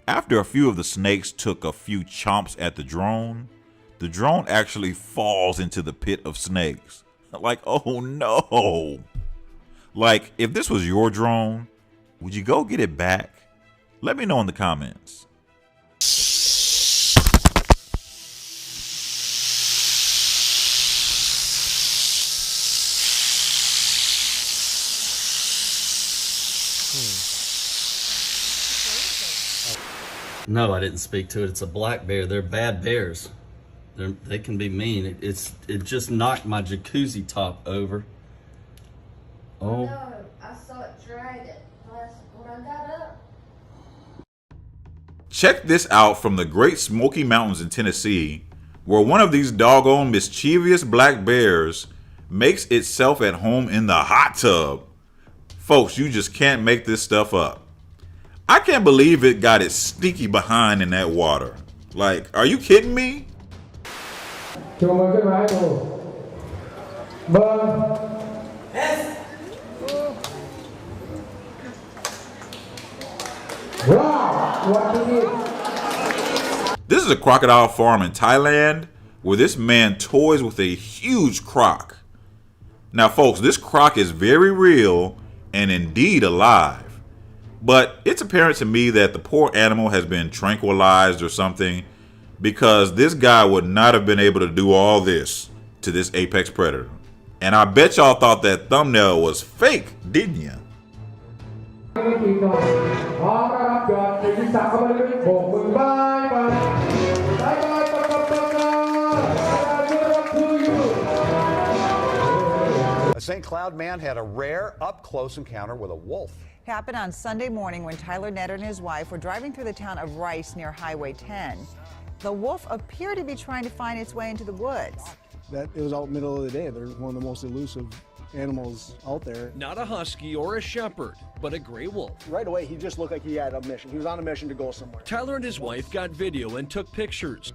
After a few of the snakes took a few chomps at the drone actually falls into the pit of snakes. Like, oh no. Like, if this was your drone, would you go get it back? Let me know in the comments. No, I didn't speak to it. It's a black bear. They're bad bears. They can be mean. It just knocked my jacuzzi top over. Oh. No, I saw it drag it when I got up. Check this out from the Great Smoky Mountains in Tennessee, where one of these doggone mischievous black bears makes itself at home in the hot tub. Folks, you just can't make this stuff up. I can't believe it got its sneaky behind in that water. Like, are you kidding me? This is a crocodile farm in Thailand where this man toys with a huge croc. Now, folks, this croc is very real and indeed alive. But it's apparent to me that the poor animal has been tranquilized or something, because this guy would not have been able to do all this to this apex predator. And I bet y'all thought that thumbnail was fake, didn't you? A St. Cloud man had a rare up-close encounter with a wolf. Happened on Sunday morning when Tyler Netter and his wife were driving through the town of Rice near Highway 10. The wolf appeared to be trying to find its way into the woods. It was out middle of the day. They're one of the most elusive animals out there. Not a husky or a shepherd, but a gray wolf. Right away, he just looked like he had a mission. He was on a mission to go somewhere. Tyler and his wife got video and took pictures.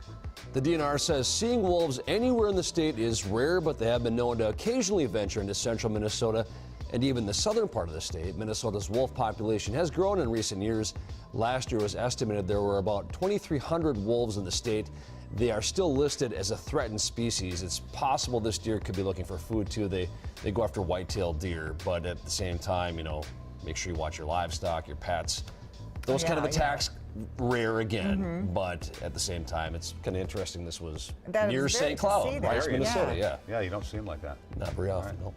The DNR says seeing wolves anywhere in the state is rare, but they have been known to occasionally venture into central Minnesota and even the southern part of the state. Minnesota's wolf population has grown in recent years. Last year was estimated there were about 2,300 wolves in the state. They are still listed as a threatened species. It's possible this deer could be looking for food too. They go after white-tailed deer, but at the same time, you know, make sure you watch your livestock, your pets. Those kind of attacks, rare again, but at the same time, it's kind of interesting. This was near St. Cloud, Rice, Minnesota. Yeah, you don't see them like that. Not very often, no.